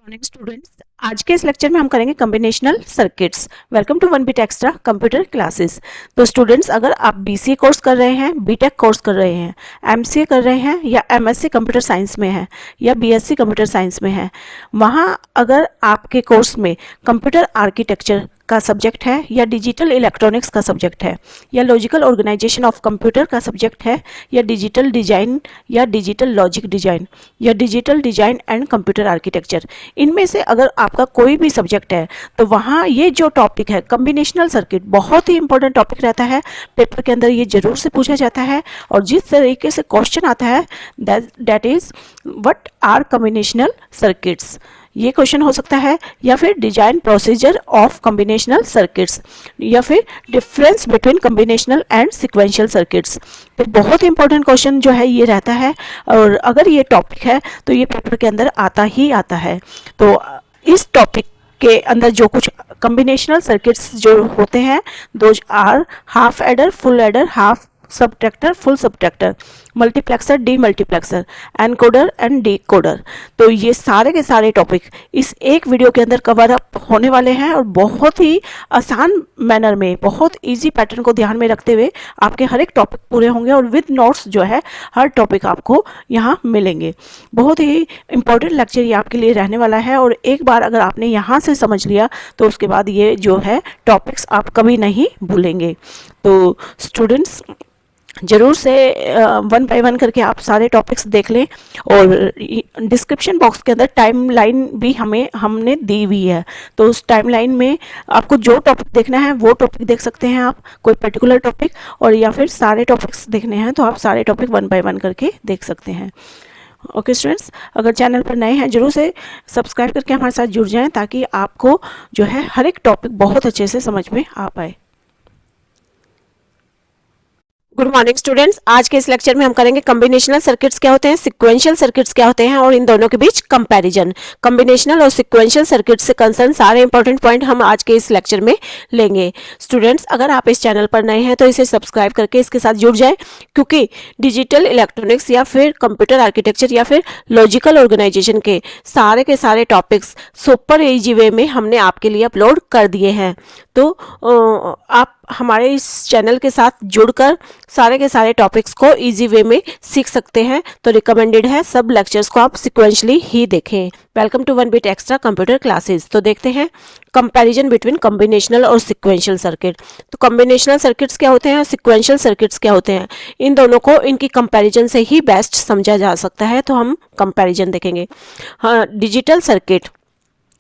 Morning students, आज के इस लेक्चर में हम करेंगे combinational circuits. Welcome to one bit extra computer classes. तो स्टूडेंट्स, अगर आप बीसीए कोर्स कर रहे हैं, बीटेक कोर्स कर रहे हैं, एमसीए कर रहे हैं या एमएससी कंप्यूटर साइंस में है या बीएससी कंप्यूटर साइंस में है, वहाँ अगर आपके कोर्स में कंप्यूटर आर्किटेक्चर का सब्जेक्ट है या डिजिटल इलेक्ट्रॉनिक्स का सब्जेक्ट है या लॉजिकल ऑर्गेनाइजेशन ऑफ कंप्यूटर का सब्जेक्ट है या डिजिटल डिजाइन या डिजिटल लॉजिक डिजाइन या digital design and computer architecture, इनमें से अगर आपका कोई भी सब्जेक्ट है तो वहाँ ये जो टॉपिक है कॉम्बिनेशनल सर्किट बहुत ही इंपॉर्टेंट टॉपिक रहता है। पेपर के अंदर ये जरूर से पूछा जाता है और जिस तरीके से क्वेश्चन आता है that is what are combinational circuits, ये क्वेश्चन हो सकता है, या फिर design procedure of combinational circuits, या फिर difference between combinational and sequential circuits. तो बहुत इंपॉर्टेंट क्वेश्चन जो है ये रहता है और अगर ये टॉपिक है तो ये पेपर के अंदर आता ही आता है। तो इस टॉपिक के अंदर जो कुछ कॉम्बिनेशनल सर्किट्स जो होते हैं, those are half adder, full adder, half subtractor, full subtractor, multiplexer, demultiplexer, encoder and decoder. तो ये सारे के सारे टॉपिक इस एक वीडियो के अंदर कवर अप होने वाले हैं और बहुत ही आसान मैनर में, बहुत इजी पैटर्न को ध्यान में रखते हुए आपके हर एक टॉपिक पूरे होंगे और विद नोट्स जो है हर टॉपिक आपको यहाँ मिलेंगे। बहुत ही इंपॉर्टेंट लेक्चर ये आपके लिए रहने वाला है और एक बार अगर आपने यहाँ से समझ लिया तो उसके बाद ये जो है टॉपिक्स आप कभी नहीं भूलेंगे। तो स्टूडेंट्स, जरूर से वन बाय वन करके आप सारे टॉपिक्स देख लें और डिस्क्रिप्शन बॉक्स के अंदर टाइमलाइन भी हमने दी हुई है। तो उस टाइमलाइन में आपको जो टॉपिक देखना है वो टॉपिक देख सकते हैं आप, कोई पर्टिकुलर टॉपिक, और या फिर सारे टॉपिक्स देखने हैं तो आप सारे टॉपिक वन बाय वन करके देख सकते हैं। ओके स्टूडेंट्स, अगर चैनल पर नए हैं जरूर से सब्सक्राइब करके हमारे साथ जुड़ जाएं ताकि आपको जो है हर एक टॉपिक बहुत अच्छे से समझ में आ पाए। गुड मॉर्निंग स्टूडेंट्स, आज के इस लेक्चर में हम करेंगे कॉम्बिनेशनल सर्किट्स क्या होते हैं, सीक्वेंशियल सर्किट्स क्या होते हैं और इन दोनों के बीच कंपैरिजन। कॉम्बिनेशनल और सीक्वेंशियल सर्किट्स से कंसर्न सारे इंपॉर्टेंट पॉइंट हम आज के इस लेक्चर में लेंगे। स्टूडेंट्स, अगर आप इस चैनल पर नए हैं तो इसे सब्सक्राइब करके इसके साथ जुड़ जाए, क्योंकि डिजिटल इलेक्ट्रॉनिक्स या फिर कंप्यूटर आर्किटेक्चर या फिर लॉजिकल ऑर्गेनाइजेशन के सारे टॉपिक्स सुपर इजी वे में हमने आपके लिए अपलोड कर दिए हैं। तो आप हमारे इस चैनल के साथ जुड़कर सारे के सारे टॉपिक्स को इजी वे में सीख सकते हैं। तो रिकमेंडेड है सब लेक्चर्स को आप सिक्वेंशली ही देखें। Welcome to one bit extra computer classes. तो देखते हैं कंपैरिजन बिटवीन कॉम्बिनेशनल और सीक्वेंशियल सर्किट। तो कॉम्बिनेशनल सर्किट्स क्या होते हैं और सीक्वेंशियल सर्किट्स क्या होते हैं, इन दोनों को इनकी कंपैरिजन से ही बेस्ट समझा जा सकता है। तो हम कंपैरिजन देखेंगे। हाँ, डिजिटल सर्किट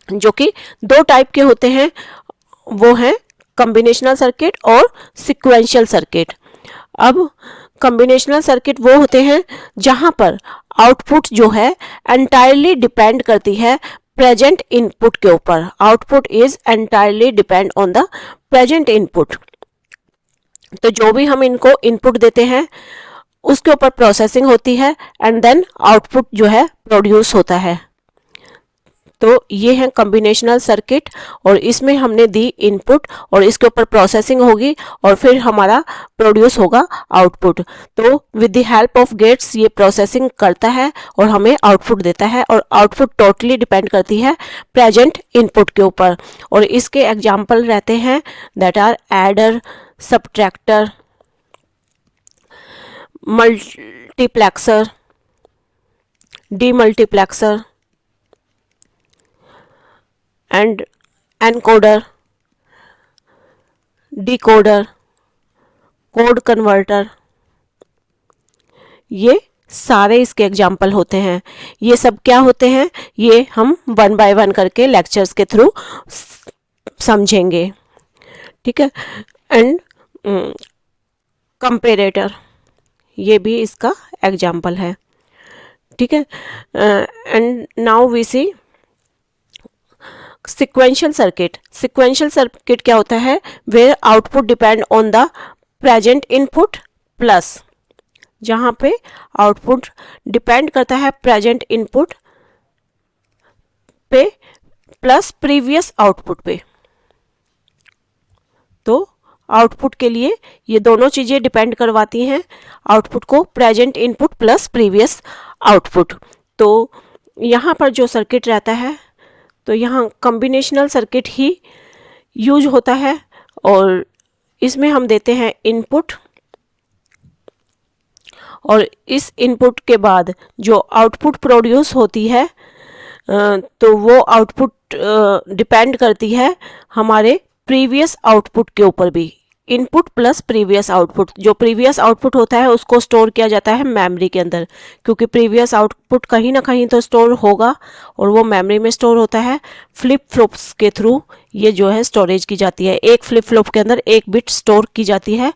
जो कि दो टाइप के होते हैं वो हैं कॉम्बिनेशनल सर्किट और सीक्वेंशियल सर्किट। अब कॉम्बिनेशनल सर्किट वो होते हैं जहां पर आउटपुट जो है एंटायरली डिपेंड करती है प्रेजेंट इनपुट के ऊपर। Output is entirely depend on the present input. तो जो भी हम इनको इनपुट देते हैं उसके ऊपर प्रोसेसिंग होती है एंड देन आउटपुट जो है प्रोड्यूस होता है। तो ये है कॉम्बिनेशनल सर्किट और इसमें हमने दी इनपुट और इसके ऊपर प्रोसेसिंग होगी और फिर हमारा प्रोड्यूस होगा आउटपुट। तो with the help of gates ये प्रोसेसिंग करता है और हमें आउटपुट देता है और आउटपुट टोटली डिपेंड करती है प्रेजेंट इनपुट के ऊपर। और इसके एग्जाम्पल रहते हैं that are adder, subtractor, multiplexer, demultiplexer and encoder, decoder, code converter. ये सारे इसके एग्जाम्पल होते हैं। ये सब क्या होते हैं ये हम वन बाय वन करके लेक्चर्स के थ्रू समझेंगे, ठीक है। एंड कंपेरेटर, ये भी इसका एग्जाम्पल है, ठीक है। And now we see sequential circuit. Sequential circuit क्या होता है, where output depend on the present input plus, जहां पे आउटपुट डिपेंड करता है प्रेजेंट इनपुट पे प्लस प्रीवियस आउटपुट पे। तो आउटपुट के लिए ये दोनों चीजें डिपेंड करवाती हैं आउटपुट को, present input plus previous output. तो यहाँ पर जो सर्किट रहता है तो यहाँ कॉम्बिनेशनल सर्किट ही यूज होता है और इसमें हम देते हैं इनपुट और इस इनपुट के बाद जो आउटपुट प्रोड्यूस होती है तो वो आउटपुट डिपेंड करती है हमारे प्रीवियस आउटपुट के ऊपर भी। इनपुट प्लस प्रीवियस आउटपुट, जो प्रीवियस आउटपुट होता है उसको स्टोर किया जाता है मेमोरी के अंदर, क्योंकि प्रीवियस आउटपुट कहीं ना कहीं तो स्टोर होगा और वो मेमोरी में स्टोर होता है। फ्लिप फ्लॉप्स के थ्रू ये जो है स्टोरेज की जाती है, एक फ्लिप फ्लॉप के अंदर एक बिट स्टोर की जाती है।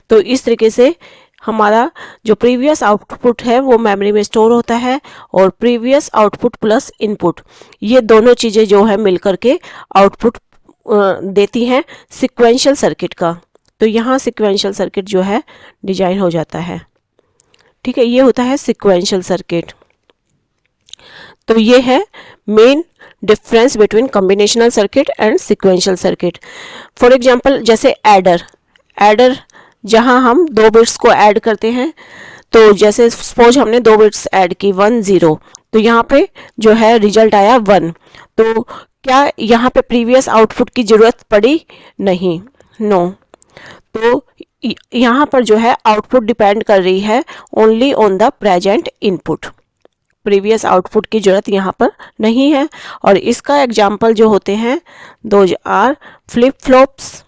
तो इस तरीके से हमारा जो प्रीवियस आउटपुट है वो मेमोरी में स्टोर होता है और प्रीवियस आउटपुट प्लस इनपुट ये दोनों चीज़ें जो है मिलकर के आउटपुट देती हैं सिक्वेंशियल सर्किट का। तो यहाँ सिक्वेंशियल सर्किट जो है डिजाइन हो जाता है। ठीक है, ये होता है सिक्वेंशियल सर्किट। तो ये है main difference between combinational circuit and sequential circuit. For example जैसे एडर जहाँ हम 2 बिट्स को ऐड करते हैं, तो जैसे सपोज हमने 2 बिट्स ऐड की 1 0, तो यहाँ पे जो है रिजल्ट आया 1। तो क्या यहाँ पे प्रीवियस आउटपुट की ज़रूरत पड़ी? नहीं, नो। तो यहाँ पर जो है आउटपुट डिपेंड कर रही है only on the present input, previous output की ज़रूरत यहाँ पर नहीं है। और इसका एग्जाम्पल जो होते हैं those are flip flops,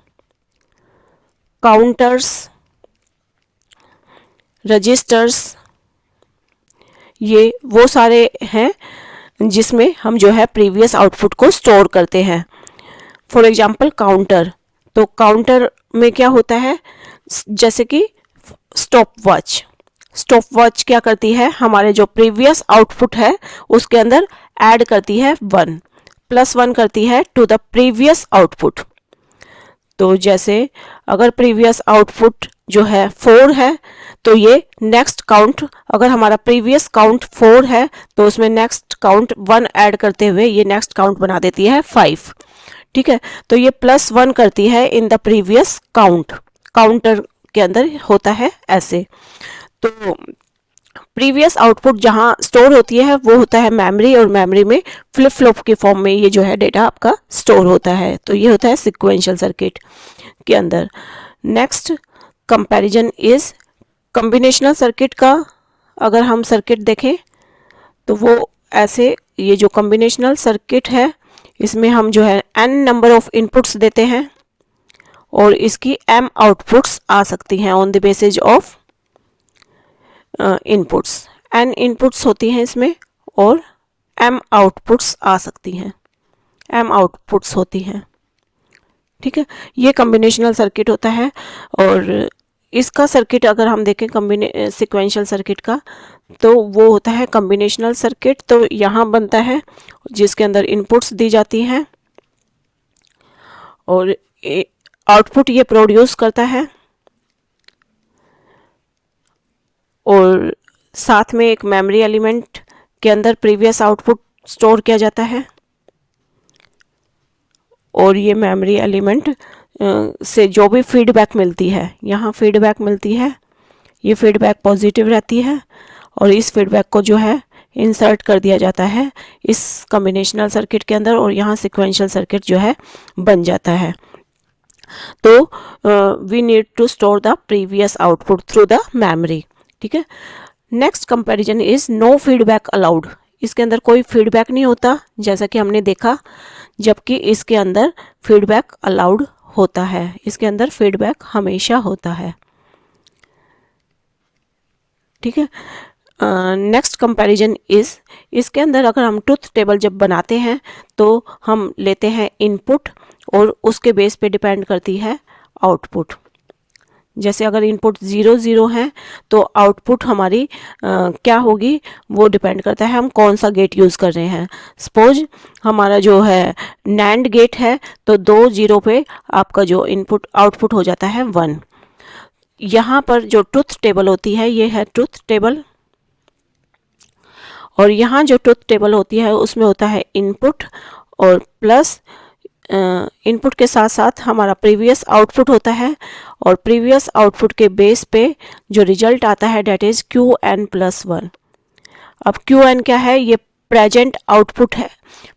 counters, registers, ये वो सारे हैं जिसमें हम जो है प्रीवियस आउटपुट को स्टोर करते हैं। फॉर एग्जांपल काउंटर, तो काउंटर में क्या होता है, जैसे कि स्टॉप वॉच क्या करती है, हमारे जो प्रीवियस आउटपुट है उसके अंदर ऐड करती है 1 +1 करती है टू द प्रीवियस आउटपुट। तो जैसे अगर प्रीवियस आउटपुट जो है 4 है तो ये नेक्स्ट काउंट, अगर हमारा प्रीवियस काउंट 4 है तो उसमें नेक्स्ट काउंट 1 ऐड करते हुए ये नेक्स्ट काउंट बना देती है 5। ठीक है, तो ये +1 करती है in the previous count, counter के अंदर होता है ऐसे। तो प्रीवियस आउटपुट जहाँ स्टोर होती है वो होता है मेमोरी, और मेमोरी में फ्लिप फ्लॉप के फॉर्म में ये जो है डेटा आपका स्टोर होता है। तो ये होता है सिक्वेंशियल सर्किट के अंदर। Next comparison is combinational circuit का। अगर हम सर्किट देखें तो वो ऐसे, ये जो कॉम्बिनेशनल सर्किट है इसमें हम जो है n नंबर ऑफ इनपुट्स देते हैं और इसकी m आउटपुट्स आ सकती हैं on the basis of inputs. n inputs होती हैं इसमें और m आउटपुट्स आ सकती हैं, m आउटपुट्स होती हैं। ठीक है, ये कॉम्बिनेशनल सर्किट होता है। और इसका सर्किट अगर हम देखें सिक्वेंशियल सर्किट का, तो वो होता है कॉम्बिनेशनल सर्किट। तो यहाँ बनता है जिसके अंदर इनपुट्स दी जाती हैं और आउटपुट ये प्रोड्यूस करता है और साथ में एक मेमोरी एलिमेंट के अंदर प्रीवियस आउटपुट स्टोर किया जाता है और ये मेमोरी एलिमेंट से जो भी फीडबैक मिलती है, यहाँ फीडबैक मिलती है, ये फीडबैक पॉजिटिव रहती है और इस फीडबैक को जो है इंसर्ट कर दिया जाता है इस कॉम्बिनेशनल सर्किट के अंदर और यहाँ सिक्वेंशियल सर्किट जो है बन जाता है। तो we need to store the previous output through the memory. ठीक है, next comparison is no feedback allowed. इसके अंदर कोई फीडबैक नहीं होता जैसा कि हमने देखा, जबकि इसके अंदर फीडबैक अलाउड होता है, इसके अंदर फीडबैक हमेशा होता है। ठीक है, नेक्स्ट कंपैरिजन इज, इसके अंदर अगर हम ट्रुथ टेबल जब बनाते हैं तो हम लेते हैं इनपुट और उसके बेस पे डिपेंड करती है आउटपुट। जैसे अगर इनपुट 0 0 है तो आउटपुट हमारी क्या होगी, वो डिपेंड करता है हम कौन सा गेट यूज़ कर रहे हैं। सपोज हमारा जो है नैंड गेट है तो 2 0 पे आपका जो इनपुट आउटपुट हो जाता है 1। यहाँ पर जो ट्रुथ टेबल होती है ये है ट्रुथ टेबल और यहाँ जो ट्रुथ टेबल होती है उसमें होता है इनपुट और प्लस इनपुट के साथ साथ हमारा प्रीवियस आउटपुट होता है और प्रीवियस आउटपुट के बेस पे जो रिजल्ट आता है डेट इज़ QN+1। अब QN क्या है, ये प्रेजेंट आउटपुट है।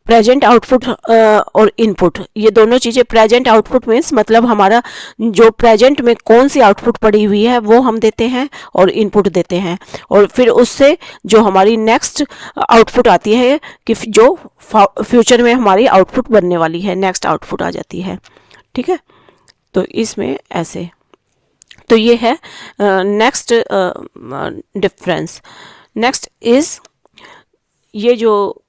प्रेजेंट आउटपुट और इनपुट, ये दोनों चीज़ें, प्रेजेंट आउटपुट मीन्स मतलब हमारा जो प्रेजेंट में कौन सी आउटपुट पड़ी हुई है वो हम देते हैं और इनपुट देते हैं, और फिर उससे जो हमारी नेक्स्ट आउटपुट आती है कि जो फ्यूचर में हमारी आउटपुट बनने वाली है, नेक्स्ट आउटपुट आ जाती है। ठीक है, तो इसमें ऐसे, तो ये है नेक्स्ट डिफरेंस। नेक्स्ट इज, ये जो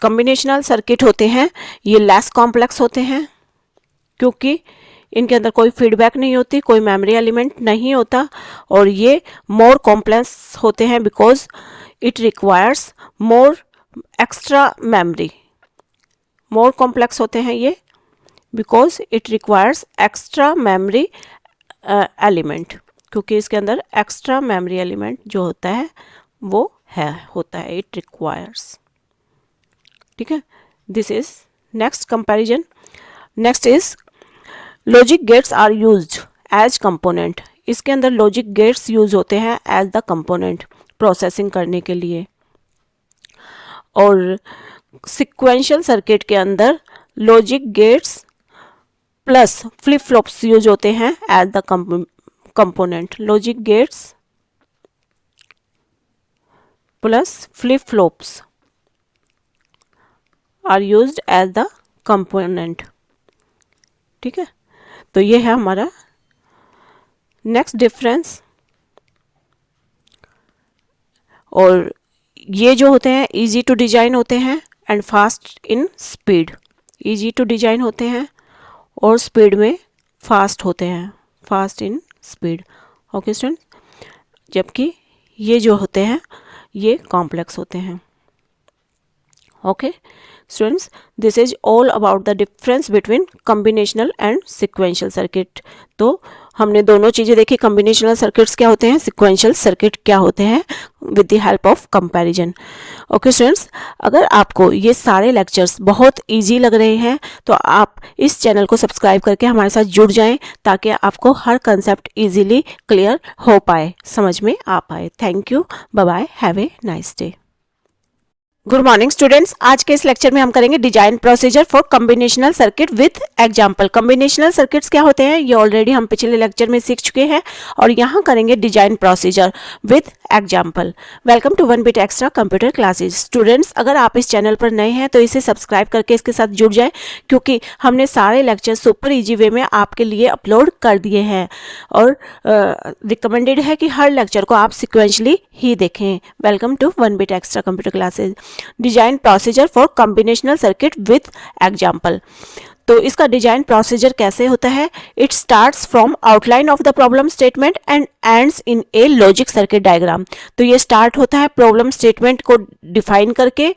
कॉम्बिनेशनल सर्किट होते हैं ये लेस कॉम्प्लेक्स होते हैं, क्योंकि इनके अंदर कोई फीडबैक नहीं होती, कोई मेमोरी एलिमेंट नहीं होता, और ये मोर कॉम्प्लेक्स होते हैं because it requires more extra memory. More complex होते हैं ये because it requires extra memory element, क्योंकि इसके अंदर एक्स्ट्रा मेमोरी एलिमेंट जो होता है वो होता है, इट रिक्वायर्स। ठीक है, this is next comparison. Next is logic gates are used as component. इसके अंदर लॉजिक गेट्स यूज होते हैं एज द कंपोनेंट, प्रोसेसिंग करने के लिए। और सिक्वेंशियल सर्किट के अंदर logic gates plus flip flops use होते हैं as the component. Logic gates plus flip flops are used as the component. ठीक है, तो ये है हमारा नेक्स्ट डिफरेंस। और ये जो होते हैं इजी टू डिजाइन होते हैं and fast in speed. Easy to design होते हैं और स्पीड में फास्ट होते हैं, fast in speed. Okay student, जबकि ये जो होते हैं ये कॉम्प्लेक्स होते हैं। Okay students, this is all about the difference between combinational and sequential circuit. तो हमने दोनों चीज़ें देखी, कॉम्बिनेशनल सर्किट्स क्या होते हैं, सिक्वेंशियल सर्किट क्या होते हैं, with the help of comparison. Okay students, अगर आपको ये सारे लेक्चर्स बहुत इजी लग रहे हैं तो आप इस चैनल को सब्सक्राइब करके हमारे साथ जुड़ जाएं, ताकि आपको हर कंसेप्ट इजीली क्लियर हो पाए, समझ में आ पाए। Thank you, bye bye, have a nice day. Good morning students, आज के इस लेक्चर में हम करेंगे design procedure for combinational circuit with example. Combinational circuits क्या होते हैं ये ऑलरेडी हम पिछले लेक्चर में सीख चुके हैं, और यहाँ करेंगे design procedure with example. Welcome to 1BIT extra computer classes. Students, अगर आप इस चैनल पर नए हैं तो इसे सब्सक्राइब करके इसके साथ जुड़ जाएं, क्योंकि हमने सारे लेक्चर सुपर ईजी वे में आपके लिए अपलोड कर दिए हैं, और रिकमेंडेड है कि हर लेक्चर को आप सिक्वेंशली ही देखें। Welcome to 1BIT extra computer classes. Design procedure for combinational circuit with example. तो इसका डिजाइन प्रोसीजर कैसे होता है, it starts from outline of the problem statement and ends in a logic circuit diagram. तो ये start होता है problem statement को डिफाइन करके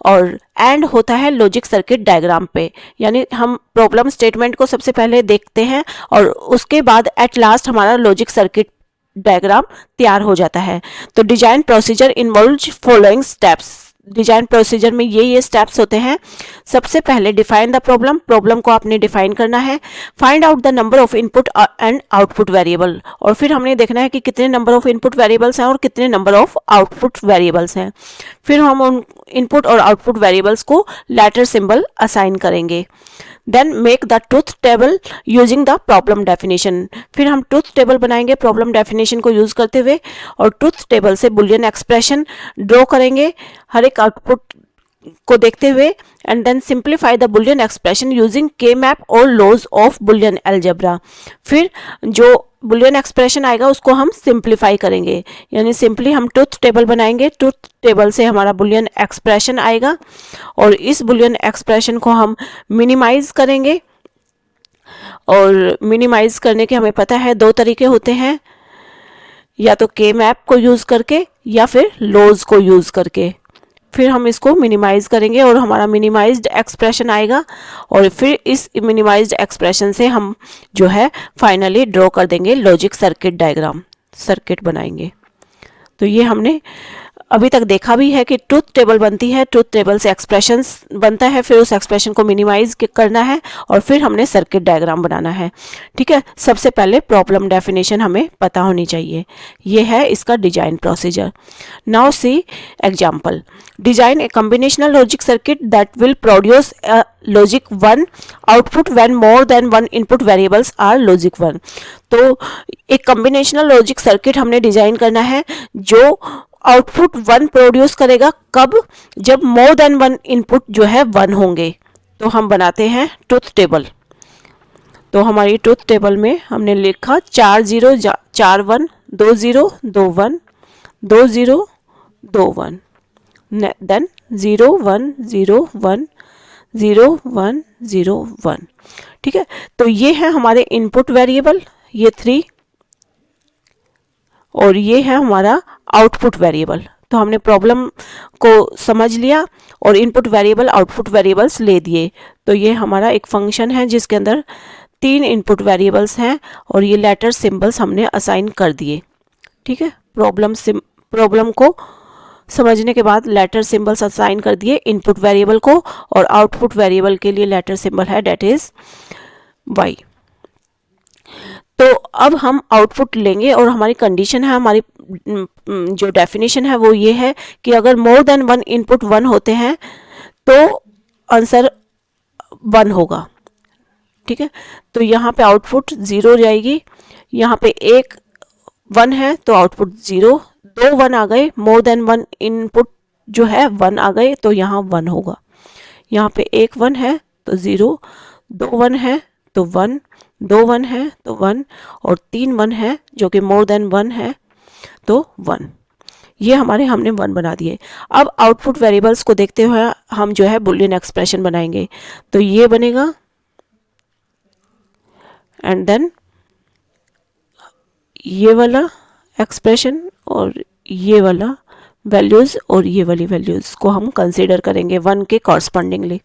और एंड होता है लॉजिक सर्किट डायग्राम पे। यानी हम प्रॉब्लम स्टेटमेंट को सबसे पहले देखते हैं और उसके बाद एट लास्ट हमारा लॉजिक सर्किट डायग्राम तैयार हो जाता है। तो design procedure involves following steps. Design procedure में ये स्टेप्स होते हैं। सबसे पहले डिफाइन द प्रॉब्लम, प्रॉब्लम को आपने डिफाइन करना है। Find out the number of input and output variable, और फिर हमने देखना है कि कितने नंबर ऑफ इनपुट वेरिएबल्स हैं और कितने नंबर ऑफ आउटपुट वेरिएबल्स हैं। फिर हम उन इनपुट और आउटपुट वेरिएबल्स को लेटर सिंबल असाइन करेंगे। Then make the truth table using the problem definition. फिर हम ट्रूथ टेबल बनाएंगे प्रॉब्लम डेफिनेशन को यूज करते हुए, और ट्रूथ टेबल से बुलियन एक्सप्रेशन ड्रॉ करेंगे हर एक आउटपुट को देखते हुए, and then simplify the boolean expression using K map और लॉज ऑफ बुलियन अलजेब्रा। फिर जो बुलियन एक्सप्रेशन आएगा उसको हम सिंप्लीफाई करेंगे, यानी सिंपली हम ट्रूथ टेबल बनाएंगे, ट्रूथ टेबल से हमारा बुलियन एक्सप्रेशन आएगा, और इस बुलियन एक्सप्रेशन को हम मिनिमाइज करेंगे। और मिनिमाइज करने के हमें पता है दो तरीके होते हैं, या तो के मैप को यूज करके या फिर लॉज को यूज करके। फिर हम इसको मिनिमाइज करेंगे और हमारा मिनिमाइज्ड एक्सप्रेशन आएगा, और फिर इस मिनिमाइज्ड एक्सप्रेशन से हम जो है फाइनली ड्रॉ कर देंगे लॉजिक सर्किट डायग्राम, सर्किट बनाएंगे। तो ये हमने अभी तक देखा भी है कि ट्रुथ टेबल बनती है, ट्रुथ टेबल से एक्सप्रेशंस बनता है, फिर उस एक्सप्रेशन को मिनिमाइज करना है और फिर हमने सर्किट डायग्राम बनाना है। ठीक है, सबसे पहले प्रॉब्लम डेफिनेशन हमें पता होनी चाहिए। ये है इसका design procedure. Now see example. Design a combinational logic circuit that will produce a logic 1 output when more than 1 input variables are logic 1। तो एक कॉम्बिनेशनल लॉजिक सर्किट हमने डिजाइन करना है जो आउटपुट 1 प्रोड्यूस करेगा। कब? जब मोर देन 1 इनपुट जो है 1 होंगे। तो हम बनाते हैं ट्रुथ टेबल। तो हमारी ट्रुथ टेबल में हमने लिखा 4 0 4 1 2 0 2 1 2 0 2 1 देन 0 1 0 1 0 1 0 1। ठीक है, तो ये है हमारे इनपुट वेरिएबल, ये 3, और ये है हमारा आउटपुट वेरिएबल। तो हमने प्रॉब्लम को समझ लिया और इनपुट वेरिएबल आउटपुट वेरिएबल्स ले दिए। तो ये हमारा एक फंक्शन है जिसके अंदर 3 इनपुट वेरिएबल्स हैं और ये लेटर सिंबल्स हमने असाइन कर दिए। ठीक है, प्रॉब्लम को समझने के बाद लेटर सिंबल्स असाइन कर दिए इनपुट वेरिएबल को, और आउटपुट वेरिएबल के लिए लेटर सिंबल है डेट इज y। तो अब हम आउटपुट लेंगे और हमारी कंडीशन है, हमारी जो डेफिनेशन है वो ये है कि अगर मोर देन 1 इनपुट 1 होते हैं तो आंसर 1 होगा। ठीक है, तो यहाँ पे आउटपुट 0 जाएगी, यहाँ पे एक 1 है तो आउटपुट 0, 2 1 आ गए, मोर देन 1 इनपुट जो है 1 आ गए तो यहाँ 1 होगा। यहाँ पे एक 1 है तो 0, 2 1 है तो 1, 2 1 है तो 1, और 3 1 है जो कि मोर देन 1 है तो 1। ये हमने 1 बना दिए। अब आउटपुट वेरिएबल्स को देखते हुए हम जो है बुलियन एक्सप्रेशन बनाएंगे। तो ये बनेगा एंड देन ये वाला एक्सप्रेशन और ये वाला वैल्यूज और ये वाली वैल्यूज को हम कंसीडर करेंगे 1 के correspondingly.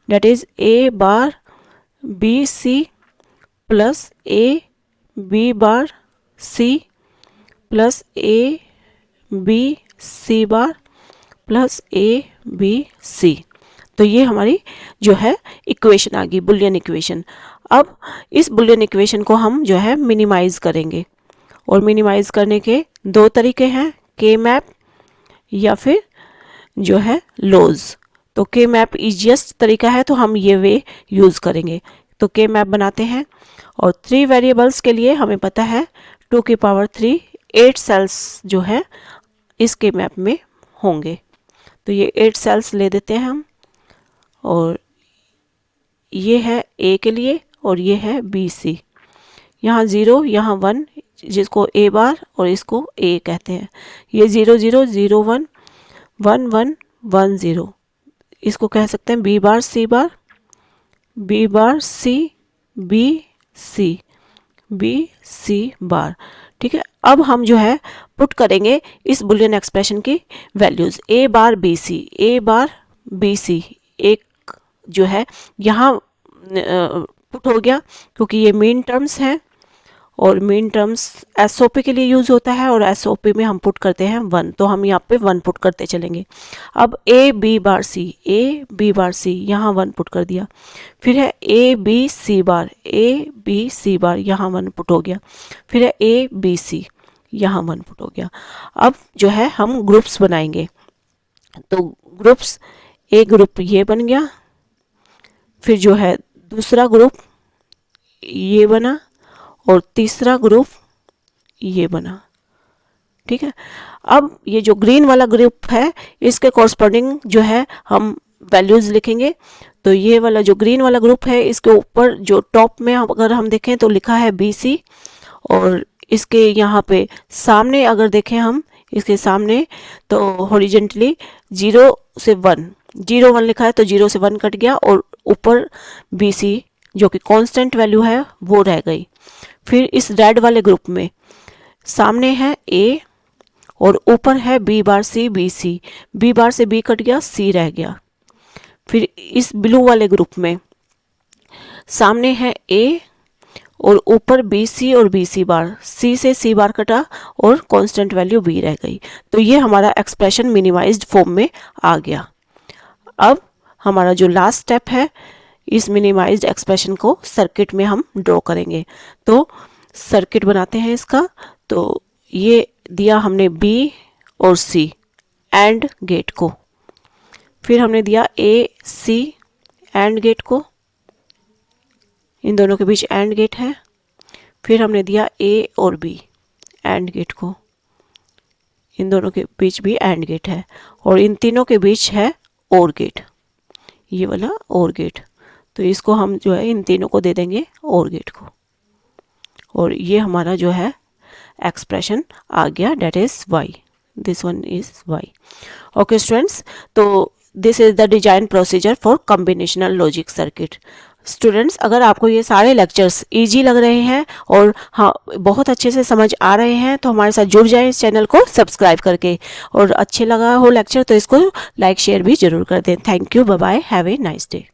That is a bar b C plus a b bar c plus a b c bar plus a b c। तो ये हमारी जो है इक्वेशन आ गई, बुलियन इक्वेशन। अब इस बुलियन इक्वेशन को हम जो है मिनिमाइज करेंगे, और मिनिमाइज करने के 2 तरीके हैं, के मैप या फिर जो है लोज। तो के मैप इजीएस्ट तरीका है तो हम ये वे यूज़ करेंगे। तो के मैप बनाते हैं, और 3 वेरिएबल्स के लिए हमें पता है 2 की पावर 3 8 सेल्स जो है इस के मैप में होंगे। तो ये 8 सेल्स ले देते हैं हम, और ये है A के लिए और ये है B C। यहाँ 0 यहाँ 1 जिसको A बार और इसको A कहते हैं। ये 0 0 0 1 1 1 1 0, इसको कह सकते हैं B बार C बार, B bar C B C B C बार। ठीक है, अब हम जो है पुट करेंगे इस बुलियन एक्सप्रेशन की values A bar B C, A bar B C। एक जो है यहाँ पुट हो गया क्योंकि ये मीन टर्म्स हैं, और मीन टर्म्स एसओपी के लिए यूज़ होता है और एसओपी में हम पुट करते हैं 1, तो हम यहाँ पे 1 पुट करते चलेंगे। अब A B bar C, A B bar C यहाँ 1 पुट कर दिया। फिर है A B C bar, A B C बार यहाँ 1 पुट हो गया। फिर है A B C यहाँ 1 पुट हो गया। अब जो है हम ग्रुप्स बनाएंगे। तो ग्रुप्स, एक ग्रुप ये बन गया, फिर जो है दूसरा ग्रुप ये बना, और तीसरा ग्रुप ये बना। ठीक है, अब ये जो ग्रीन वाला ग्रुप है इसके कॉरस्पॉन्डिंग जो है हम वैल्यूज लिखेंगे। तो ये वाला जो ग्रीन वाला ग्रुप है इसके ऊपर जो टॉप में अगर हम देखें तो लिखा है BC, और इसके यहाँ पे सामने अगर देखें हम इसके सामने तो हॉरिजेंटली 0 से 1 0 1 लिखा है तो 0 से 1 कट गया, और ऊपर BC जो कि कांस्टेंट वैल्यू है वो रह गई। फिर इस रेड वाले ग्रुप में सामने है A और ऊपर है B bar C B C, B बार से B कट गया, C रह गया। फिर इस ब्लू वाले ग्रुप में सामने है A और ऊपर बी सी और बी सी बार, सी से सी बार कटा और कांस्टेंट वैल्यू बी रह गई। तो ये हमारा एक्सप्रेशन मिनिमाइज्ड फॉर्म में आ गया। अब हमारा जो लास्ट स्टेप है, इस मिनिमाइज्ड एक्सप्रेशन को सर्किट में हम ड्रॉ करेंगे। तो सर्किट बनाते हैं इसका। तो ये दिया हमने बी और सी एंड गेट को, फिर हमने दिया ए सी एंड गेट को, इन दोनों के बीच एंड गेट है। फिर हमने दिया ए और बी एंड गेट को, इन दोनों के बीच भी एंड गेट है, और इन तीनों के बीच है और गेट, ये वाला और गेट। तो इसको हम जो है इन तीनों को दे देंगे और गेट को, और ये हमारा जो है एक्सप्रेशन आ गया, that is Y, this one is Y. Okay students, तो this is the design procedure for combinational logic circuit. Students, अगर आपको ये सारे लेक्चर्स इजी लग रहे हैं और हाँ बहुत अच्छे से समझ आ रहे हैं तो हमारे साथ जुड़ जाएं इस चैनल को सब्सक्राइब करके, और अच्छे लगा हो लेक्चर तो इसको लाइक शेयर भी जरूर कर दें। Thank you, bye bye, have a nice day.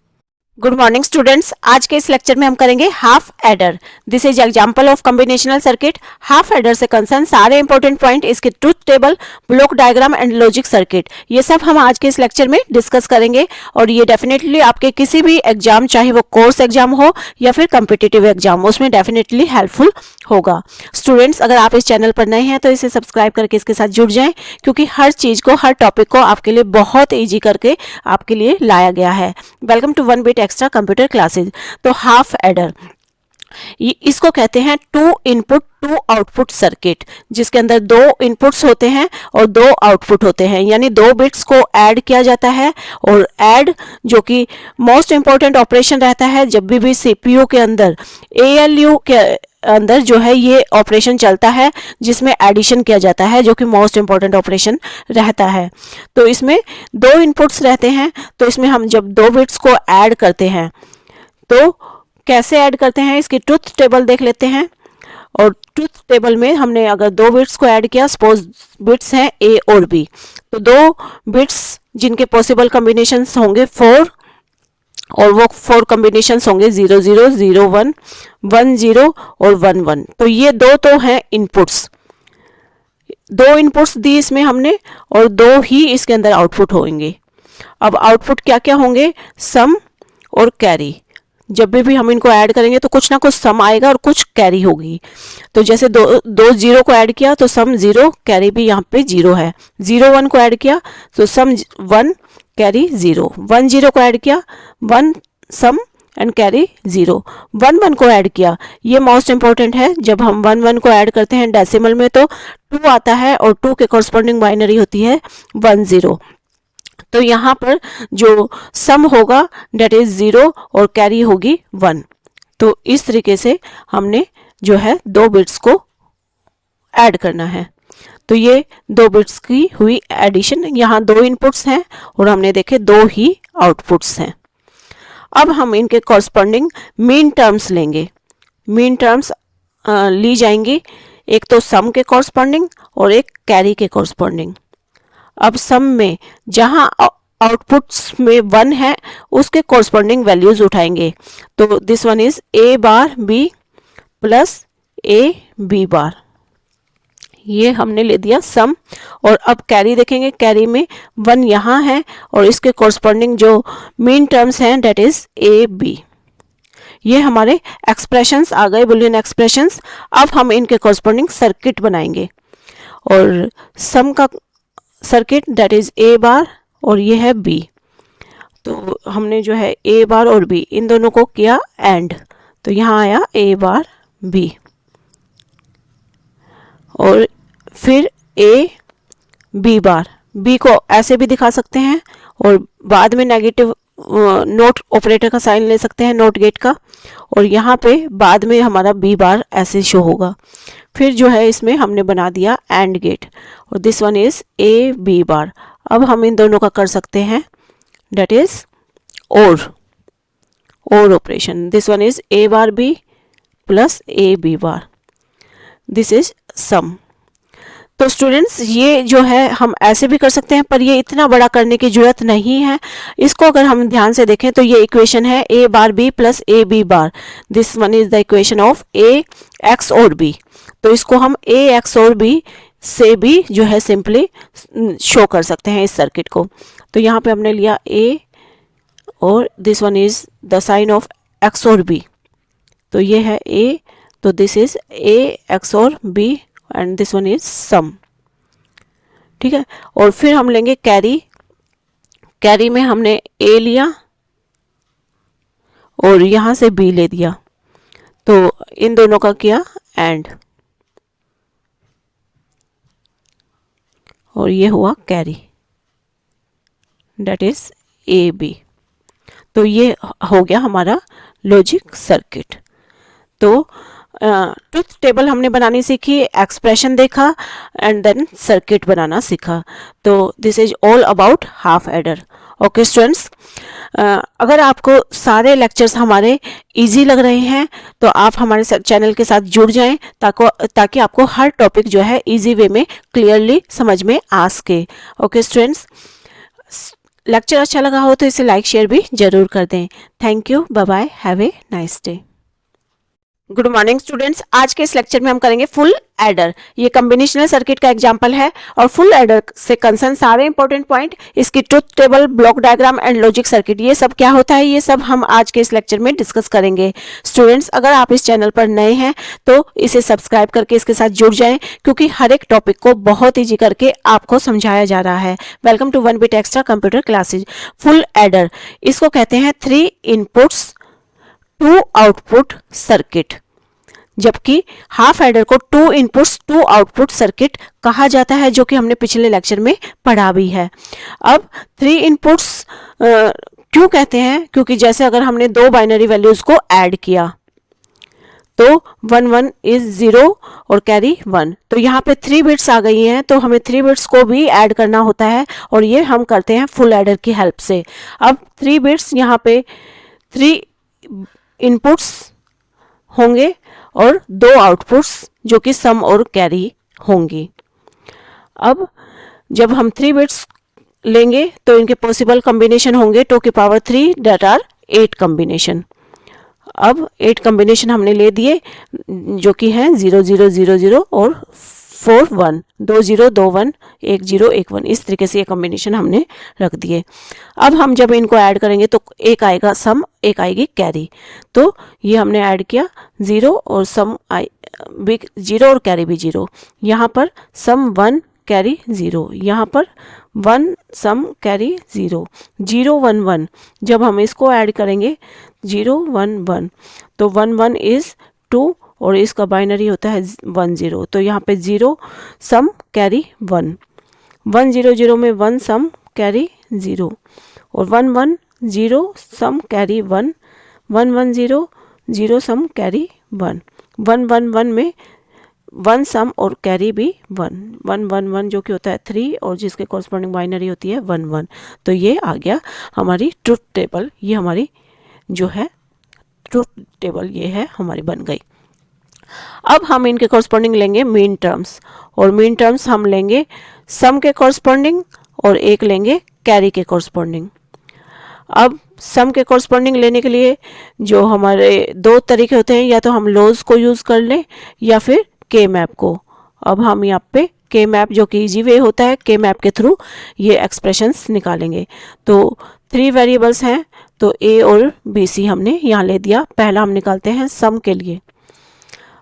Good morning students, आज के इस लेक्चर में हम करेंगे half adder. This is example of combinational circuit. Half adder से कंसर्न सारे इंपॉर्टेंट पॉइंट, इसके truth table, block diagram and logic circuit, ये सब हम आज के इस लेक्चर में डिस्कस करेंगे। और ये डेफिनेटली आपके किसी भी एग्जाम, चाहे वो कोर्स एग्जाम हो या फिर कम्पिटिटिव एग्जाम, उसमें डेफिनेटली हेल्पफुल होगा। स्टूडेंट्स, अगर आप इस चैनल पर नए हैं तो इसे सब्सक्राइब करके इसके साथ जुड़ जाएं, क्योंकि हर चीज को, हर टॉपिक को आपके लिए बहुत ईजी करके आपके लिए लाया गया है। Welcome to one bit extra computer classes. तो हाफ एडर, इसको कहते हैं two input two output circuit, जिसके अंदर दो इनपुट्स होते हैं और दो आउटपुट होते हैं, यानी दो बिट्स को ऐड किया जाता है। और ऐड जो कि मोस्ट इंपॉर्टेंट ऑपरेशन रहता है, जब भी सीपीयू के अंदर, एएलयू के अंदर जो है ये ऑपरेशन चलता है, जिसमें एडिशन किया जाता है, जो कि मोस्ट इंपॉर्टेंट ऑपरेशन रहता है। तो इसमें दो इनपुट्स रहते हैं, तो इसमें हम जब दो बिट्स को ऐड करते हैं तो कैसे ऐड करते हैं, इसकी ट्रुथ टेबल देख लेते हैं। और ट्रुथ टेबल में हमने अगर दो बिट्स को ऐड किया, सपोज बिट्स हैं ए और बी, तो दो बिट्स जिनके पॉसिबल कॉम्बिनेशंस होंगे 4, और वो 4 कॉम्बिनेशंस होंगे 0 0 0 1 1 0 और 1 1। तो ये दो तो हैं इनपुट्स, दो इनपुट्स दी इसमें हमने, और दो ही इसके अंदर आउटपुट होंगे। अब आउटपुट क्या क्या होंगे, सम और कैरी। जब भी हम इनको ऐड करेंगे तो कुछ ना कुछ सम आएगा और कुछ कैरी होगी। तो जैसे दो जीरो को ऐड किया तो सम 0, कैरी भी यहाँ पे 0 है। 0 1 को ऐड किया तो सम 1, कैरी 0। 1 0 को ऐड किया, 1 सम एंड कैरी 0। 1 1 को ऐड किया, ये मोस्ट इंपॉर्टेंट है। जब हम 1 1 को ऐड करते हैं डेसिमल में तो 2 आता है, और 2 के कॉरस्पॉन्डिंग बाइनरी होती है 1 0। तो यहाँ पर जो सम होगा डेट इज 0 और कैरी होगी 1। तो इस तरीके से हमने जो है दो बिट्स को ऐड करना है। तो ये दो बिट्स की हुई एडिशन। यहाँ दो इनपुट्स हैं और हमने देखे दो ही आउटपुट्स हैं। अब हम इनके कॉरस्पॉन्डिंग मीन टर्म्स लेंगे। मीन टर्म्स ली जाएंगी, एक तो सम के कॉरस्पॉन्डिंग और एक कैरी के कॉरस्पॉन्डिंग। अब सम में जहां आउटपुट्स में 1 है उसके कॉरस्पॉन्डिंग वैल्यूज उठाएंगे। तो this one is A bar b plus A B bar, ये हमने ले दिया सम। और अब कैरी देखेंगे, कैरी में 1 यहाँ है और इसके कॉरस्पॉन्डिंग जो मीन टर्म्स हैं डेट इज ए बी। ये हमारे एक्सप्रेशंस आ गए, बुलियन एक्सप्रेशंस। अब हम इनके कॉरस्पॉन्डिंग सर्किट बनाएंगे, और सम का सर्किट डेट इज ए बार और ये है बी। तो हमने जो है ए बार और बी इन दोनों को किया एंड, तो यहाँ आया ए बार बी। और फिर ए बी बार, बी को ऐसे भी दिखा सकते हैं और बाद में नेगेटिव नोट ऑपरेटर का साइन ले सकते हैं, नोट गेट का, और यहाँ पे बाद में हमारा बी बार ऐसे शो होगा। फिर जो है इसमें हमने बना दिया एंड गेट, और this one is a B bar. अब हम इन दोनों का कर सकते हैं डेट इज और operation. This one is A bar b plus A B bar, this is sum. तो स्टूडेंट्स ये जो है हम ऐसे भी कर सकते हैं, पर ये इतना बड़ा करने की जरूरत नहीं है। इसको अगर हम ध्यान से देखें तो ये इक्वेशन है a bar b plus A B bar. This one is the equation of a x और b। तो इसको हम a x और b से भी जो है सिंपली शो कर सकते हैं इस सर्किट को। तो यहाँ पे हमने लिया a और this one is the sign of x और b। तो ये है a, तो दिस इज a x और b and this one is sum. ठीक है, और फिर हम लेंगे कैरी। कैरी में हमने a लिया और यहां से b ले दिया, तो इन दोनों का किया एंड, और ये हुआ carry, that is a b. तो ये हो गया हमारा लॉजिक सर्किट। तो ट्रुथ टेबल हमने बनानी सीखी, एक्सप्रेशन देखा एंड देन सर्किट बनाना सीखा। तो this is all about half adder. Okay students, अगर आपको सारे लेक्चर्स हमारे इजी लग रहे हैं तो आप हमारे चैनल के साथ जुड़ जाएं ताकि आपको हर टॉपिक जो है इजी वे में क्लियरली समझ में आ सके। ओके स्टूडेंट्स, लेक्चर अच्छा लगा हो तो इसे लाइक शेयर भी जरूर कर दें। Thank you, bye bye, have a nice day. Good morning students, आज के इस लेक्चर में हम करेंगे फुल एडर। ये कॉम्बिनेशनल सर्किट का एग्जांपल है और फुल एडर से कंसर्न सारे इंपॉर्टेंट पॉइंट, इसकी truth table, block diagram and logic circuit, ये सब क्या होता है ये सब हम आज के इस लेक्चर में डिस्कस करेंगे। स्टूडेंट्स, अगर आप इस चैनल पर नए हैं तो इसे सब्सक्राइब करके इसके साथ जुड़ जाएं, क्योंकि हर एक टॉपिक को बहुत ईजी करके आपको समझाया जा रहा है। Welcome to 1 bit extra computer classes. Full adder, इसको कहते हैं 3 इनपुट्स 2 आउटपुट सर्किट, जबकि हाफ एडर को 2 इनपुट्स 2 आउटपुट सर्किट कहा जाता है, जो कि हमने पिछले लेक्चर में पढ़ा भी है। अब 3 इनपुट्स क्यों कहते हैं, क्योंकि जैसे अगर हमने 2 बाइनरी वैल्यूज को ऐड किया तो 1 1 इज 0 और कैरी 1, तो यहाँ पे 3 बिट्स आ गई हैं, तो हमें 3 बिट्स को भी ऐड करना होता है और ये हम करते हैं फुल एडर की हेल्प से। अब 3 बिट्स यहाँ पे 3 इनपुट्स होंगे और 2 आउटपुट्स जो कि सम और कैरी होंगी। अब जब हम 3 बिट्स लेंगे तो इनके पॉसिबल कॉम्बिनेशन होंगे 2 की पावर 3 दैट आर 8 कॉम्बिनेशन। अब 8 कॉम्बिनेशन हमने ले दिए जो कि हैं 0 0 0 0 और 4 1, 2 0 2 1 1 0 1 1, इस तरीके से ये कॉम्बिनेशन हमने रख दिए। अब हम जब इनको ऐड करेंगे तो एक आएगा सम, एक आएगी कैरी। तो ये हमने ऐड किया 0 और सम भी 0 और कैरी भी 0। यहाँ पर सम 1 कैरी 0, यहाँ पर 1 सम कैरी 0 0 1 1। जब हम इसको ऐड करेंगे 0 1 1 तो 1 1 इज 2 और इसका बाइनरी होता है 1 0, तो यहाँ पे 0 सम कैरी 1 1 0 0 में 1 सम कैरी 0 और 1 1 0 सम कैरी 1 1 1 0 0 सम कैरी 1 1 1 1 में 1 सम और कैरी भी 1 1 1 1 जो कि होता है 3 और जिसके कॉरस्पॉन्डिंग बाइनरी होती है 1 1। तो ये आ गया हमारी ट्रुथ टेबल, ये हमारी जो है ट्रुथ टेबल ये है हमारी बन गई। अब हम इनके कॉरस्पॉन्डिंग लेंगे मीन टर्म्स, और मीन टर्म्स हम लेंगे सम के कॉरस्पॉन्डिंग और एक लेंगे कैरी के कॉरस्पॉन्डिंग। अब सम के कॉरस्पॉन्डिंग लेने के लिए जो हमारे 2 तरीके होते हैं, या तो हम लॉज को यूज़ कर लें या फिर के मैप को। अब हम यहाँ पे के मैप जो कि इजी वे होता है, के मैप के थ्रू ये एक्सप्रेशंस निकालेंगे। तो 3 वेरिएबल्स हैं, तो ए और बी सी हमने यहाँ ले दिया। पहला हम निकालते हैं सम के लिए।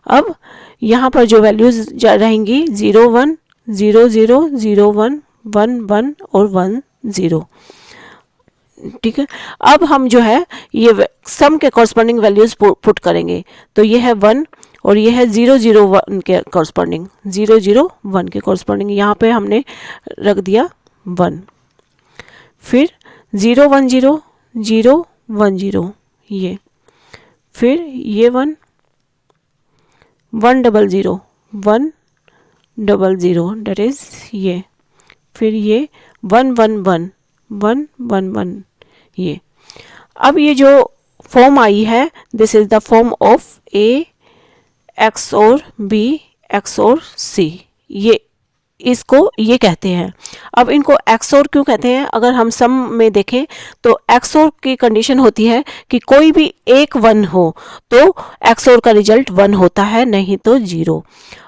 अब यहाँ पर जो वैल्यूज रहेंगी 0 1 0 0 0 1 1 1 और 1 0, ठीक है। अब हम जो है ये सम के कॉरस्पॉन्डिंग वैल्यूज पुट करेंगे, तो ये है 1 और ये है 0 0 1 के कॉरस्पॉन्डिंग, 0 0 1 के कॉरस्पॉन्डिंग यहाँ पे हमने रख दिया 1। फिर 0 1 0 0 1 0 ये, फिर ये 1 1 0 0 1 0 0 डेट इज ये, फिर ये 1 1 1 1 1 1 ये। अब ये जो फॉर्म आई है this is the form of A x और बी एक्स और सी, ये इसको ये कहते हैं। अब इनको एक्सओर क्यों कहते हैं? अगर हम सम में देखें तो एक्सओर की कंडीशन होती है कि कोई भी एक 1 हो तो एक्सओर का रिजल्ट 1 होता है, नहीं तो 0।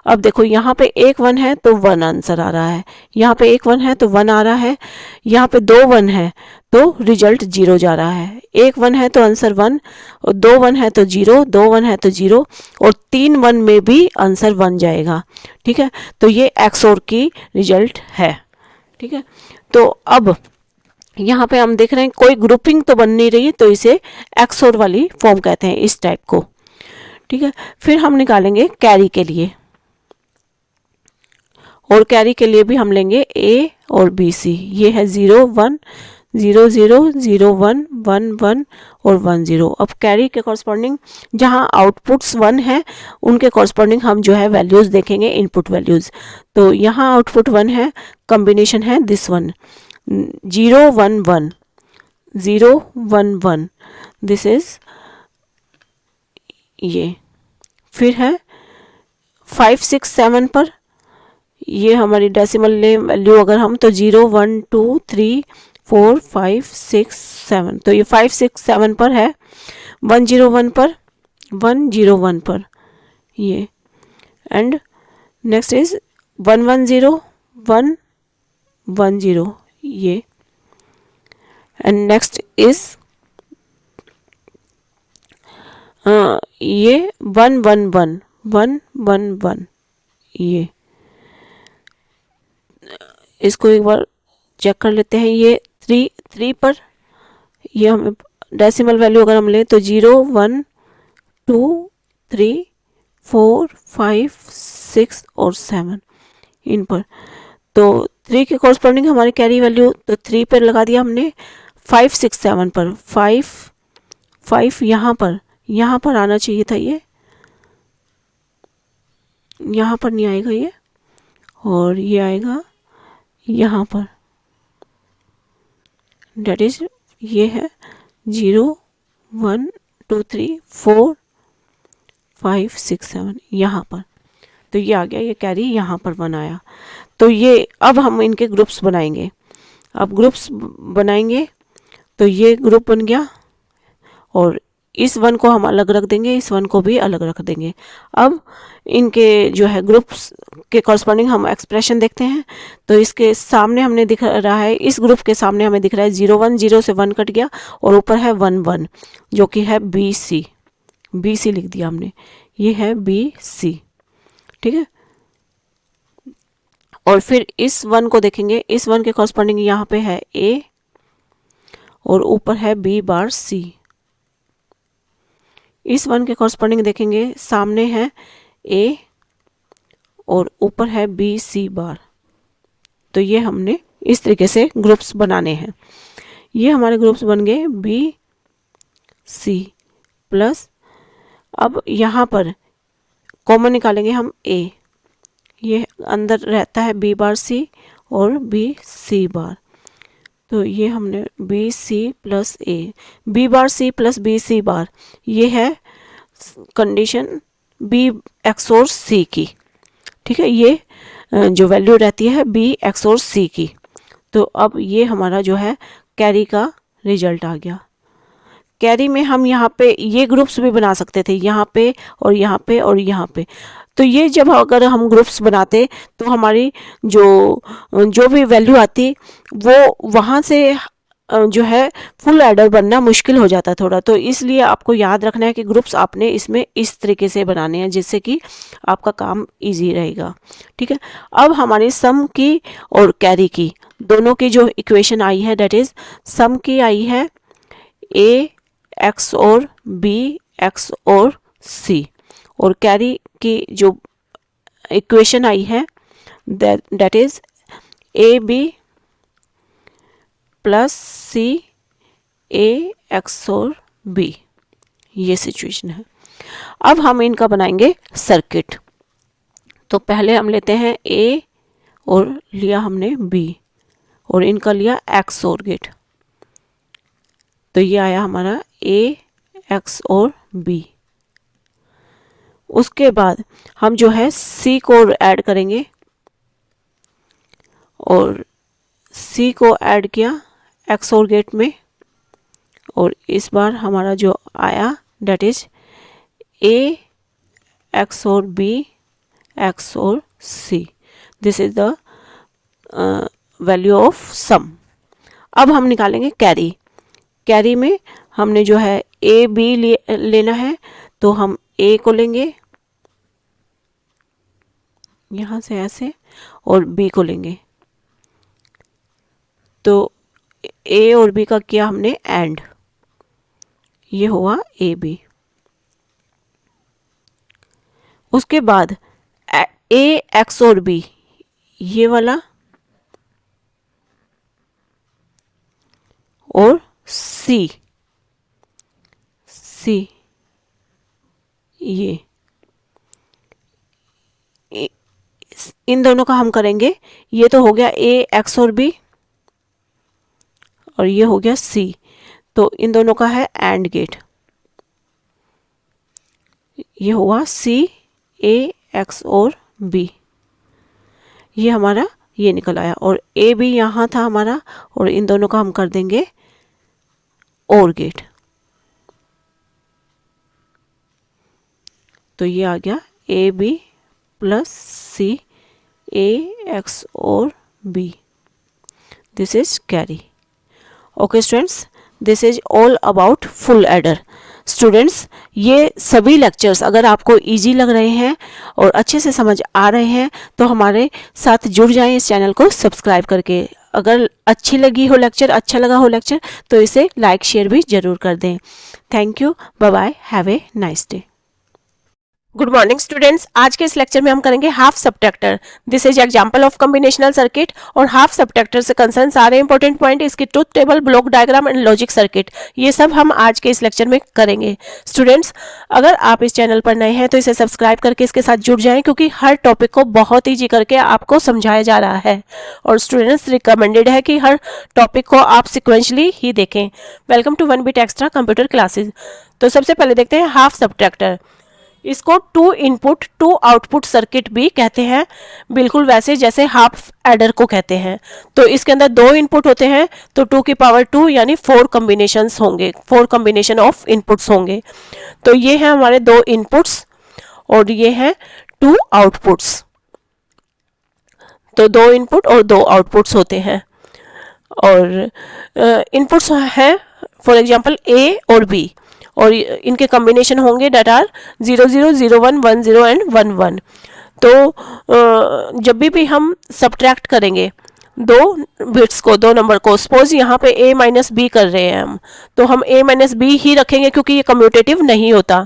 अब देखो यहाँ पे एक 1 है तो 1 आंसर आ रहा है, यहाँ पे एक 1 है तो 1 आ रहा है, यहाँ पे 2 1 है तो रिजल्ट 0 जा रहा है। एक 1 है तो आंसर 1, और 2 1 है तो 0, 2 1 है तो 0, और 3 1 में भी आंसर 1 जाएगा। ठीक है, तो ये एक्सओर की रिजल्ट है। ठीक है, तो अब यहाँ पे हम देख रहे हैं कोई ग्रुपिंग तो बन नहीं रही है, तो इसे एक्सओर वाली फॉर्म कहते हैं, इस टाइप को। ठीक है, फिर हम निकालेंगे कैरी के लिए, और कैरी के लिए भी हम लेंगे ए और बी सी। ये है 0 1 0 0 0 1 1 1 और 1 0। अब कैरी के कॉरस्पॉन्डिंग जहाँ आउटपुट्स 1 है उनके कॉरस्पॉन्डिंग हम जो है वैल्यूज देखेंगे, इनपुट वैल्यूज। तो यहाँ आउटपुट 1 है, कॉम्बिनेशन है दिस वन 0 1 1 0 1 1, दिस इज ये। फिर है 5 6 7 पर, ये हमारी डेसिमल ले वैल्यू अगर हम तो 0 1 2 3 4 5 6 7, तो ये 5 6 7 पर है। 1 0 1 पर, 1 0 1 पर ये, एंड नेक्स्ट इज 1 1 0 1 1 0 ये, एंड नेक्स्ट इज ये 1 1 1 1 1 1 ये। इसको एक बार चेक कर लेते हैं। ये 3 3 पर, ये हमें डेसिमल वैल्यू अगर हम लें तो 0 1 2 3 4 5 6 और 7 इन पर। तो 3 के कॉरस्पॉन्डिंग हमारी कैरी वैल्यू तो 3 पर लगा दिया हमने। 5 6 7 पर 5 5 यहाँ पर आना चाहिए था, ये यहाँ पर नहीं आएगा ये, और ये आएगा यहाँ पर, डेट इज ये है 0 1 2 3 4 5 6 7 यहाँ पर। तो ये आ गया, ये कैरी यहाँ पर बनाया। तो ये अब हम इनके ग्रुप्स बनाएंगे। अब ग्रुप्स बनाएंगे तो ये ग्रुप बन गया, और इस 1 को हम अलग रख देंगे, इस 1 को भी अलग रख देंगे। अब इनके जो है ग्रुप्स के कॉरस्पॉन्डिंग हम एक्सप्रेशन देखते हैं। तो इसके सामने हमने दिख रहा है, इस ग्रुप के सामने हमें दिख रहा है 0 1 0 से 1 कट गया, और ऊपर है 1 1 जो कि है बी सी लिख दिया हमने, ये है बी सी। ठीक है, और फिर इस 1 को देखेंगे, इस 1 के कॉरस्पॉन्डिंग यहाँ पे है ए, और ऊपर है बी बार सी। इस 1 के कॉरस्पॉन्डिंग देखेंगे, सामने है ए और ऊपर है बी सी बार। तो ये हमने इस तरीके से ग्रुप्स बनाने हैं। ये हमारे ग्रुप्स बन गए बी सी प्लस, अब यहाँ पर कॉमन निकालेंगे हम ए, ये अंदर रहता है बी बार सी और बी सी बार। तो ये हमने बी सी प्लस ए, B bar C plus B C bar, ये है कंडीशन बी एक्सोर सी की। ठीक है, ये जो वैल्यू रहती है बी एक्सोर सी की। तो अब ये हमारा जो है कैरी का रिजल्ट आ गया। कैरी में हम यहाँ पे ये ग्रुप्स भी बना सकते थे, यहाँ पे और यहाँ पे और यहाँ पे। तो ये जब अगर हम ग्रुप्स बनाते तो हमारी जो भी वैल्यू आती वो वहाँ से जो है फुल एडर बनना मुश्किल हो जाता थोड़ा। तो इसलिए आपको याद रखना है कि ग्रुप्स आपने इसमें इस तरीके से बनाने हैं जिससे कि आपका काम इजी रहेगा। ठीक है, अब हमारी सम की और कैरी की दोनों की जो इक्वेशन आई है, दैट इज सम की आई है ए एक्स और बी एक्स और सी, और कैरी की जो इक्वेशन आई है that is a B plus C A x और बी। ये सिचुएशन है। अब हम इनका बनाएंगे सर्किट। तो पहले हम लेते हैं ए और लिया हमने बी, और इनका लिया एक्स और गेट। तो ये आया हमारा ए एक्स और बी। उसके बाद हम जो है सी को ऐड करेंगे, और सी को ऐड किया एक्सओर गेट में, और इस बार हमारा जो आया that is A XOR B XOR C. This is the value of sum. अब हम निकालेंगे कैरी। कैरी में हमने जो है ए बी लेना है, तो हम ए को लेंगे यहाँ से ऐसे, और बी को लेंगे। तो ए और बी का किया हमने एंड, ये हुआ ए बी। उसके बाद ए एक्स और बी, ये वाला, और सी ये, इन दोनों का हम करेंगे। ये तो हो गया ए एक्स और बी, और ये हो गया सी, तो इन दोनों का है एंड गेट। ये हुआ सी ए एक्स और बी, ये हमारा ये निकल आया, और ए बी यहाँ था हमारा, और इन दोनों का हम कर देंगे और गेट। तो ये आ गया A B plus C A x और B. This is carry. Okay students, this is all about full adder. Students, ये सभी लेक्चर्स अगर आपको इजी लग रहे हैं और अच्छे से समझ आ रहे हैं तो हमारे साथ जुड़ जाएं इस चैनल को सब्सक्राइब करके। अगर अच्छी लगी हो लेक्चर, अच्छा लगा हो लेक्चर, तो इसे लाइक शेयर भी जरूर कर दें। Thank you, bye bye, have a nice day. Good morning students, आज के इस लेक्चर में हम करेंगे half subtractor. This is example of combinational circuit. और हाफ सब्ट्रैक्टर से कंसर्न सारे इंपॉर्टेंट पॉइंट, इसकी truth table, block diagram and logic circuit, ये सब हम आज के इस लेक्चर में करेंगे। स्टूडेंट्स, अगर आप इस चैनल पर नए हैं तो इसे सब्सक्राइब करके इसके साथ जुड़ जाएं, क्योंकि हर टॉपिक को बहुत ईजी करके आपको समझाया जा रहा है। और स्टूडेंट्स, रिकमेंडेड है कि हर टॉपिक को आप सिक्वेंशली ही देखें। Welcome to 1 bit extra computer classes. तो सबसे पहले देखते हैं हाफ सब्ट्रैक्टर। इसको 2 इनपुट 2 आउटपुट सर्किट भी कहते हैं, बिल्कुल वैसे जैसे हाफ एडर को कहते हैं। तो इसके अंदर 2 इनपुट होते हैं, तो 2 की पावर 2 यानी 4 कॉम्बिनेशंस होंगे, 4 कॉम्बिनेशन ऑफ इनपुट्स होंगे। तो ये हैं हमारे 2 इनपुट्स और ये हैं 2 आउटपुट्स। तो 2 इनपुट और 2 आउटपुट्स होते हैं। और इनपुट्स हैं फॉर एग्जांपल ए और बी, और इनके कॉम्बिनेशन होंगे डेट आर 0 0 0 1 1 0 एंड 1 1। तो जब भी हम सब्ट्रैक्ट करेंगे 2 बिट्स को, 2 नंबर को, सपोज यहाँ पे a माइनस बी कर रहे हैं हम, तो हम a माइनस बी ही रखेंगे क्योंकि ये कम्यूटेटिव नहीं होता।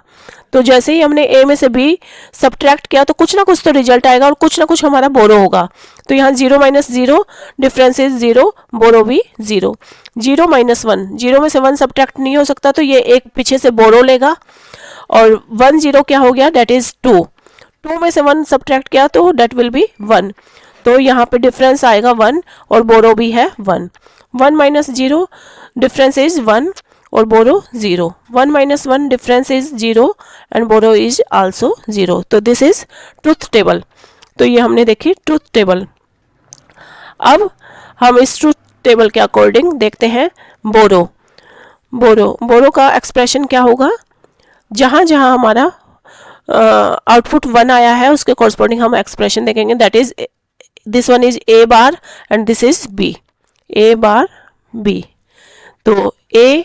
तो जैसे ही हमने a में से b सब्ट्रैक्ट किया तो कुछ ना कुछ तो रिजल्ट आएगा और कुछ ना कुछ हमारा बोरो होगा। तो यहाँ 0 माइनस 0, डिफरेंस इज 0, बोरो भी 0। 0 माइनस 1, 0 में से 1 सब्ट्रैक्ट नहीं हो सकता, तो ये एक पीछे से बोरो लेगा। और 1 0 क्या हो गया, डेट इज 2। 2 में से 1 सब्ट्रैक्ट किया तो डेट विल बी 1। तो यहाँ पे डिफरेंस आएगा 1 और बोरो भी है 1। 1 माइनस 0, डिफरेंस इज 1 और borrow 0। 1 minus 1, difference is 0 and borrow is also 0। तो दिस इज ट्रुथ टेबल। तो ये हमने देखी ट्रुथ टेबल। अब हम इस ट्रुथ टेबल के अकॉर्डिंग देखते हैं बोरो। बोरो का एक्सप्रेशन क्या होगा, जहाँ जहाँ हमारा आउटपुट 1 आया है उसके कॉरस्पॉन्डिंग हम एक्सप्रेशन देखेंगे। That is this one is a bar and this is b, a bar b। तो a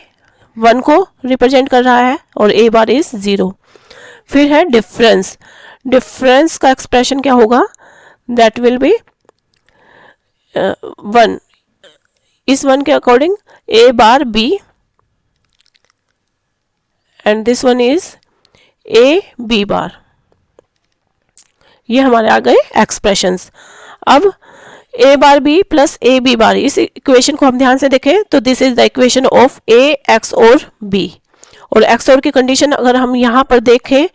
1 को रिप्रेजेंट कर रहा है और a बार इज 0। फिर है डिफरेंस। डिफरेंस का एक्सप्रेशन क्या होगा, दैट विल बी 1। इस 1 के according a bar b and this one is a b बार। ये हमारे आ गए एक्सप्रेशंस। अब a bar b plus a b बार, इस इक्वेशन को हम ध्यान से देखें तो this is the equation of a x और b। और XOR की कंडीशन अगर हम यहाँ पर देखें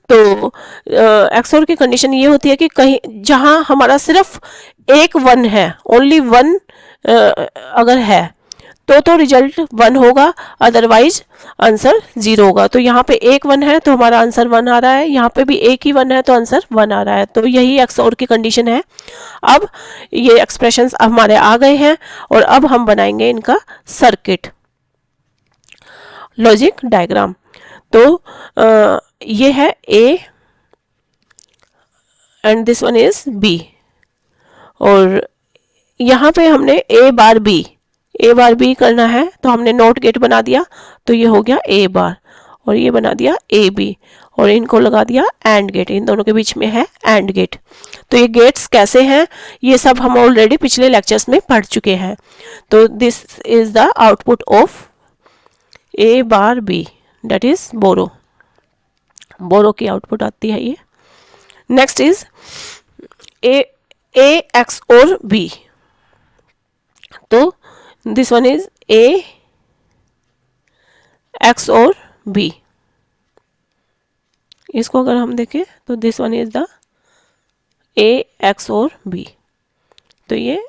तो XOR की कंडीशन ये होती है कि कहीं जहाँ हमारा सिर्फ एक 1 है, ओनली 1 अगर है, तो रिजल्ट 1 होगा, अदरवाइज आंसर 0 होगा। तो यहाँ पे एक 1 है तो हमारा आंसर 1 आ रहा है, यहाँ पे भी एक ही 1 है तो आंसर 1 आ रहा है। तो यही XOR की कंडीशन है। अब ये एक्सप्रेशंस हमारे आ गए हैं और अब हम बनाएंगे इनका सर्किट, लॉजिक डायग्राम। तो ये है A and this one is B, और यहाँ पे हमने A बार B करना है तो हमने नॉट गेट बना दिया, तो ये हो गया A बार, और ये बना दिया AB, और इनको लगा दिया एंड गेट, इन दोनों के बीच में है एंड गेट। तो ये गेट्स कैसे हैं ये सब हम ऑलरेडी पिछले लेक्चर्स में पढ़ चुके हैं। तो this is the output of A bar B, that is borrow की आउटपुट आती है ये। Next is A XOR B, तो this one is A XOR B। इसको अगर हम देखें तो this one is the A XOR B। तो ये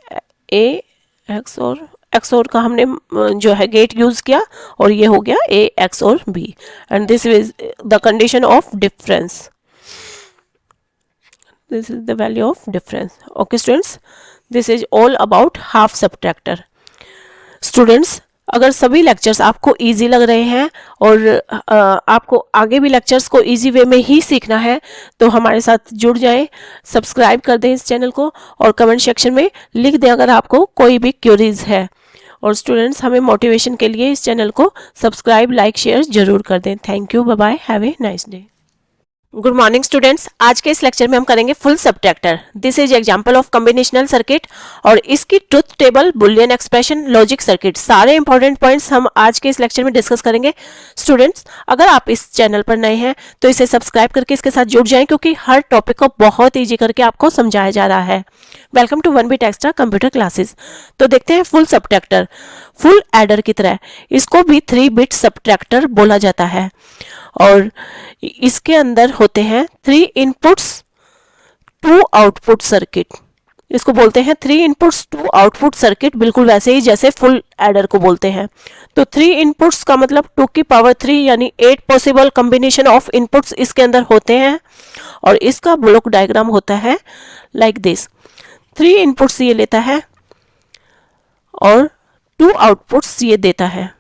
A XOR का हमने जो है गेट यूज किया और ये हो गया A XOR B, and this is the condition of difference, this is the value of difference. Okay students, this is all about half subtractor. Students, अगर सभी लेक्चर्स आपको इजी लग रहे हैं और आपको आगे भी लेक्चर्स को इजी वे में ही सीखना है तो हमारे साथ जुड़ जाएं, सब्सक्राइब कर दें इस चैनल को और कमेंट सेक्शन में लिख दें अगर आपको कोई भी क्वेरीज है। और स्टूडेंट्स, हमें मोटिवेशन के लिए इस चैनल को सब्सक्राइब, लाइक, शेयर जरूर कर दें। Thank you, bye bye, have a nice day. Good morning students, आज के इस लेक्चर में हम करेंगे full subtractor. This is example of combinational circuit, और इसकी truth table, boolean expression, logic circuit, सारे इंपॉर्टेंट पॉइंट्स हम आज के इस लेक्चर में डिस्कस करेंगे। स्टूडेंट्स, अगर आप इस चैनल पर नए हैं तो इसे सब्सक्राइब करके इसके साथ जुड़ जाएं, क्योंकि हर टॉपिक को बहुत ईजी करके आपको समझाया जा रहा है। Welcome to 1BT extra computer classes. तो देखते हैं फुल सबट्रैक्टर, फुल एडर की तरह, इसको भी 3 बिट सबट्रैक्टर बोला जाता है, और इसके अंदर होते हैं 3 इनपुट्स 2 आउटपुट सर्किट। इसको बोलते हैं 3 इनपुट्स 2 आउटपुट सर्किट, बिल्कुल वैसे ही जैसे फुल एडर को बोलते हैं। तो 3 इनपुट्स का मतलब 2 की पावर 3 यानी 8 पॉसिबल कॉम्बिनेशन ऑफ इनपुट्स इसके अंदर होते हैं, और इसका ब्लॉक डायग्राम होता है लाइक दिस। 3 इनपुट्स ये लेता है और 2 आउटपुट्स ये देता है।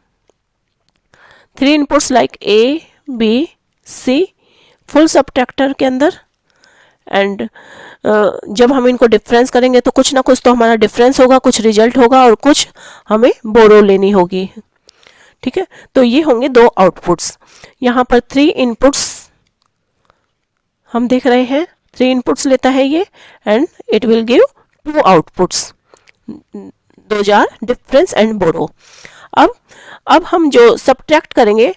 3 inputs like A B C full subtractor के अंदर, एंड जब हम इनको डिफरेंस करेंगे तो कुछ ना कुछ तो हमारा डिफरेंस होगा, कुछ रिजल्ट होगा और कुछ हमें बोरो लेनी होगी। ठीक है, तो ये होंगे 2 आउटपुट्स। यहाँ पर 3 इनपुट्स हम देख रहे हैं, 3 इनपुट्स लेता है ये, and it will give 2 outputs, those are difference and borrow. अब हम जो सबट्रैक्ट करेंगे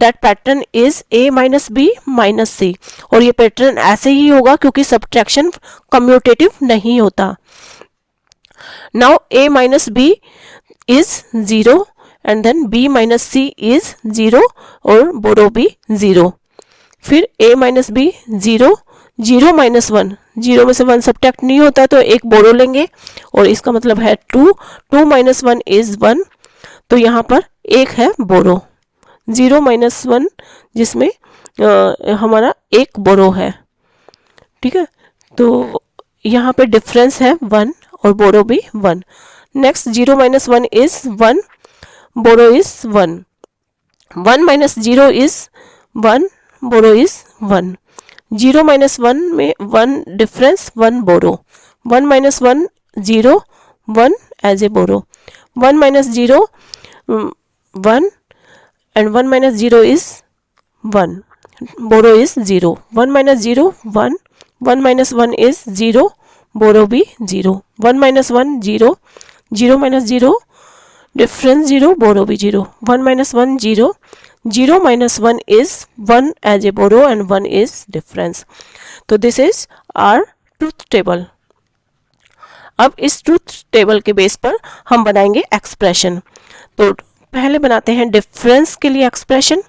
that pattern is A minus B minus C, और ये पैटर्न ऐसे ही होगा क्योंकि सबट्रैक्शन कम्यूटेटिव नहीं होता। Now A minus B is 0 and then B minus C is 0 और बोरो भी 0। फिर A माइनस B 0, 0 माइनस 1, 0 में से 1 सबट्रैक्ट नहीं होता तो एक बोरो लेंगे, और इसका मतलब है 2, 2 माइनस 1 इज 1, तो यहाँ पर एक है बोरो। 0 माइनस 1 जिसमें हमारा एक बोरो है। ठीक है, तो यहाँ पे डिफरेंस है 1 और बोरो भी 1। Next 0 minus 1 is 1, borrow is 1, 1 minus 0 is 1, borrow is 1, 0 minus 1 में 1 difference 1 borrow, 1 minus 1 0, 1 as a borrow, 1 minus 0 1 and 1 minus 0 is 1, borrow is 0, 1 minus 0 1, 1 minus 1 is 0, borrow भी 0, 1 minus 1 0, 0 minus 0 difference 0, borrow भी 0, 1 minus 1 0, 0 minus 1 is 1 as a borrow and 1 is difference. तो this is our truth table. अब इस truth table के base पर हम बनाएंगे expression. तो पहले बनाते हैं डिफरेंस के लिए एक्सप्रेशन,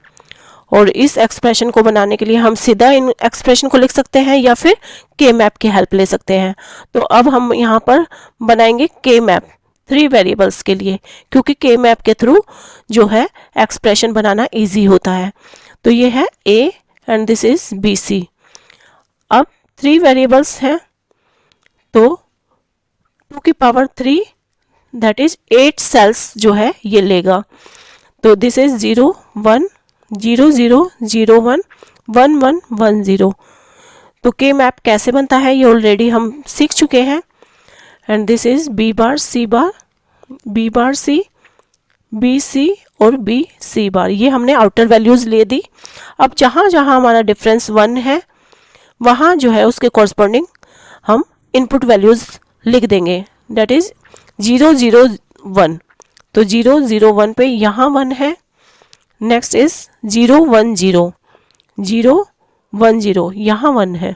और इस एक्सप्रेशन को बनाने के लिए हम सीधा इन एक्सप्रेशन को लिख सकते हैं या फिर के मैप की हेल्प ले सकते हैं। तो अब हम यहाँ पर बनाएंगे के मैप। 3 वेरिएबल्स के लिए, क्योंकि के मैप के थ्रू जो है एक्सप्रेशन बनाना इजी होता है। तो ये है A and this is BC। अब 3 वेरिएबल्स हैं तो 2 की पावर 3 दैट इज 8 सेल्स जो है ये लेगा। तो दिस इज 0 1 0 0 0 1 1 1 1 0। तो के मैप कैसे बनता है ये ऑलरेडी हम सीख चुके हैं। And this is B bar C bar, B bar C, B C और B C बार। ये हमने आउटर वैल्यूज ले दी। अब जहाँ जहाँ हमारा डिफरेंस 1 है वहाँ जो है उसके कॉरस्पॉन्डिंग हम इनपुट वैल्यूज लिख देंगे, दैट इज 0 0 1। तो 0 0 1 पे यहाँ 1 है, नेक्स्ट इज 0 1 0 0 1 0 यहाँ 1 है,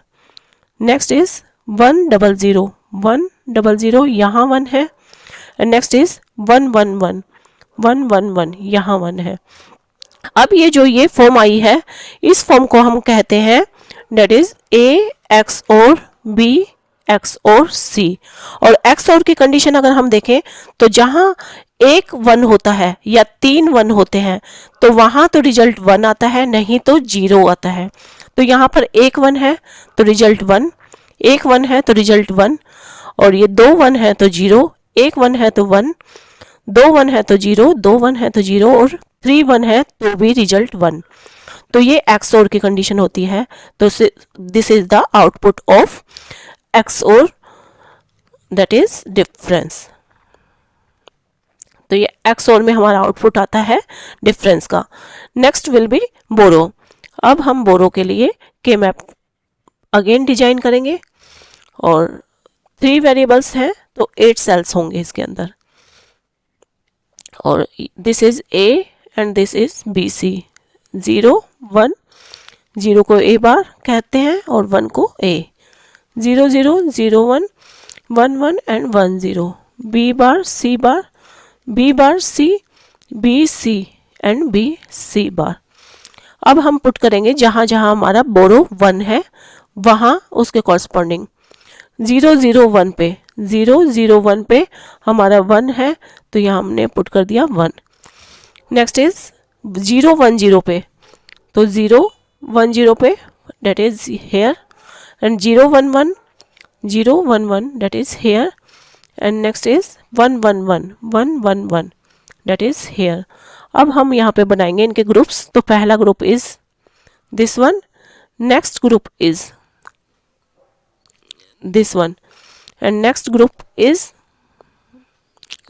नेक्स्ट इज 1 0 0 1 0 0 यहाँ 1 है, एंड नेक्स्ट इज 1 1 1 1 1 1 यहाँ 1 है। अब ये फॉर्म आई है, इस फॉर्म को हम कहते हैं that is A XOR B XOR C। और XOR की कंडीशन अगर हम देखें तो जहां एक 1 होता है या 3 1 होते हैं तो वहां तो रिजल्ट 1 आता है, नहीं तो 0 आता है। तो यहाँ पर एक 1 है तो रिजल्ट 1, एक 1 है तो रिजल्ट 1, और ये 2 1 है तो 0, एक 1 है तो 1, 2 1 है तो 0, 2 1 है तो 0, और 3 1 है तो भी रिजल्ट 1। तो ये XOR की कंडीशन होती है। तो this is the output of XOR, that is difference. तो ये XOR में हमारा आउटपुट आता है डिफरेंस का। नेक्स्ट विल बी बोरो। अब हम बोरो के लिए के मैप अगेन डिजाइन करेंगे, और 3 वेरिएबल्स हैं तो 8 सेल्स होंगे इसके अंदर, और this is A and this is BC। 0 1 0 को A बार कहते हैं और 1 को A, 0 0 0 1 1 1 and 1 0, B bar C bar, B bar C, B C and B C बार। अब हम पुट करेंगे जहाँ जहाँ हमारा बोरो 1 है वहाँ उसके कॉरस्पॉन्डिंग 0 0 1 पे, 0 0 1 पे हमारा 1 है तो यहाँ हमने पुट कर दिया 1। नेक्स्ट इज 0 1 0 पे, तो 0 1 0 पे that is here, and 0 1 1 0 1 1 that is here, and next is 1 1 1 1 1 1 that is here. अब हम यहाँ पे बनाएंगे इनके ग्रुप्स। तो पहला group is this one, next group is this one, and next group is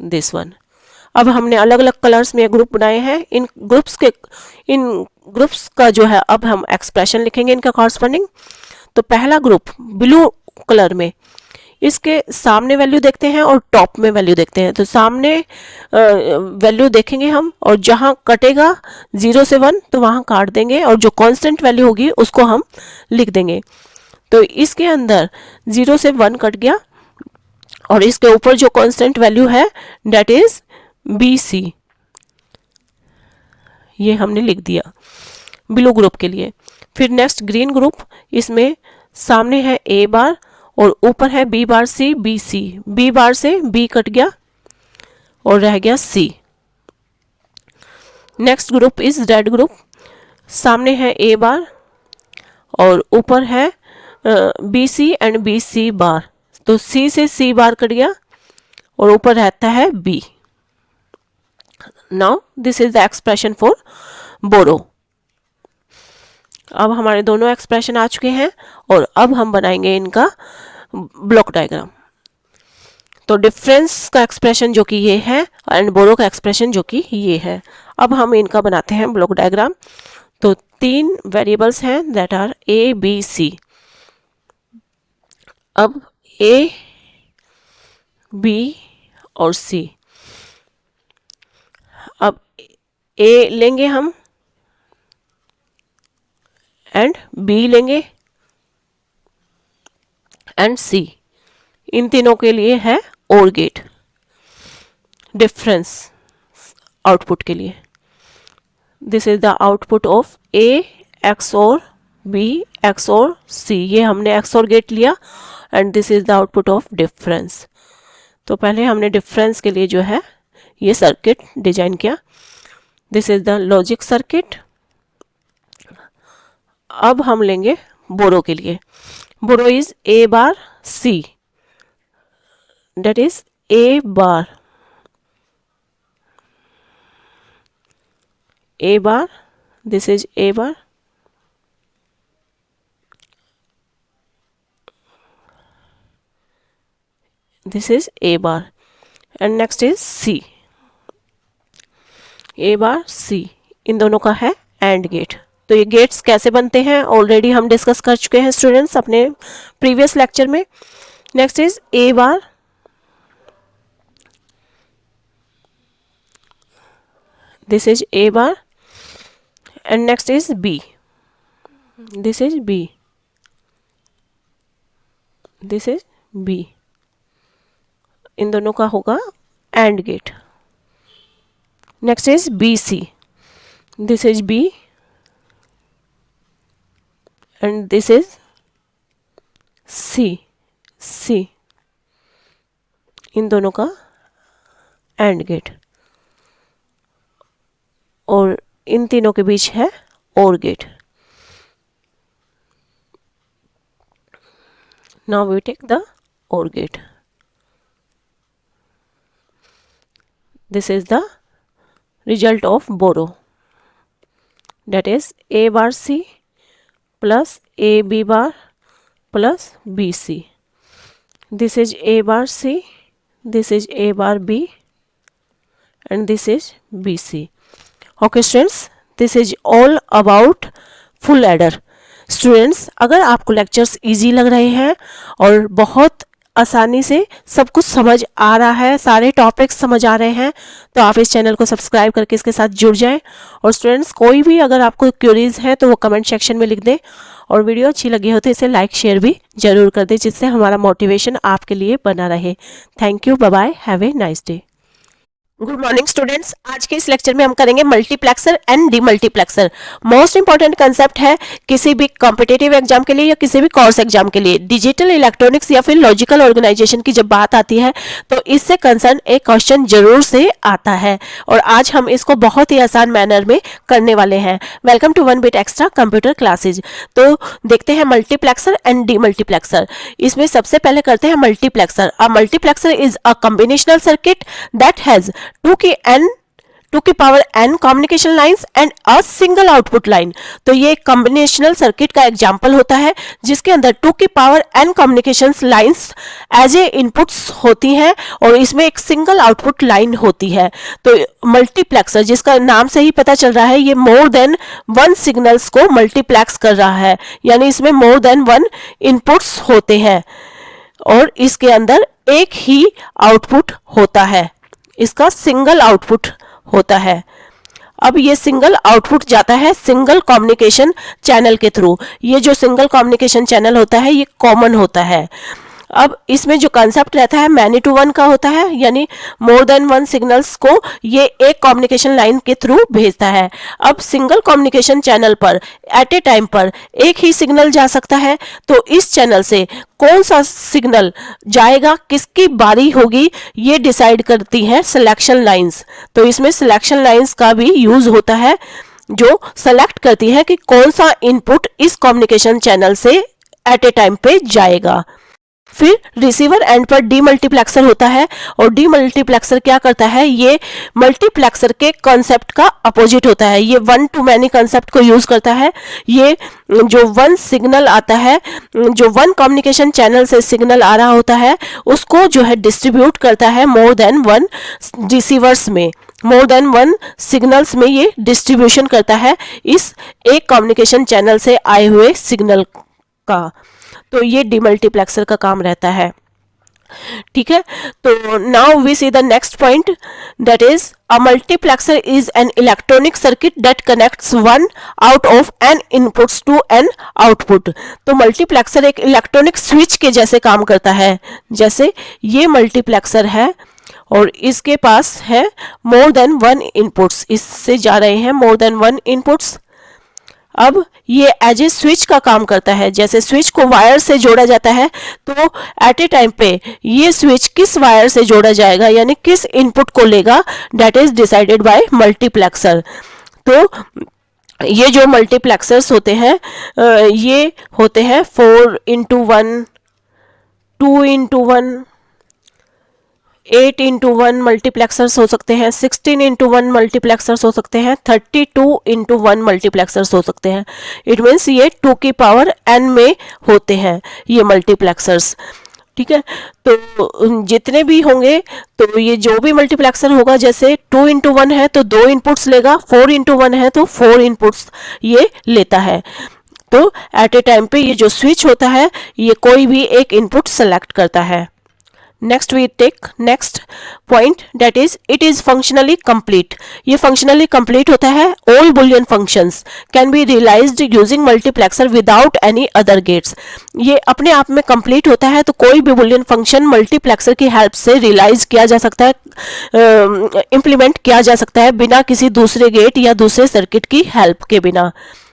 this one. अब हमने अलग अलग कलर्स में ग्रुप बनाए हैं। इन ग्रुप्स का जो है अब हम एक्सप्रेशन लिखेंगे इनका कॉरस्पॉन्डिंग। तो पहला ग्रुप ब्लू कलर में, इसके सामने वैल्यू देखते हैं और टॉप में वैल्यू देखते हैं। तो सामने वैल्यू देखेंगे हम, और जहां कटेगा 0 से 1 तो वहां काट देंगे, और जो कांस्टेंट वैल्यू होगी उसको हम लिख देंगे। तो इसके अंदर 0 से 1 कट गया, और इसके ऊपर जो कांस्टेंट वैल्यू है दैट इज BC, ये हमने लिख दिया ब्लू ग्रुप के लिए। फिर नेक्स्ट ग्रीन ग्रुप, इसमें सामने है A बार और ऊपर है B bar C BC। B बार से B कट गया और रह गया C। Next group is red group, सामने है A बार और ऊपर है BC एंड BC बार। तो C से C बार कट गया और ऊपर रहता है B। Now this is the expression for borrow. अब हमारे दोनों एक्सप्रेशन आ चुके हैं, और अब हम बनाएंगे इनका ब्लॉक डायग्राम। तो डिफरेंस का एक्सप्रेशन जो कि ये है, एंड बोरो का एक्सप्रेशन जो कि ये है। अब हम इनका बनाते हैं ब्लॉक डायग्राम। तो 3 वेरिएबल्स हैं that are A B C। अब A B और C, अब A लेंगे हम एंड B लेंगे एंड C। इन तीनों के लिए है OR गेट डिफरेंस आउटपुट के लिए। This is the output of A XOR B XOR C। ये हमने XOR गेट लिया, and this is the output of difference. तो पहले हमने डिफरेंस के लिए जो है ये सर्किट डिजाइन किया। This is the logic circuit. अब हम लेंगे बोरो के लिए। Borrow is A bar C, that is A bar, A bar, this is A bar, this is A bar, and next is C, A bar C, इन दोनों का है AND gate. तो ये गेट्स कैसे बनते हैं ऑलरेडी हम डिस्कस कर चुके हैं स्टूडेंट्स अपने प्रीवियस लेक्चर में। Next is A bar, this is A bar, and next is B, this is B, this is B, इन दोनों का होगा AND gate. Next is BC, this is B, and this is C, इन दोनों का AND gate, और इन तीनों के बीच है OR gate. Now we take the OR gate. This is the result of Boro, that is A bar C plus AB bar plus BC. This is A bar C, this is A bar B, and this is BC. Okay students, this is all about full adder. Students, अगर आपको lectures easy लग रहे हैं और बहुत आसानी से सब कुछ समझ आ रहा है, सारे टॉपिक्स समझ आ रहे हैं, तो आप इस चैनल को सब्सक्राइब करके इसके साथ जुड़ जाएं। और स्टूडेंट्स, कोई भी अगर आपको क्वेरीज है तो वो कमेंट सेक्शन में लिख दें, और वीडियो अच्छी लगी हो तो इसे लाइक शेयर भी जरूर कर दें, जिससे हमारा मोटिवेशन आपके लिए बना रहे। Thank you, bye bye, have a nice day. Good morning students, आज के इस लेक्चर में हम करेंगे multiplexer and demultiplexer. Most important concept है किसी भी कॉम्पिटिटिव एग्जाम के लिए या किसी भी कोर्स एग्जाम के लिए। डिजिटल इलेक्ट्रॉनिक्स या फिर लॉजिकल ऑर्गेनाइजेशन की जब बात आती है तो इससे कंसर्न एक क्वेश्चन जरूर से आता है, और आज हम इसको बहुत ही आसान मैनर में करने वाले हैं। Welcome to 1 bit extra computer classes. तो देखते हैं मल्टीप्लेक्सर एंड डीमल्टीप्लेक्सर। इसमें सबसे पहले करते हैं multiplexer. A multiplexer is a combinational circuit that has 2 की power n communication lines and a single output line. तो ये कॉम्बिनेशनल सर्किट का एग्जांपल होता है जिसके अंदर 2 की power n communication lines as a inputs होती हैं और इसमें एक सिंगल आउटपुट लाइन होती है। तो मल्टीप्लेक्सर, जिसका नाम से ही पता चल रहा है, ये मोर देन 1 सिग्नल्स को मल्टीप्लेक्स कर रहा है, यानी इसमें मोर देन 1 इनपुट्स होते हैं और इसके अंदर एक ही आउटपुट होता है, इसका सिंगल आउटपुट होता है। अब ये सिंगल आउटपुट जाता है सिंगल कम्युनिकेशन चैनल के थ्रू। ये जो सिंगल कम्युनिकेशन चैनल होता है ये कॉमन होता है। अब इसमें जो कंसेप्ट रहता है मैनी टू वन का होता है, यानी मोर देन 1 सिग्नल्स को ये एक कम्युनिकेशन लाइन के थ्रू भेजता है। अब सिंगल कम्युनिकेशन चैनल पर एट ए टाइम पर एक ही सिग्नल जा सकता है, तो इस चैनल से कौन सा सिग्नल जाएगा, किसकी बारी होगी, ये डिसाइड करती हैं सिलेक्शन लाइंस। तो इसमें सिलेक्शन लाइंस का भी यूज होता है जो सेलेक्ट करती है कि कौन सा इनपुट इस कम्युनिकेशन चैनल से एट ए टाइम पे जाएगा। फिर रिसीवर एंड पर डीमल्टीप्लेक्सर होता है, और डीमल्टीप्लेक्सर क्या करता है, ये मल्टीप्लेक्सर के कॉन्सेप्ट का अपोजिट होता है। ये 1 टू मैनी कॉन्सेप्ट को यूज करता है। ये जो 1 सिग्नल आता है, जो 1 कम्युनिकेशन चैनल से सिग्नल आ रहा होता है, उसको जो है डिस्ट्रीब्यूट करता है मोर देन 1 रिसीवर्स में, मोर देन 1 सिग्नल्स में ये डिस्ट्रीब्यूशन करता है इस एक कम्युनिकेशन चैनल से आए हुए सिग्नल का। तो ये डीमल्टीप्लेक्सर का काम रहता है। ठीक है, तो now we see the next point, that is a multiplexer is an electronic circuit that connects 1 out of n inputs to n output. तो मल्टीप्लेक्सर एक इलेक्ट्रॉनिक स्विच के जैसे काम करता है। जैसे ये मल्टीप्लेक्सर है और इसके पास है मोर देन 1 इनपुट्स, इससे जा रहे हैं मोर देन 1 इनपुट्स। अब ये एज ए स्विच का काम करता है। जैसे स्विच को वायर से जोड़ा जाता है, तो एट ए टाइम पे ये स्विच किस वायर से जोड़ा जाएगा यानी किस इनपुट को लेगा, that is decided bye multiplexer. तो ये जो मल्टीप्लेक्सर्स होते हैं ये होते हैं 4x1, 2x1, 8x1 मल्टीप्लेक्सर्स हो सकते हैं, 16x1 मल्टीप्लेक्सर्स हो सकते हैं, 32x1 मल्टीप्लेक्सर्स हो सकते हैं। इट मीन्स ये 2 की पावर n में होते हैं ये मल्टीप्लेक्सर्स। ठीक है, तो जितने भी होंगे, तो ये जो भी मल्टीप्लेक्सर होगा, जैसे 2x1 है तो 2 इनपुट्स लेगा, 4x1 है तो 4 इनपुट्स ये लेता है। तो एट ए टाइम पे ये जो स्विच होता है ये कोई भी एक इनपुट सेलेक्ट करता है। Next we take next point, that is it is functionally complete. ये फंक्शनली कंप्लीट होता है। All boolean functions can be realized using multiplexer without any other gates. ये अपने आप में कंप्लीट होता है, तो कोई भी बुलियन फंक्शन मल्टीप्लेक्सर की हेल्प से रियलाइज किया जा सकता है, इम्प्लीमेंट किया जा सकता है बिना किसी दूसरे गेट या दूसरे सर्किट की हेल्प के बिना।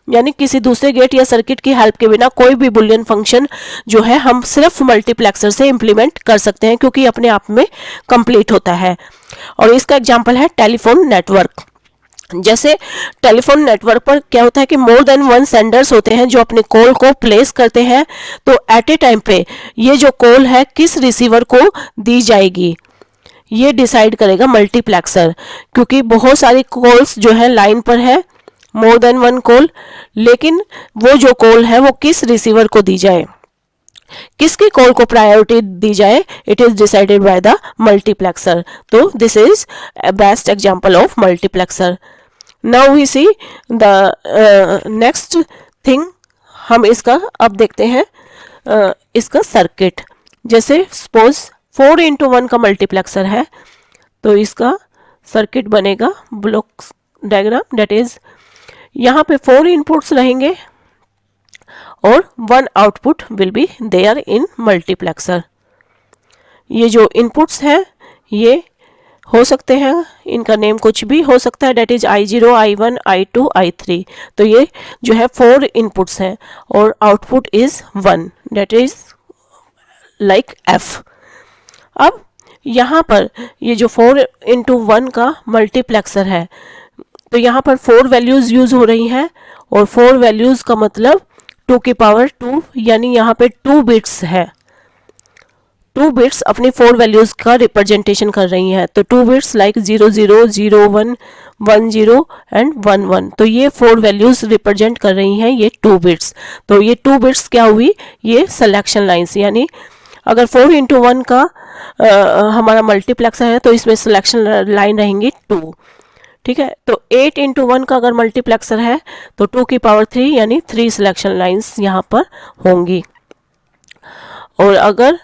यानी किसी दूसरे गेट या सर्किट की हेल्प के बिना कोई भी बुलियन फंक्शन जो है हम सिर्फ मल्टीप्लेक्सर से इंप्लीमेंट कर सकते हैं, क्योंकि अपने आप में कंप्लीट होता है। और इसका एग्जांपल है टेलीफोन नेटवर्क। जैसे टेलीफोन नेटवर्क पर क्या होता है कि मोर देन वन सेंडर्स होते हैं जो अपने कॉल को प्लेस करते हैं। तो एट ए टाइम पे ये जो कॉल है किस रिसीवर को दी जाएगी ये डिसाइड करेगा मल्टीप्लेक्सर, क्योंकि बहुत सारी कॉल्स जो है लाइन पर है, मोर देन वन कॉल, लेकिन वो जो कॉल है वो किस रिसीवर को दी जाए, किसकी कॉल को प्रायोरिटी दी जाए, it is decided by the multiplexer. तो this is best example of multiplexer. Now we see the next thing. हम इसका अब देखते हैं इसका सर्किट। जैसे सपोज 4x1 का मल्टीप्लेक्सर है, तो इसका सर्किट बनेगा ब्लॉक डायग्राम, दैट इज यहाँ पे 4 इनपुट्स रहेंगे और 1 output will be there in multiplexer. ये जो इनपुट्स हैं ये हो सकते हैं, इनका नेम कुछ भी हो सकता है, date is I0, I1, I2, I3। तो ये जो है 4 इनपुट्स हैं और output is 1, that is like F। अब यहाँ पर ये जो 4x1 का मल्टीप्लेक्सर है, तो यहाँ पर 4 वैल्यूज यूज हो रही हैं, और 4 वैल्यूज का मतलब 2 की पावर 2, यानी यहाँ पे 2 बिट्स है। 2 बिट्स अपनी 4 वैल्यूज का रिप्रेजेंटेशन कर रही हैं। तो 2 बिट्स लाइक 0 0 0 1 1 0 एंड 1 1। तो ये 4 वैल्यूज रिप्रेजेंट कर रही हैं ये 2 बिट्स। तो ये 2 बिट्स क्या हुई, ये सिलेक्शन लाइन्स, यानी अगर 4x1 का हमारा मल्टीप्लेक्सर है तो इसमें सिलेक्शन लाइन रहेंगी 2। ठीक है, तो 8x1 का अगर मल्टीप्लेक्सर है तो 2 की पावर 3 यानी 3 सिलेक्शन लाइंस यहाँ पर होंगी। और अगर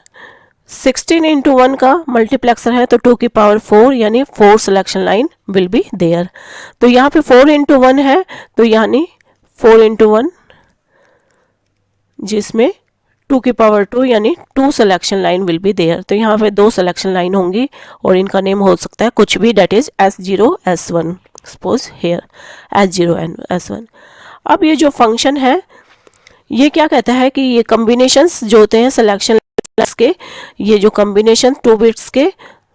16x1 का मल्टीप्लेक्सर है तो 2 की पावर 4 यानी 4 selection line will be there. तो यहाँ पे 4x1 है तो यानी 4x1 जिसमें 2 की पावर 2 यानी 2 selection line will be there. तो यहाँ पे 2 सिलेक्शन लाइन होंगी और इनका नेम हो सकता है कुछ भी, that is S0 S1, suppose here S0 and S1। अब ये जो फंक्शन है ये क्या कहता है कि ये कॉम्बिनेशंस जो होते हैं सिलेक्शन के, ये जो कॉम्बिनेशन 2 बिट्स के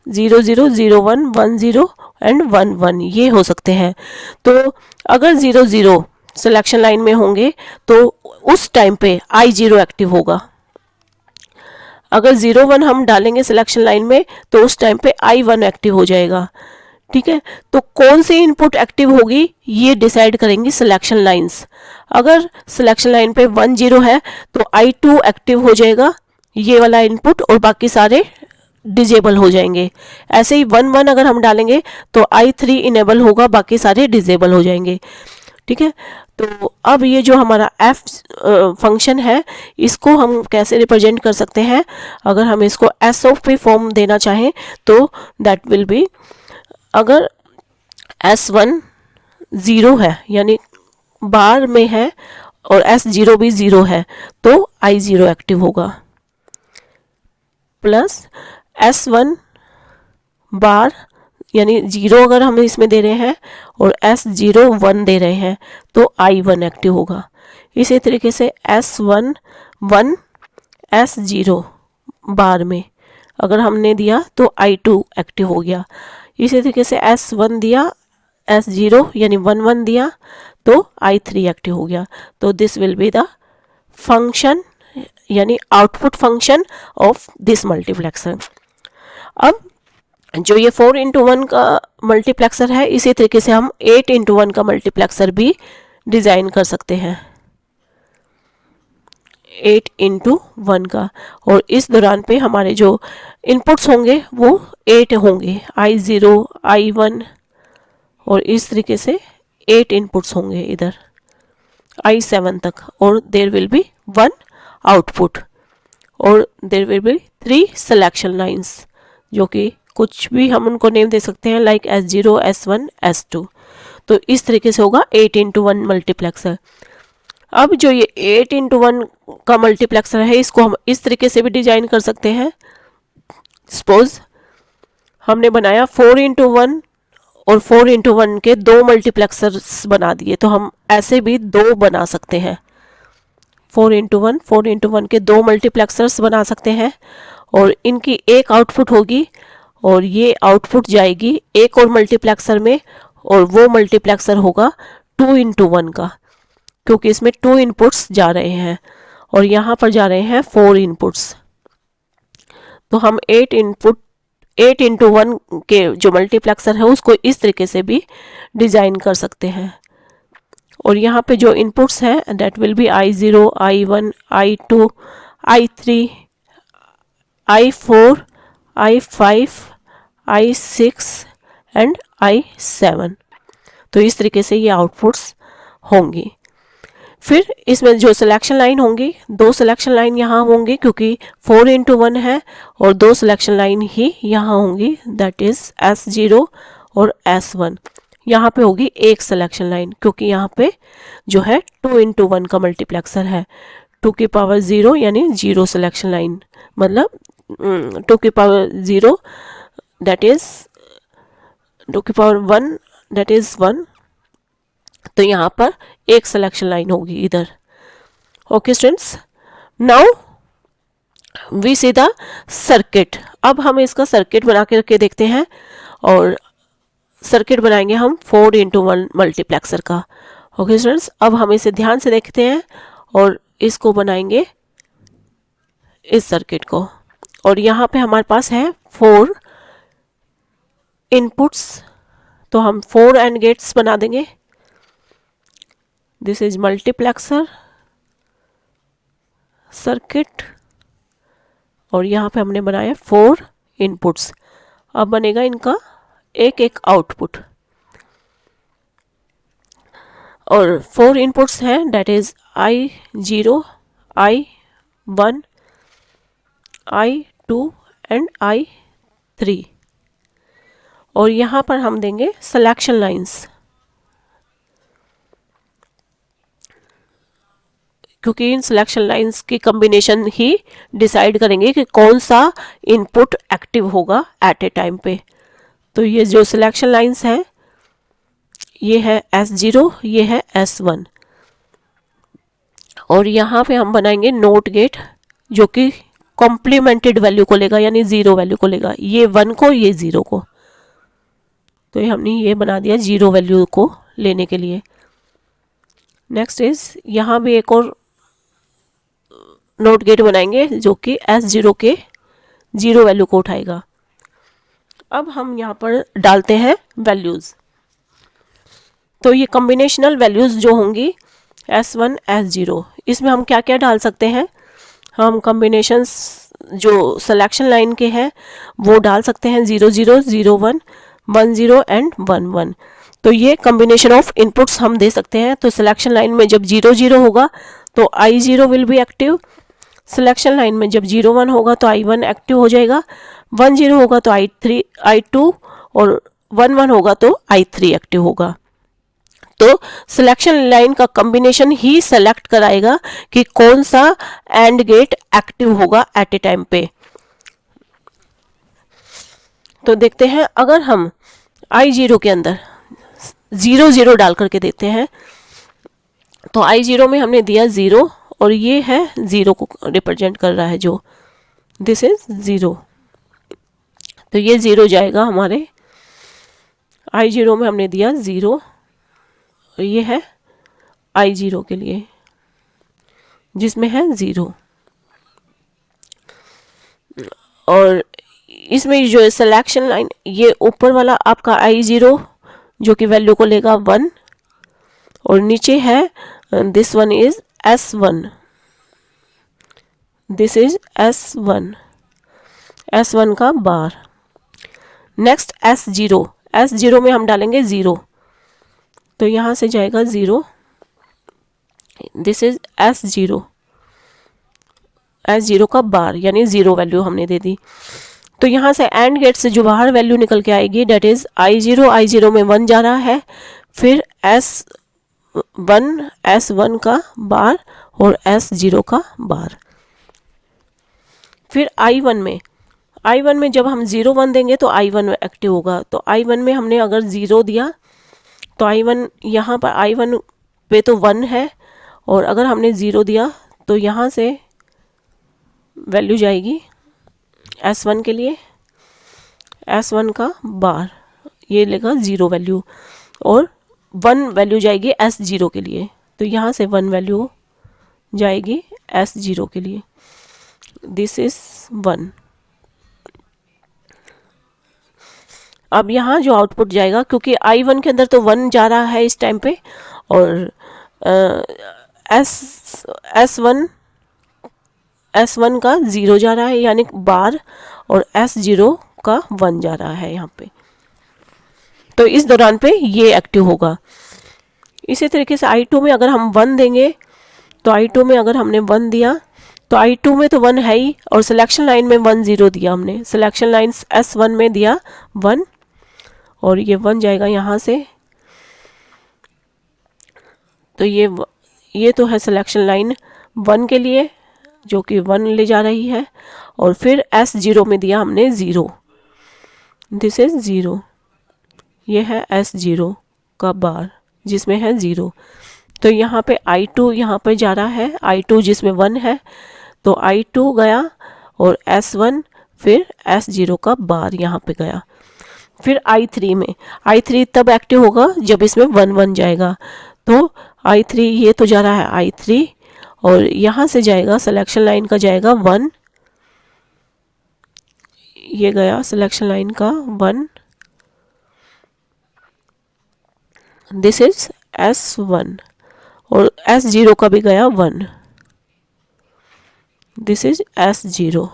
0 0 0 1 1 0 एंड 1 1 ये हो सकते हैं। तो अगर 0 0 सिलेक्शन लाइन में होंगे तो उस टाइम पे I0 एक्टिव होगा। अगर 0 1 हम डालेंगे सिलेक्शन लाइन में तो उस टाइम पे I1 एक्टिव हो जाएगा। ठीक है, तो कौन सी इनपुट एक्टिव होगी ये डिसाइड करेंगी सिलेक्शन लाइंस। अगर सिलेक्शन लाइन पे 1 0 है तो I2 एक्टिव हो जाएगा ये वाला इनपुट, और बाकी सारे डिजेबल हो जाएंगे। ऐसे ही 1 1 अगर हम डालेंगे तो I3 इनेबल होगा, बाकी सारे डिजेबल हो जाएंगे। ठीक है, तो अब ये जो हमारा F फंक्शन है इसको हम कैसे रिप्रेजेंट कर सकते हैं। अगर हम इसको S ऑफ P फॉर्म देना चाहें तो दैट विल बी, अगर S1 0 है यानी बार में है और S0 भी 0 है तो I0 एक्टिव होगा, प्लस S1 बार यानी 0 अगर हम इसमें दे रहे हैं और S0 1 दे रहे हैं तो I1 एक्टिव होगा। इसी तरीके से S1 1 S0 बार में अगर हमने दिया तो I2 एक्टिव हो गया। इसी तरीके से S1 दिया S0 यानी 1 1 दिया तो I3 एक्टिव हो गया। तो this will be the function यानी output function of this multiplexer. अब जो ये 4x1 का मल्टीप्लेक्सर है, इसी तरीके से हम 8x1 का मल्टीप्लेक्सर भी डिज़ाइन कर सकते हैं, 8x1 का। और इस दौरान पे हमारे जो इनपुट्स होंगे वो 8 होंगे, I0 I1 और इस तरीके से 8 इनपुट्स होंगे इधर I7 तक। और देयर विल बी 1 आउटपुट और there will be 3 selection lines, जो कि कुछ भी हम उनको नेम दे सकते हैं लाइक S0 S1 S2। तो इस तरीके से होगा 8x1 मल्टीप्लेक्सर। अब जो ये 8x1 का मल्टीप्लेक्सर है, इसको हम इस तरीके से भी डिजाइन कर सकते हैं। सपोज हमने बनाया 4x1 और 4x1 के 2 मल्टीप्लेक्सर्स बना दिए, तो हम ऐसे भी 2 बना सकते हैं। 4x1 के 2 मल्टीप्लेक्सर्स बना सकते हैं और इनकी एक आउटपुट होगी और ये आउटपुट जाएगी एक और मल्टीप्लेक्सर में, और वो मल्टीप्लेक्सर होगा 2x1 का, क्योंकि इसमें 2 इनपुट्स जा रहे हैं और यहाँ पर जा रहे हैं 4 इनपुट्स। तो हम 8x1 के जो मल्टीप्लेक्सर है उसको इस तरीके से भी डिज़ाइन कर सकते हैं। और यहाँ पे जो इनपुट्स हैं that will be I0 I1 I2 I3 I4 I5 I6 and I7। तो इस तरीके से ये आउटपुट्स होंगी। फिर इसमें जो सिलेक्शन लाइन होंगी, 2 सिलेक्शन लाइन यहाँ होंगी क्योंकि 4x1 है, और 2 सिलेक्शन लाइन ही यहाँ होंगी, दैट इज S0 और S1। यहाँ पे होगी एक सिलेक्शन लाइन क्योंकि यहाँ पे जो है 2x1 का मल्टीप्लेक्सर है। 2 की पावर 0 यानी 0 सिलेक्शन लाइन, मतलब 2 की पावर 0 दैट इज 2 की पावर 1 दैट इज 1। तो यहाँ पर एक सिलेक्शन लाइन होगी इधर। Okay students, now we see the circuit. अब हम इसका सर्किट बना के देखते हैं, और सर्किट बनाएंगे हम 4x1 मल्टीप्लेक्सर का। ओके स्टूडेंट्स, अब हम इसे ध्यान से देखते हैं और इसको बनाएंगे इस सर्किट को। और यहाँ पे हमारे पास है 4 इनपुट्स, तो हम 4 AND गेट्स बना देंगे। दिस इज मल्टीप्लेक्सर सर्किट, और यहाँ पे हमने बनाया 4 इनपुट्स। अब बनेगा इनका एक एक आउटपुट, और 4 इनपुट्स हैं that is I0 I1 I2 and I3। और यहाँ पर हम देंगे सिलेक्शन लाइंस, क्योंकि इन सिलेक्शन लाइंस की कॉम्बिनेशन ही डिसाइड करेंगे कि कौन सा इनपुट एक्टिव होगा एट ए टाइम पे। तो ये जो सिलेक्शन लाइंस हैं, ये है S0, ये है S1, और यहाँ पे हम बनाएंगे नोट गेट जो कि कॉम्प्लीमेंटेड वैल्यू को लेगा, यानी 0 वैल्यू को लेगा, ये 1 को ये 0 को। तो हमने ये बना दिया 0 वैल्यू को लेने के लिए। नेक्स्ट इज यहाँ भी एक और नोट गेट बनाएंगे जो कि S0 के 0 वैल्यू को उठाएगा। अब हम यहाँ पर डालते हैं वैल्यूज़। तो ये कॉम्बिनेशनल वैल्यूज़ जो होंगी S1 S0, इसमें हम क्या क्या डाल सकते हैं? हम कॉम्बिनेशंस जो सिलेक्शन लाइन के हैं वो डाल सकते हैं 0 0 0 1 1 0 एंड 1 1। तो ये कॉम्बिनेशन ऑफ इनपुट्स हम दे सकते हैं। तो सिलेक्शन लाइन में जब 0 0 होगा तो I0 will be active, selection line में जब 0 1 होगा तो I1 एक्टिव हो जाएगा, 1 0 होगा तो I2, और 1 1 होगा तो I3 एक्टिव होगा। तो सिलेक्शन लाइन का कॉम्बिनेशन ही सेलेक्ट कराएगा कि कौन सा एंड गेट एक्टिव होगा एट ए टाइम पे। तो देखते हैं, अगर हम I0 के अंदर 0 0 डाल करके देते हैं। तो I0 में हमने दिया 0 और ये है 0 को रिप्रेजेंट कर रहा है जो, दिस इज 0। तो ये 0 जाएगा हमारे I0 में, हमने दिया 0 और ये है I0 के लिए जिसमें है 0। और इसमें जो सिलेक्शन लाइन, ये ऊपर वाला आपका I0 जो कि वैल्यू को लेगा 1 और नीचे है this one is S1, this is S1, S1 का बार। नेक्स्ट S0, S0 में हम डालेंगे 0, तो यहाँ से जाएगा 0, दिस इज S0, S0 का बार यानी 0 वैल्यू हमने दे दी। तो यहाँ से एंड गेट से जो बाहर वैल्यू निकल के आएगी डेट इज I0, I0 में 1 जा रहा है, फिर S1 का बार और S0 का बार। फिर I1 में जब हम 0 1 देंगे तो I1 एक्टिव होगा। तो I1 में हमने अगर 0 दिया तो I1 यहाँ पर I1 पे तो 1 है, और अगर हमने 0 दिया तो यहाँ से वैल्यू जाएगी S1 के लिए, S1 का बार ये लेगा 0 वैल्यू, और 1 वैल्यू जाएगी S0 के लिए। तो यहाँ से 1 वैल्यू जाएगी S0 के लिए, दिस इज 1। अब यहाँ जो आउटपुट जाएगा, क्योंकि I1 के अंदर तो 1 जा रहा है इस टाइम पे, और S1 का 0 जा रहा है यानी बार, और S0 का 1 जा रहा है यहाँ पे। तो इस दौरान पे ये एक्टिव होगा। इसी तरीके से I2 में अगर हम 1 देंगे, तो I2 में अगर हमने 1 दिया तो I2 में तो 1 है ही, और सिलेक्शन लाइन में 1 0 दिया हमने, सिलेक्शन लाइन S1 में दिया 1 और ये 1 जाएगा यहाँ से। तो ये तो है सिलेक्शन लाइन 1 के लिए जो कि 1 ले जा रही है, और फिर S0 में दिया हमने 0, दिस इज 0, ये है S0 का बार जिसमें है 0। तो यहाँ पे I2 यहाँ पे जा रहा है, I2 जिसमें 1 है, तो I2 गया और S1 फिर S0 का बार यहाँ पे गया। फिर I3 तब एक्टिव होगा जब इसमें 1 1 जाएगा। तो I3 ये तो जा रहा है I3, और यहाँ से जाएगा सिलेक्शन लाइन का जाएगा 1, ये गया सिलेक्शन लाइन का 1, दिस इज S1, और S0 का भी गया 1, दिस इज S0।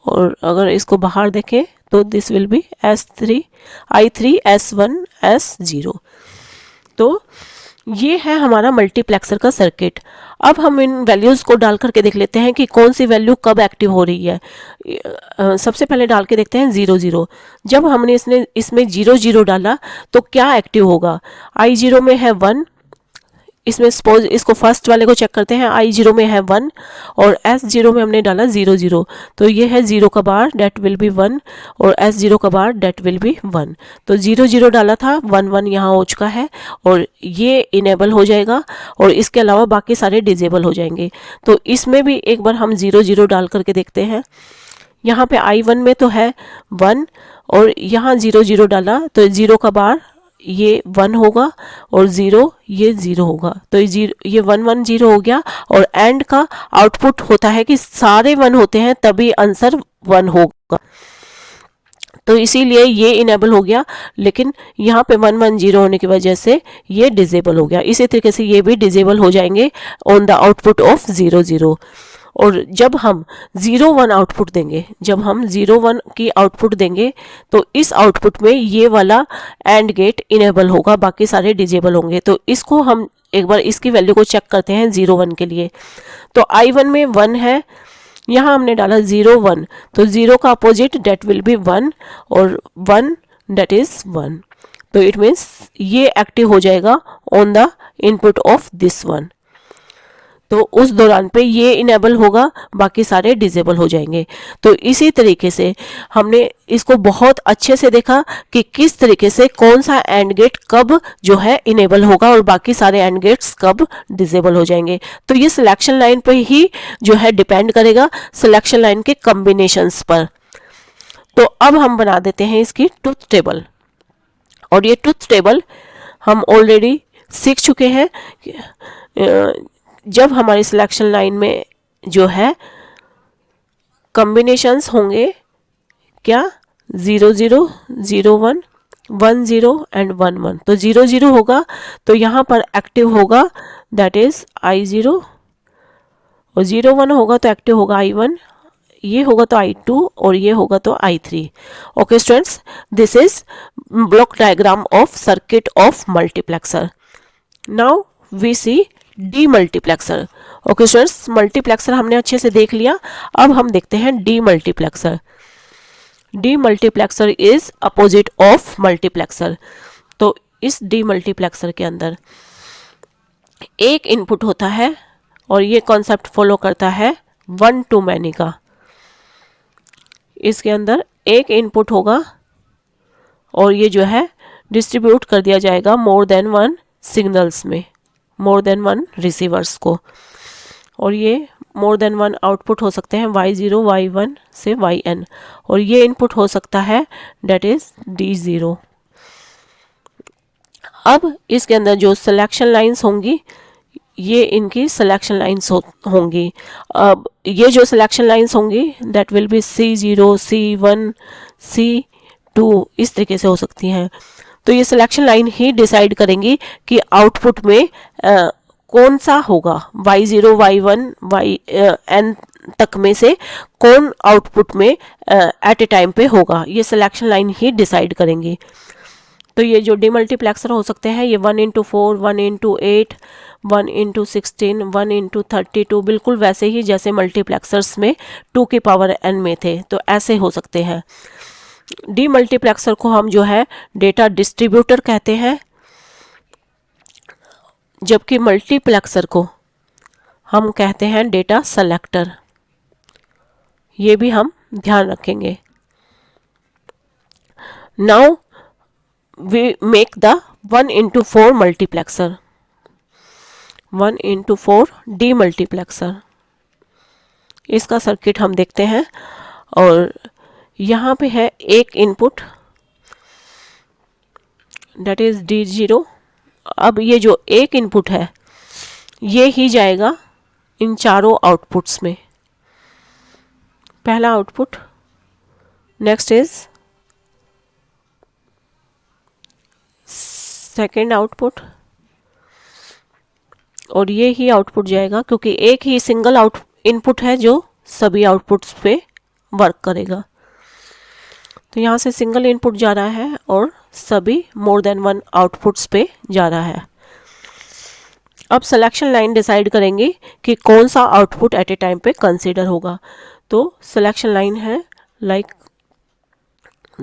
और अगर इसको बाहर देखें तो this will B I3 S1 S0। तो ये है हमारा मल्टीप्लेक्सर का सर्किट। अब हम इन वैल्यूज़ को डाल करके देख लेते हैं कि कौन सी वैल्यू कब एक्टिव हो रही है। सबसे पहले डाल के देखते हैं 0 0। जब हमने इसमें 0 0 डाला तो क्या एक्टिव होगा। I0 में है 1, इसमें सपोज इसको फर्स्ट वाले को चेक करते हैं, I0 में है 1 और S0 में हमने डाला 0 0, तो ये है 0 का बार डेट विल बी 1 और S0 का बार डेट विल बी 1। तो 0 0 डाला था, 1 1 यहाँ हो चुका है और ये इनेबल हो जाएगा, और इसके अलावा बाकी सारे डिजेबल हो जाएंगे। तो इसमें भी एक बार हम 0 0 डाल करके देखते हैं। यहाँ पे I1 में तो है 1 और यहाँ 0 0 डाला तो 0 का बार ये 1 होगा और 0 ये 0 होगा, तो ये 1 1 0 हो गया। और एंड का आउटपुट होता है कि सारे 1 होते हैं तभी आंसर 1 होगा, तो इसीलिए ये इनेबल हो गया। लेकिन यहाँ पे 1 1 0 होने की वजह से ये डिजेबल हो गया। इसी तरीके से ये भी डिजेबल हो जाएंगे ऑन द आउटपुट ऑफ 0 0। और जब हम 0 1 आउटपुट देंगे, जब हम 0 1 की आउटपुट देंगे तो इस आउटपुट में ये वाला एंड गेट इनेबल होगा, बाकी सारे डिजेबल होंगे। तो इसको हम एक बार इसकी वैल्यू को चेक करते हैं 0 1 के लिए। तो I1 में 1 है, यहाँ हमने डाला 0 1, तो 0 का अपोजिट डेट विल बी 1 और 1 डेट इज 1। तो इट मीन्स ये एक्टिव हो जाएगा on the input of this one. तो उस दौरान पे ये इनेबल होगा, बाकी सारे डिसेबल हो जाएंगे। तो इसी तरीके से हमने इसको बहुत अच्छे से देखा कि किस तरीके से कौन सा एंड गेट कब जो है इनेबल होगा और बाकी सारे एंड गेट्स कब डिसेबल हो जाएंगे। तो ये सिलेक्शन लाइन पर ही जो है डिपेंड करेगा, सिलेक्शन लाइन के कॉम्बिनेशंस पर। तो अब हम बना देते हैं इसकी ट्रुथ टेबल, और ये ट्रुथ टेबल हम ऑलरेडी सीख चुके हैं। जब हमारी सिलेक्शन लाइन में जो है कॉम्बिनेशंस होंगे क्या, 0 0 0 1 1 0 एंड 1 1, तो 0 0 होगा तो यहाँ पर एक्टिव होगा दैट इज I0, और 0 1 होगा तो एक्टिव होगा I1, ये होगा तो I2 और ये होगा तो I3। Okay students, this is block diagram of circuit of multiplexer. Now we see demultiplexer. Okay students, multiplexer हमने अच्छे से देख लिया, अब हम देखते हैं demultiplexer. Demultiplexer is opposite of multiplexer. तो इस डी मल्टीप्लेक्सर के अंदर एक इनपुट होता है और ये कॉन्सेप्ट फॉलो करता है 1 to many का। इसके अंदर एक इनपुट होगा और ये जो है डिस्ट्रीब्यूट कर दिया जाएगा मोर देन 1 सिग्नल्स में, मोर देन 1 रिसीवर्स को, और ये मोर देन 1 आउटपुट हो सकते हैं Y0 Y1 से Yn, और ये इनपुट हो सकता है डेट इज D0। अब इसके अंदर जो सिलेक्शन लाइंस होंगी ये इनकी सिलेक्शन लाइंस होंगी। अब ये जो सिलेक्शन लाइंस होंगी that will be C0 C1 C2 इस तरीके से हो सकती हैं। तो ये सिलेक्शन लाइन ही डिसाइड करेंगी कि आउटपुट में कौन सा होगा, Y0 Y1 Yn तक में से कौन आउटपुट में एट ए टाइम पे होगा, ये सिलेक्शन लाइन ही डिसाइड करेंगी। तो ये जो डीमल्टीप्लेक्सर हो सकते हैं ये 1 into 4 1 into 8 1 into 16 1 into 32, बिल्कुल वैसे ही जैसे मल्टीप्लेक्सर्स में 2 की पावर n में थे, तो ऐसे हो सकते हैं। डीमल्टीप्लेक्सर को हम जो है डेटा डिस्ट्रीब्यूटर कहते हैं, जबकि मल्टीप्लेक्सर को हम कहते हैं डेटा सेलेक्टर। ये भी हम ध्यान रखेंगे। Now we make the 1 into 4 multiplexer, 1 into 4 demultiplexer। इसका सर्किट हम देखते हैं, और यहाँ पे है एक इनपुट that is D0। अब ये जो एक इनपुट है ये ही जाएगा इन चारों आउटपुट्स में। पहला output, next is second output, और ये ही आउटपुट जाएगा क्योंकि एक ही सिंगल इनपुट है जो सभी आउटपुट्स पे वर्क करेगा। तो यहाँ से सिंगल इनपुट जा रहा है और सभी मोर देन 1 आउटपुट्स पे जा रहा है। अब सिलेक्शन लाइन डिसाइड करेंगे कि कौन सा आउटपुट एट ए टाइम पे कंसीडर होगा। तो सिलेक्शन लाइन है लाइक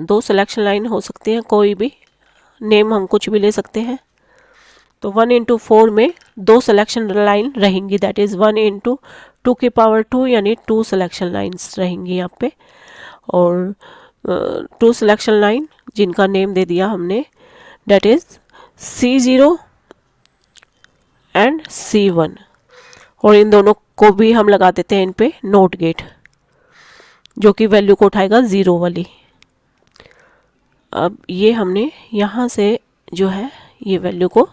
2 सिलेक्शन लाइन हो सकती हैं, कोई भी नेम हम कुछ भी ले सकते हैं। तो 1 into 4 में 2 सिलेक्शन लाइन रहेंगी, दैट इज़ 1 into 2 की पावर 2 यानी 2 सिलेक्शन लाइन्स रहेंगी यहाँ पे, और 2 सिलेक्शन लाइन जिनका नेम दे दिया हमने that is C0 and C1, और इन दोनों को भी हम लगा देते हैं इन पे नोट गेट जो कि वैल्यू को उठाएगा 0 वाली। अब ये हमने यहाँ से जो है ये वैल्यू को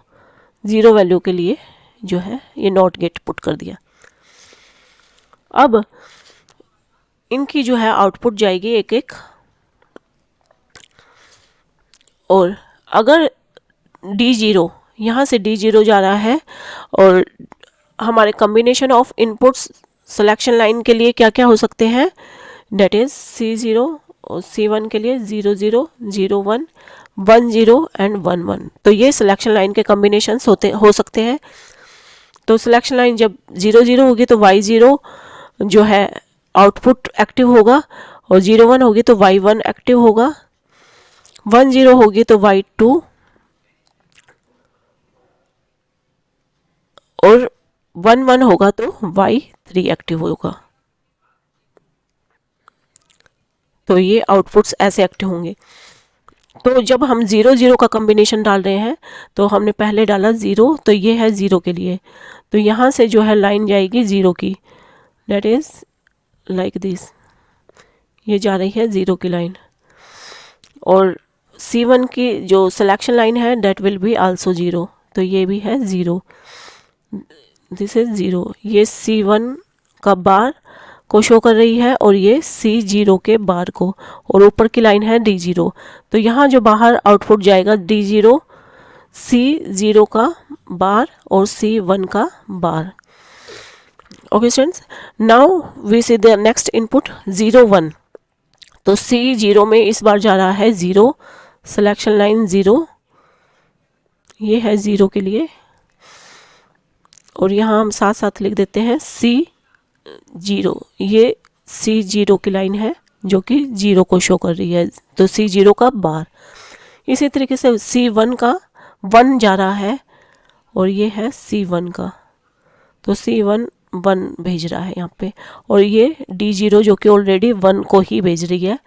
0 वैल्यू के लिए जो है ये नॉट गेट पुट कर दिया। अब इनकी जो है आउटपुट जाएगी एक एक, और अगर D0 यहाँ से D0 जा रहा है और हमारे combination of inputs selection line के लिए क्या क्या हो सकते हैं, डेट इज C0 और C1 के लिए 0 0 0 1 1 0 एंड 1 1। तो ये सिलेक्शन लाइन के कॉम्बिनेशंस हो सकते हैं। तो सिलेक्शन लाइन जब 0 0 होगी तो Y0 जो है आउटपुट एक्टिव होगा, और 0 1 होगी तो Y1 एक्टिव होगा, 1 0 होगी तो Y2, और 1 1 होगा तो Y3 एक्टिव होगा। तो ये आउटपुट्स ऐसे एक्टिव होंगे। तो जब हम 0 0 का कॉम्बिनेशन डाल रहे हैं तो हमने पहले डाला 0, तो ये है 0 के लिए, तो यहाँ से जो है लाइन जाएगी 0 की, दैट इज लाइक दिस, ये जा रही है 0 की लाइन। और C1 की जो सिलेक्शन लाइन है दैट विल बी आल्सो 0, तो ये भी है 0, दिस इज 0। ये C1 का बार को शो कर रही है और ये C0 के बार को, और ऊपर की लाइन है D0। तो यहाँ जो बाहर आउटपुट जाएगा D0, C0 का बार और C1 का bar. Okay students, now we see the next input 0 1। तो C0 में इस बार जा रहा है 0, सिलेक्शन लाइन 0, ये है 0 के लिए, और यहाँ हम साथ साथ लिख देते हैं C0, ये C0 की लाइन है जो कि 0 को शो कर रही है, तो C0 का बार। इसी तरीके से C1 का 1 जा रहा है और ये है C1 का, तो C1 1 भेज रहा है यहाँ पे, और ये D0 जो कि ऑलरेडी 1 को ही भेज रही है,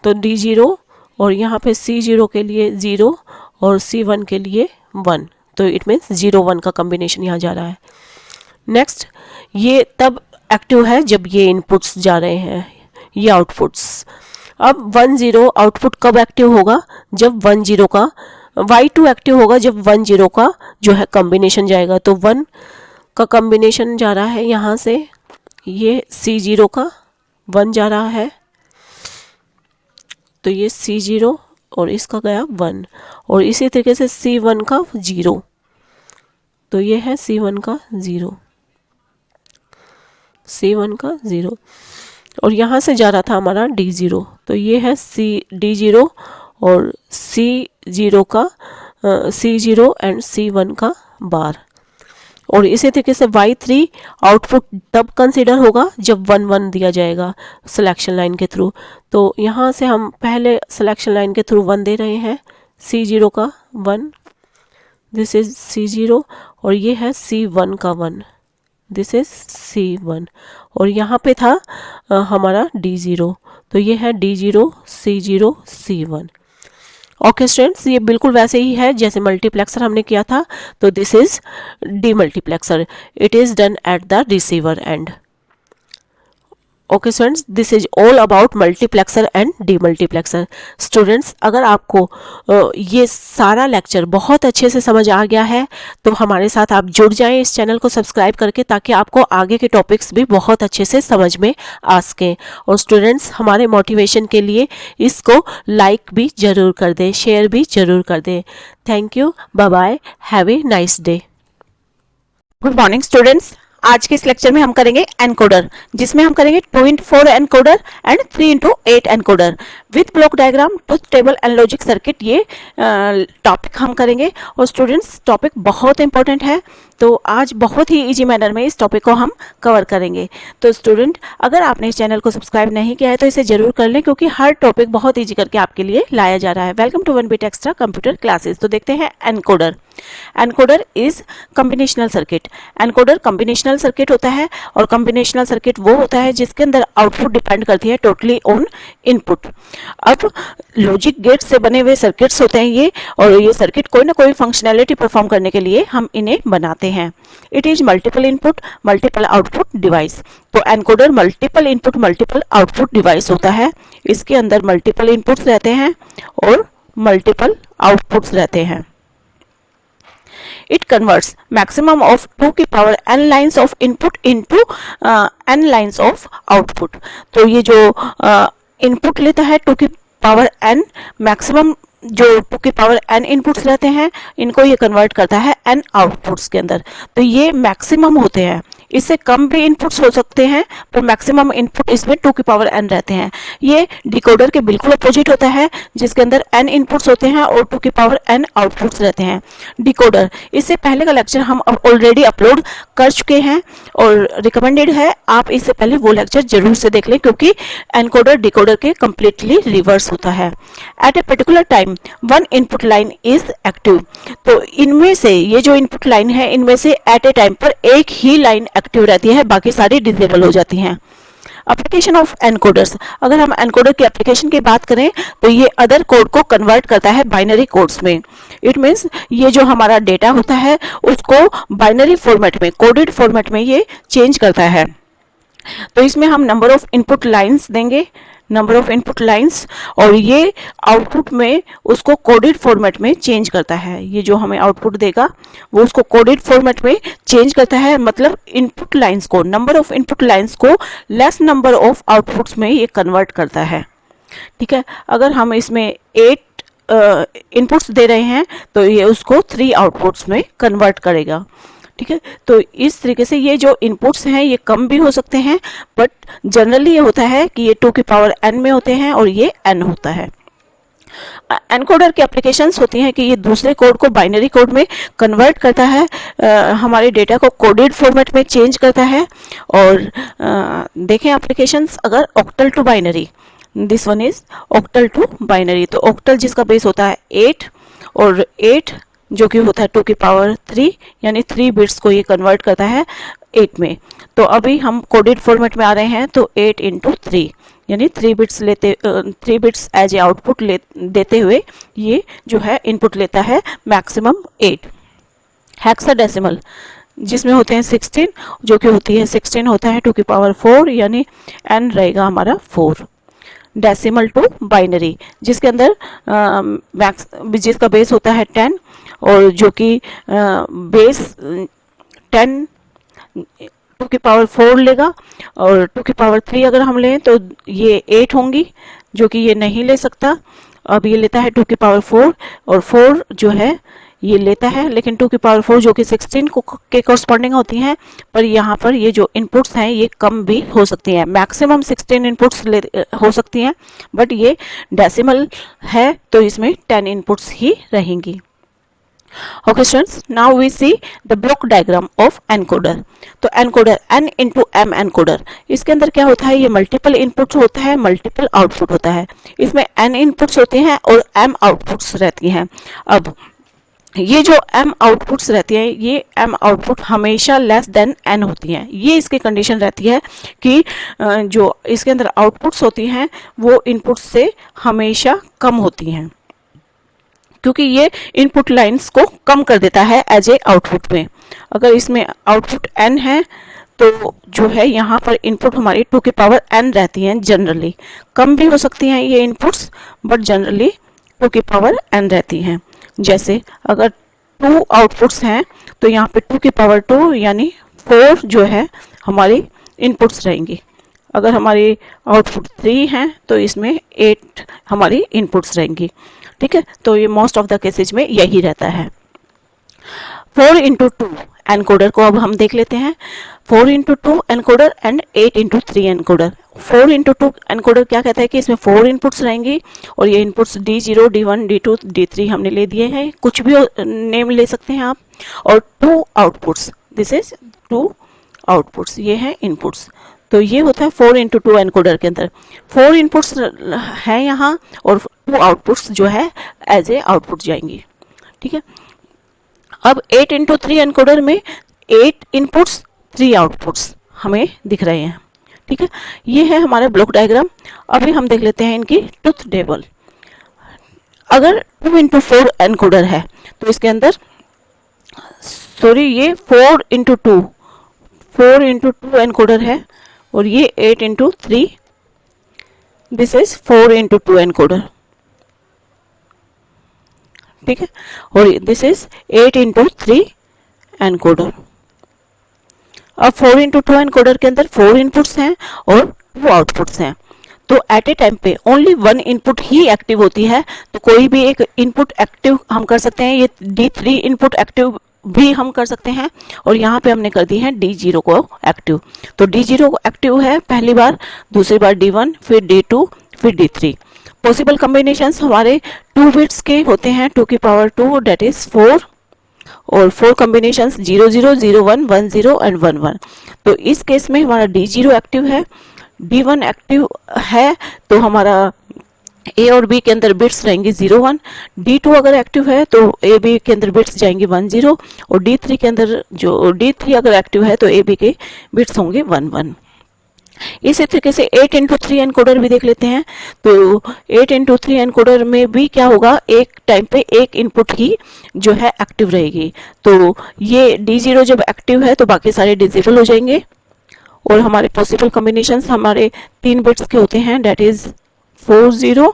तो D0 और यहाँ पे C0 के लिए 0 और C1 के लिए 1, तो इट मीन्स 0 1 का कॉम्बिनेशन यहाँ जा रहा है। नेक्स्ट, ये तब एक्टिव है जब ये इनपुट्स जा रहे हैं, ये आउटपुट्स। अब 1 0 आउटपुट कब एक्टिव होगा, जब 1 0 का Y2 एक्टिव होगा, जब 1 0 का जो है कॉम्बिनेशन जाएगा। तो 1 का कॉम्बिनेशन जा रहा है यहाँ से, ये C0 का 1 जा रहा है, तो ये C0 और इसका गया 1, और इसी तरीके से C1 का 0, तो ये है C1 का 0, C1 का 0, और यहाँ से जा रहा था हमारा D0, तो ये है D0 और C0 का C0 एंड C1 का बार। और इसी तरीके से Y3 आउटपुट तब कंसीडर होगा जब 1 1 दिया जाएगा सिलेक्शन लाइन के थ्रू। तो यहाँ से हम पहले सिलेक्शन लाइन के थ्रू 1 दे रहे हैं, C0 का 1, दिस इज C0, और ये है C1 का 1, दिस इज C1, और यहाँ पे था हमारा D0, तो ये है D0 C0 C1। Okay students, ये बिल्कुल वैसे ही है जैसे मल्टीप्लेक्सर हमने किया था। तो this is demultiplexer, it is done at the receiver and. Okay students, this is all about multiplexer and demultiplexer. Students, अगर आपको ये सारा लेक्चर बहुत अच्छे से समझ आ गया है तो हमारे साथ आप जुड़ जाएं इस चैनल को सब्सक्राइब करके, ताकि आपको आगे के टॉपिक्स भी बहुत अच्छे से समझ में आ सकें। और स्टूडेंट्स, हमारे मोटिवेशन के लिए इसको लाइक भी ज़रूर कर दें, शेयर भी ज़रूर कर दें। Thank you, bye bye, have a nice day. Good morning students, आज के इस लेक्चर में हम करेंगे एनकोडर, जिसमें हम करेंगे 2x4 encoder and 3x8 encoder with block diagram, truth table and logic circuit. ये टॉपिक हम करेंगे। और स्टूडेंट्स, टॉपिक बहुत इंपॉर्टेंट है, तो आज बहुत ही इजी मैनर में इस टॉपिक को हम कवर करेंगे। तो स्टूडेंट, अगर आपने इस चैनल को सब्सक्राइब नहीं किया है तो इसे जरूर कर लें, क्योंकि हर टॉपिक बहुत ईजी करके आपके लिए लाया जा रहा है। Welcome to 1BT extra computer classes. तो देखते हैं encoder. Encoder is combinational circuit. Encoder combinational circuit होता है, और कॉम्बिनेशनल सर्किट वो होता है जिसके अंदर आउटपुट डिपेंड करती है टोटली ऑन इनपुट। अब लॉजिक गेट से बने हुए सर्किट्स होते हैं ये, और ये सर्किट कोई ना कोई फंक्शनैलिटी परफॉर्म करने के लिए हम इन्हें बनाते हैं। It is multiple input multiple output device. तो encoder multiple input multiple output device होता है। इसके अंदर मल्टीपल इनपुट्स रहते हैं और मल्टीपल आउटपुट्स रहते हैं। It converts maximum of 2 की power n lines of input into n lines of output। तो ये जो इनपुट लेता है 2 की पावर n, मैक्सिमम जो 2 की पावर n इनपुट्स रहते हैं, इनको ये कन्वर्ट करता है n आउटपुट्स के अंदर। तो ये मैक्सिमम होते हैं, इससे कम भी इनपुट्स हो सकते हैं, पर मैक्सिमम इनपुट इसमें 2 की पावर n रहते हैं। ये डिकोडर के बिल्कुल अपोजिट होता है, जिसके अंदर n इनपुट्स होते हैं और 2 की पावर n आउटपुट्स रहते हैं। डिकोडर, इससे पहले का लेक्चर हम ऑलरेडी अपलोड कर चुके हैं और रिकमेंडेड है आप इससे पहले वो लेक्चर जरूर से देख लें, क्योंकि एनकोडर डिकोडर के कंप्लीटली रिवर्स होता है। At a particular time one input line is active, तो इनमें से ये जो इनपुट लाइन है, इनमें से एट ए टाइम पर एक ही लाइन एक्टिव रहती है, बाकी सारी डिसेबल हो जाती हैं। एप्लीकेशन ऑफ एनकोडर्स, अगर हम एनकोडर की एप्लीकेशन की बात करें तो ये अदर कोड को कन्वर्ट करता है बाइनरी कोड्स में। इट मीन्स ये जो हमारा डेटा होता है उसको बाइनरी फॉर्मेट में, कोडेड फॉर्मेट में ये चेंज करता है। तो इसमें हम नंबर ऑफ इनपुट लाइंस देंगे, नंबर ऑफ इनपुट लाइंस, और ये आउटपुट में उसको कोडेड फॉर्मेट में चेंज करता है। ये जो हमें आउटपुट देगा वो उसको कोडेड फॉर्मेट में चेंज करता है, मतलब इनपुट लाइंस को, नंबर ऑफ इनपुट लाइंस को लेस नंबर ऑफ आउटपुट्स में ये कन्वर्ट करता है। ठीक है, अगर हम इसमें 8 इनपुट्स दे रहे हैं तो ये उसको 3 आउटपुट्स में कन्वर्ट करेगा। ठीक है, तो इस तरीके से ये जो इनपुट्स हैं ये कम भी हो सकते हैं, बट जनरली ये होता है कि ये 2 की पावर n में होते हैं और ये n होता है। एनकोडर की एप्लीकेशंस होती हैं कि ये दूसरे कोड को बाइनरी कोड में कन्वर्ट करता है, हमारे डेटा को कोडेड फॉर्मेट में चेंज करता है। और देखें एप्लीकेशंस, अगर octal to binary, this one is octal to binary, तो ऑक्टल जिसका बेस होता है 8 और 8 जो कि होता है 2 की पावर 3, यानी 3 बिट्स को ये कन्वर्ट करता है 8 में। तो अभी हम कोडेड फॉर्मेट में आ रहे हैं, तो 8 × 3 यानी 3 बिट्स एज ए आउटपुट देते हुए ये जो है इनपुट लेता है मैक्सिमम 8। हेक्साडेसिमल जिसमें होते हैं 16, जो कि होती है 16 होता है 2 की पावर 4, यानी n रहेगा हमारा 4। डेसिमल टू बाइनरी, जिसके अंदर जिसका बेस होता है 10 और जो कि बेस 10 2 की पावर 4 लेगा, और 2 की पावर 3 अगर हम लें तो ये 8 होंगी, जो कि ये नहीं ले सकता। अब ये लेता है 2 की पावर 4 और 4 जो है ये लेता है, लेकिन 2 की पावर 4 जो कि 16 के कॉरस्पॉन्डिंग होती हैं, पर यहाँ पर ये जो इनपुट्स हैं ये कम भी हो सकती हैं। मैक्सिमम 16 इनपुट्स हो सकती हैं, बट ये डेसिमल है तो इसमें 10 इनपुट्स ही रहेंगी। Okay students, now we see the block diagram of encoder। तो encoder n into m encoder, इसके अंदर क्या होता है, ये मल्टीपल इनपुट्स होता है, मल्टीपल आउटपुट होता है। इसमें n इनपुट्स होते हैं और m आउटपुट्स रहती हैं। अब ये जो m आउटपुट्स रहती हैं, ये m आउटपुट हमेशा लेस देन n होती हैं। ये इसकी कंडीशन रहती है कि जो इसके अंदर आउटपुट्स होती हैं वो इनपुट्स से हमेशा कम होती हैं, क्योंकि ये इनपुट लाइंस को कम कर देता है एज ए आउटपुट में। अगर इसमें आउटपुट n है तो जो है यहाँ पर इनपुट हमारी 2 की पावर n रहती हैं। जनरली कम भी हो सकती हैं ये इनपुट्स, बट जनरली 2 की पावर n रहती हैं। जैसे अगर 2 आउटपुट्स हैं तो यहाँ पे 2 की पावर 2 यानी 4 जो है हमारी इनपुट्स रहेंगी। अगर हमारी आउटपुट 3 हैं तो इसमें 8 हमारी इनपुट्स रहेंगी। ठीक है, तो ये मोस्ट ऑफ द केसेज में यही रहता है। 4 × 2 एनकोडर को अब हम देख लेते हैं। 4 × 2 एनकोडर एंड 8 × 3 एनकोडर। 4 × 2 एनकोडर क्या कहता है कि इसमें 4 इनपुट्स रहेंगी और ये inputs D0, D1, D2, D3 हमने ले दिए हैं, कुछ भी नेम ले सकते हैं आप। और 2 आउटपुट्स, दिस इज 2 आउटपुट्स, ये हैं इनपुट्स। तो ये होता है 4 × 2 एनकोडर के अंदर 4 इनपुट्स हैं यहाँ और 2 आउटपुट्स जो है एज ए आउटपुट जाएंगी। ठीक है, अब 8 × 3 एनकोडर में 8 इनपुट्स 3 आउटपुट्स हमें दिख रहे हैं। ठीक है, ये है हमारा ब्लॉक डायग्राम। अभी हम देख लेते हैं इनकी ट्रुथ टेबल। अगर 2 × 4 एनकोडर है तो इसके अंदर ये 4 × 2 एनकोडर है और ये 8 × 3, दिस इज 4 × 2 एनकोडर। ठीक है, और दिस इज 8 × 3 एनकोडर। अब 4 × 2 एनकोडर के अंदर 4 इनपुट्स हैं और 2 आउटपुट्स हैं। तो एट ए टाइम पे ओनली 1 इनपुट ही एक्टिव होती है, तो कोई भी एक इनपुट एक्टिव हम कर सकते हैं। ये D3 इनपुट एक्टिव भी हम कर सकते हैं, और यहाँ पे हमने कर दी है D0 को एक्टिव। तो D0 को एक्टिव है पहली बार, दूसरी बार D1, फिर D2, फिर D3। पॉसिबल कॉम्बिनेशंस हमारे 2 बिट्स के होते हैं, 2 की पावर 2 डेट इज 4, और 4 कॉम्बिनेशंस 0 0 0 1 1 0 एंड 1 1। तो इस केस में हमारा D0 एक्टिव है, D1 एक्टिव है, तो हमारा ए और बी के अंदर बिट्स रहेंगे 0 1। D2 अगर एक्टिव है तो ए बी के अंदर बिट्स जाएंगे 1 0, और D3 के अंदर जो D3 अगर एक्टिव है तो ए बी के बिट्स होंगे 1 1। इसी तरीके से 8 इंटू 3 एनकोडर भी देख लेते हैं। तो 8 इंटू 3 एनकोडर में भी क्या होगा, एक टाइम पे एक इनपुट ही जो है एक्टिव रहेगी। तो ये D0 जब एक्टिव है तो बाकी सारे डिसेबल हो जाएंगे, और हमारे पॉसिबल कॉम्बिनेशंस हमारे 3 बिट्स के होते हैं, डेट इज 4 0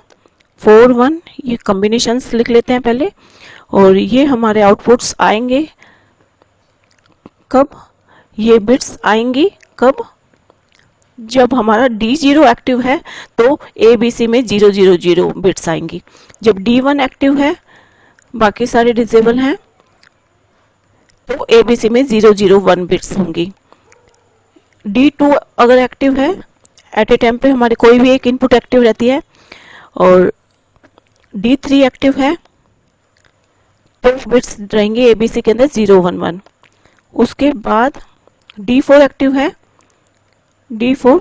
4 1। ये कॉम्बिनेशंस लिख लेते हैं पहले, और ये हमारे आउटपुट्स आएंगे कब, ये बिट्स आएंगी कब, जब हमारा D0 एक्टिव है तो ABC में 0 0 0 बिट्स आएंगी। जब D1 एक्टिव है, बाकी सारे डिसेबल हैं, तो ABC में 0 0 1 बिट्स होंगी। D2 अगर एक्टिव है, एट ए टाइम पे हमारे कोई भी एक इनपुट एक्टिव रहती है, और D3 एक्टिव है तो बिट्स रहेंगे ABC के अंदर 0 1 1। उसके बाद D4 एक्टिव है, D4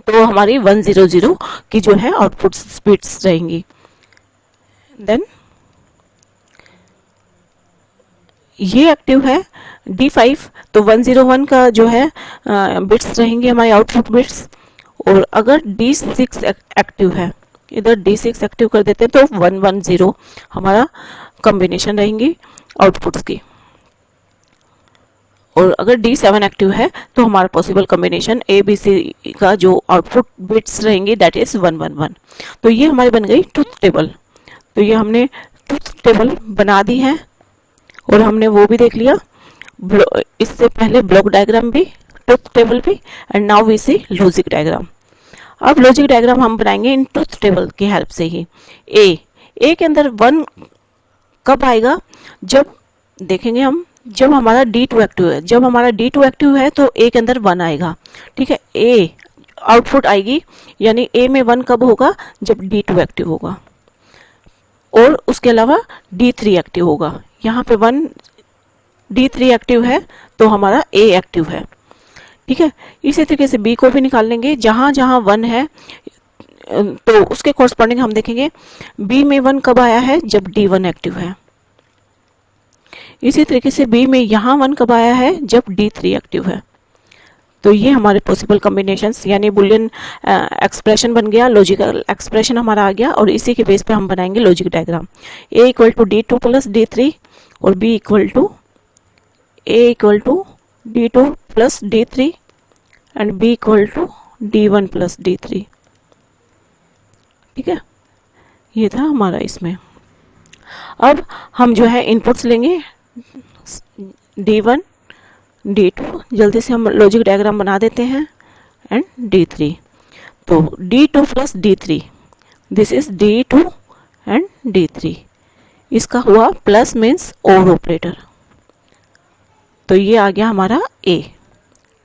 तो हमारी 1 0 0 की जो है आउटपुट बिट्स रहेंगी। देन ये एक्टिव है D5, तो 1 0 1 का जो है बिट्स रहेंगे हमारे आउटपुट बिट्स। और अगर D6 एक्टिव है, इधर D6 एक्टिव कर देते हैं तो 1 1 0 हमारा कॉम्बिनेशन रहेंगी आउटपुट्स की। और अगर D7 एक्टिव है तो हमारा पॉसिबल कॉम्बिनेशन ABC का जो आउटपुट बिट्स रहेंगे दैट इज 1 1 1। तो ये हमारी बन गई ट्रुथ टेबल। तो ये हमने ट्रुथ टेबल बना दी है, और हमने वो भी देख लिया, इससे पहले ब्लॉक डायग्राम भी, ट्रुथ टेबल भी, and now we see logic diagram. अब लॉजिक डायग्राम हम बनाएंगे इन ट्रुथ टेबल की हेल्प से ही। ए के अंदर 1 कब आएगा, जब देखेंगे हम, जब हमारा D2 एक्टिव है। जब हमारा D2 एक्टिव है तो ए के अंदर 1 आएगा, ठीक है। ए आउटपुट आएगी, यानी ए में 1 कब होगा, जब D2 एक्टिव होगा, और उसके अलावा D3 एक्टिव होगा। यहाँ पे 1 D3 एक्टिव है तो हमारा A एक्टिव है, ठीक है। इसी तरीके से B को भी निकाल लेंगे, जहाँ जहाँ 1 है तो उसके कॉरस्पॉन्डिंग हम देखेंगे B में 1 कब आया है, जब D1 एक्टिव है। इसी तरीके से B में यहाँ 1 कब आया है, जब D3 एक्टिव है। तो ये हमारे पॉसिबल कॉम्बिनेशंस यानी बुलियन एक्सप्रेशन बन गया, लॉजिकल एक्सप्रेशन हमारा आ गया, और इसी के बेस पे हम बनाएंगे logic diagram. A equal to D2 plus D3, और B equal to A equal to D2 plus D3, and B equal to D1 plus D3, ठीक है। ये था हमारा इसमें। अब हम जो है इनपुट्स लेंगे D1 D2, जल्दी से हम लॉजिक डायग्राम बना देते हैं, एंड D3। तो D2 plus D3, this is D2 and D3। इसका हुआ प्लस मीन्स और ऑपरेटर, तो ये आ गया हमारा A,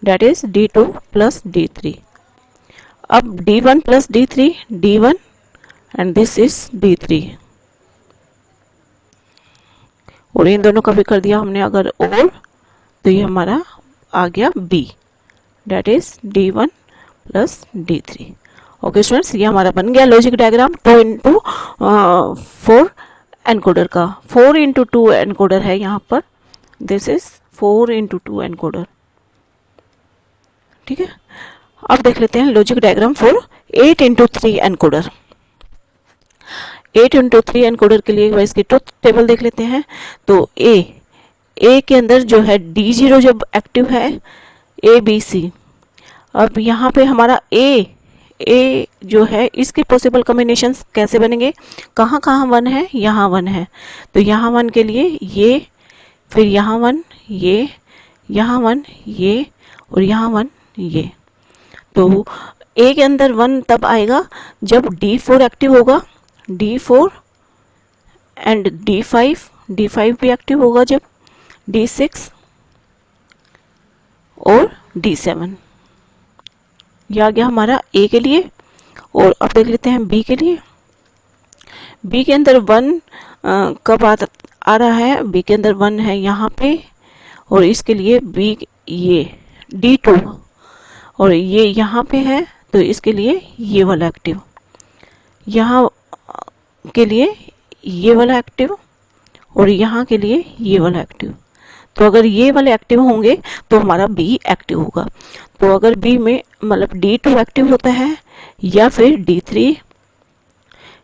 date is D2 plus D3। अब D1 plus D3, D1 and this is D3, और इन दोनों का भी कर दिया हमने अगर और, तो ये हमारा आ गया B, that is D1 plus D3। Okay students, ये हमारा बन गया लॉजिक डायग्राम 2 इंटू 4 एनकोडर का। 4 इंटू 2 एनकोडर है यहाँ पर, दिस इज 4 इंटू 2 एनकोडर, ठीक है। अब देख लेते हैं logic diagram for 8 into 3 encoder. 8 into 3 encoder के लिए इसकी ट्रुथ टेबल देख लेते हैं। तो ए के अंदर जो है D0 जब एक्टिव है, ABC। अब यहाँ पे हमारा ए जो है, इसके पॉसिबल कॉम्बिनेशंस कैसे बनेंगे, कहाँ कहाँ 1 है, यहाँ 1 है, तो यहाँ 1 के लिए ये, फिर यहाँ 1 ये, यहाँ 1 ये, और यहाँ 1 ये। तो ए के अंदर 1 तब आएगा जब D4 एक्टिव होगा, D4 एंड D5 भी एक्टिव होगा जब, D6 और D7। यह आ गया हमारा A के लिए। और अब देख लेते हैं B के लिए। B के अंदर 1 कब आ रहा है? B के अंदर 1 है यहाँ पे, और इसके लिए B ये D2 और ये यहाँ पे है, तो इसके लिए ये वाला एक्टिव, यहाँ के लिए ये वाला एक्टिव और यहाँ के लिए ये वाला एक्टिव। तो अगर ये वाले एक्टिव होंगे तो हमारा B एक्टिव होगा। तो अगर B में मतलब D2 एक्टिव होता है, या फिर D3,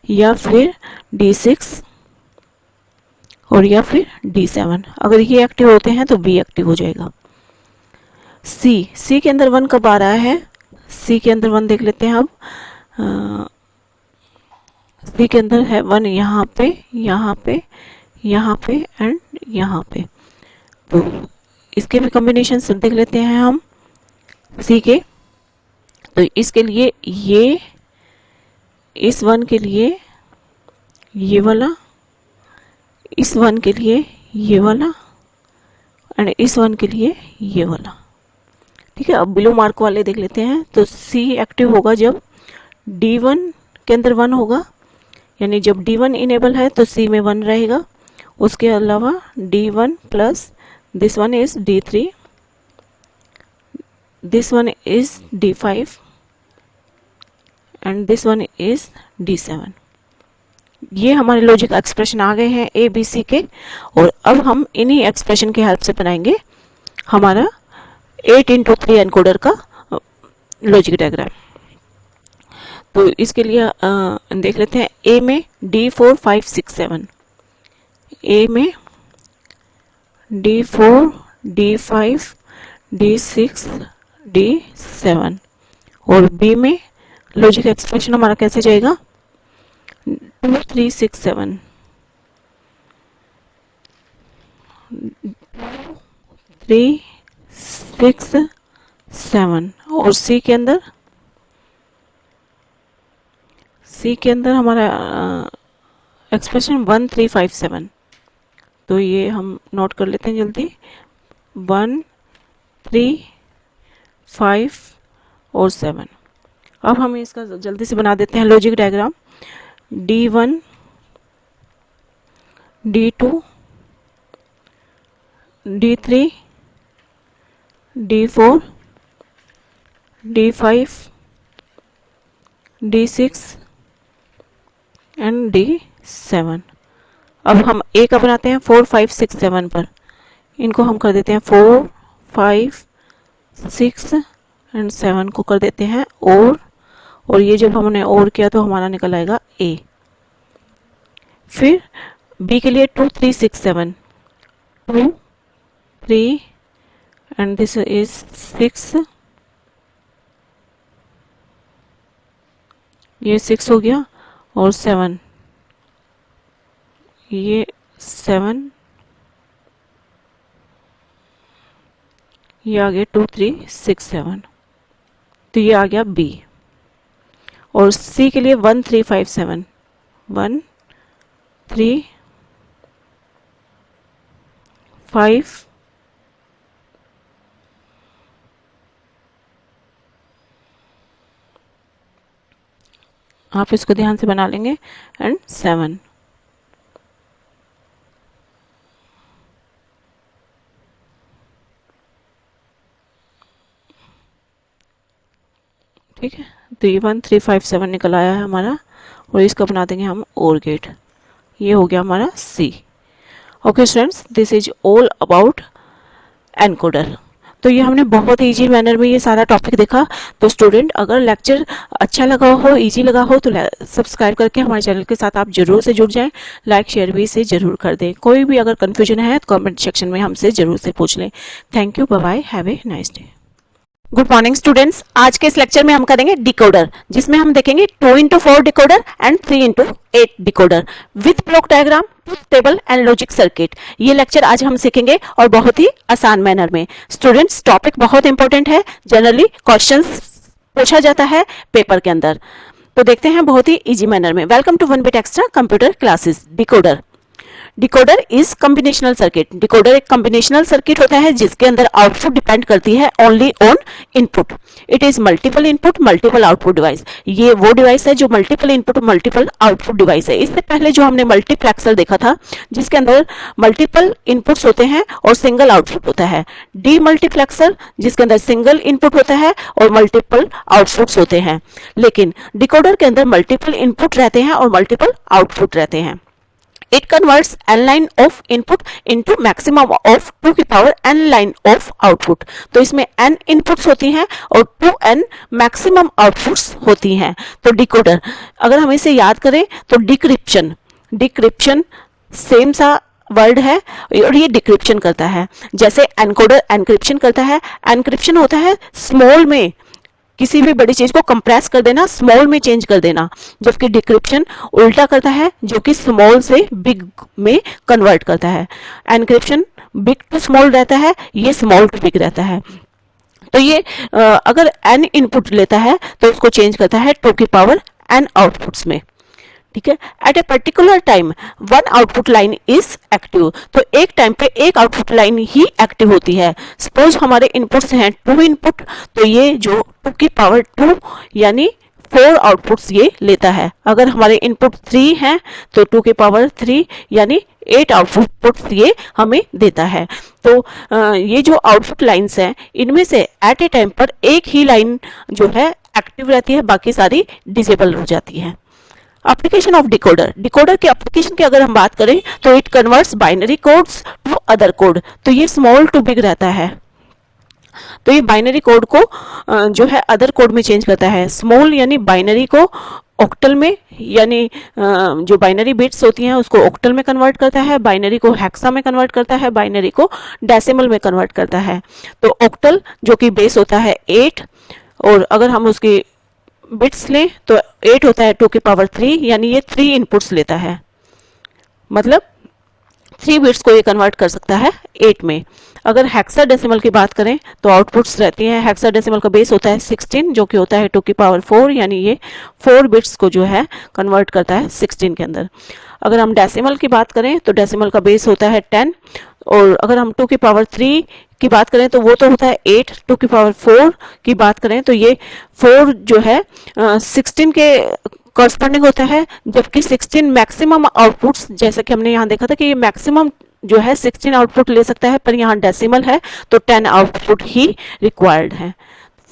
या फिर D6 और या फिर D7, अगर ये एक्टिव होते हैं तो B एक्टिव हो जाएगा। C के अंदर 1 कब आ रहा है? C के अंदर 1 देख लेते हैं अब। C के अंदर है 1 यहाँ पे, यहाँ पे, यहाँ पे एंड यहाँ पे। तो इसके भी कॉम्बिनेशन देख लेते हैं हम C के। तो इसके लिए ये, इस 1 के लिए ये वाला, इस 1 के लिए ये वाला एंड इस 1 के लिए ये वाला। ठीक है, अब बिलो मार्क वाले देख लेते हैं। तो C एक्टिव होगा जब D1 के अंदर 1 होगा, यानी जब D1 इनेबल है तो C में 1 रहेगा। उसके अलावा D1 plus this one is D3, this one is D5 and this one is D7। ये हमारे लॉजिक एक्सप्रेशन आ गए हैं A B C के। और अब हम इन्हीं एक्सप्रेशन की हेल्प से बनाएंगे हमारा 8x3 एनकोडर का लॉजिक डायग्राम। तो इसके लिए देख लेते हैं A में D4 5 6 7, A में D4 D5 D6 D7 और B में लॉजिक एक्सप्रेशन हमारा कैसे जाएगा? 2 3 6 7, 3 6 7 और C के अंदर हमारा एक्सप्रेशन 1 3 5 7। तो ये हम नोट कर लेते हैं जल्दी, 1 3 5 और 7। अब हम इसका जल्दी से बना देते हैं logic diagram. D1 D2 D3 D4 D5 D6 and D7। अब हम A का बनाते हैं 4 5 6 7 पर। इनको हम कर देते हैं 4 5 6 एंड 7 को कर देते हैं और ये जब हमने और किया तो हमारा निकल आएगा A। फिर B के लिए 2 3 6 7, 2 3 एंड दिस इज 6, ये 6 हो गया और 7, ये 7, ये आ गया 2 3 6 7। तो ये आ गया B। और C के लिए 1 3 5 7, 1 3 5 आप इसको ध्यान से बना लेंगे एंड 7। ठीक है, तो ये 1 3 5 7 निकल आया है हमारा। और इसका बना देंगे हम और गेट। ये हो गया हमारा C। Okay students, this is all about encoder. तो ये हमने बहुत इजी मैनर में ये सारा टॉपिक देखा। तो स्टूडेंट, अगर लेक्चर अच्छा लगा हो, इजी लगा हो, तो सब्सक्राइब करके हमारे चैनल के साथ आप जरूर से जुड़ जाएं। लाइक शेयर भी इसे जरूर कर दें। कोई भी अगर कन्फ्यूजन है तो कमेंट सेक्शन में हमसे जरूर से पूछ लें। Thank you, bye bye, have a nice day. Good morning students, आज के इस लेक्चर में हम करेंगे डिकोडर, जिसमें हम देखेंगे 2x4 decoder and 3x8 decoder with block diagram, truth table and logic circuit. ये लेक्चर आज हम सीखेंगे और बहुत ही आसान मैनर में। स्टूडेंट्स, टॉपिक बहुत इंपॉर्टेंट है, जनरली क्वेश्चंस पूछा जाता है पेपर के अंदर। तो देखते हैं बहुत ही इजी मैनर में। Welcome to 1 bit extra computer classes. Decoder decoder is combinational circuit. Decoder एक कॉम्बिनेशनल सर्किट होता है जिसके अंदर आउटपुट डिपेंड करती है only on input. It is multiple input multiple output device. ये वो डिवाइस है जो multiple input multiple output device है। इससे पहले जो हमने मल्टीप्लेक्सर देखा था जिसके अंदर मल्टीपल इनपुट्स होते हैं और सिंगल आउटपुट होता है। डी मल्टीप्लेक्सर जिसके अंदर सिंगल इनपुट होता है और मल्टीपल आउटपुट्स होते हैं। लेकिन डिकोडर के अंदर मल्टीपल इनपुट रहते हैं और मल्टीपल आउटपुट रहते हैं। It converts n line of input into maximum of 2 की power n line of output। तो इसमें n inputs होती हैं और 2n maximum outputs होती हैं। तो डिकोडर अगर हम इसे याद करें तो डिक्रिप्शन सेम सा वर्ड है और ये डिक्रिप्शन करता है। जैसे एनकोडर एनक्रिप्शन करता है। एनक्रिप्शन होता है स्मॉल में किसी भी बड़ी चीज को कंप्रेस कर देना, स्मॉल में चेंज कर देना, जबकि डिक्रिप्शन उल्टा करता है जो कि स्मॉल से बिग में कन्वर्ट करता है। एनक्रिप्शन बिग टू स्मॉल रहता है, ये स्मॉल टू बिग रहता है। तो ये अगर n इनपुट लेता है तो उसको चेंज करता है 2 की पावर n आउटपुट्स में। ठीक है। At a particular time one output line is active. तो एक टाइम पे एक आउटपुट लाइन ही एक्टिव होती है। सपोज हमारे इनपुट्स हैं 2 इनपुट, तो ये जो 2 की पावर 2 यानी 4 आउटपुट्स ये लेता है। अगर हमारे इनपुट 3 हैं तो 2 की पावर 3 यानी 8 आउटपुट्स ये हमें देता है। तो ये जो आउटपुट लाइन्स हैं इनमें से एट ए टाइम पर एक ही लाइन जो है एक्टिव रहती है, बाकी सारी डिसेबल हो जाती है। Application of decoder. डिकोडर के एप्लीकेशन की अगर हम बात करें तो it converts binary codes to other code. तो ये स्मॉल टू बिग रहता है। तो ये बाइनरी कोड को जो है अदर कोड में चेंज करता है। स्मॉल यानी बाइनरी को ऑक्टल में, यानी जो बाइनरी बिट्स होती हैं उसको ऑक्टल में कन्वर्ट करता है, बाइनरी को हेक्सा में कन्वर्ट करता है, बाइनरी को डेसिमल में कन्वर्ट करता है। तो ऑक्टल जो कि बेस होता है 8 और अगर हम उसकी बिट्स लें तो 8 होता है 2 की पावर 3 यानी ये 3 इनपुट्स लेता है, मतलब 3 बिट्स को ये कन्वर्ट कर सकता है 8 में। अगर हेक्साडेसिमल की बात करें तो आउटपुट्स रहती हैं। हेक्साडेसिमल का बेस होता है 16 जो कि होता है 2 की पावर 4 यानी ये 4 बिट्स को जो है कन्वर्ट करता है 16 के अंदर। अगर हम डेसिमल की बात करें तो डेसिमल का बेस होता है 10 और अगर हम 2 की पावर 3 की बात करें तो वो तो होता है 8। 2 की पावर 4 की बात करें तो ये 4 जो है 16 के कॉरस्पॉन्डिंग होता है, जबकि 16 मैक्सिमम आउटपुट्स, जैसा कि हमने यहाँ देखा था कि ये मैक्सिमम जो है 16 आउटपुट ले सकता है, पर यहाँ डेसिमल है तो 10 आउटपुट ही रिक्वायर्ड है।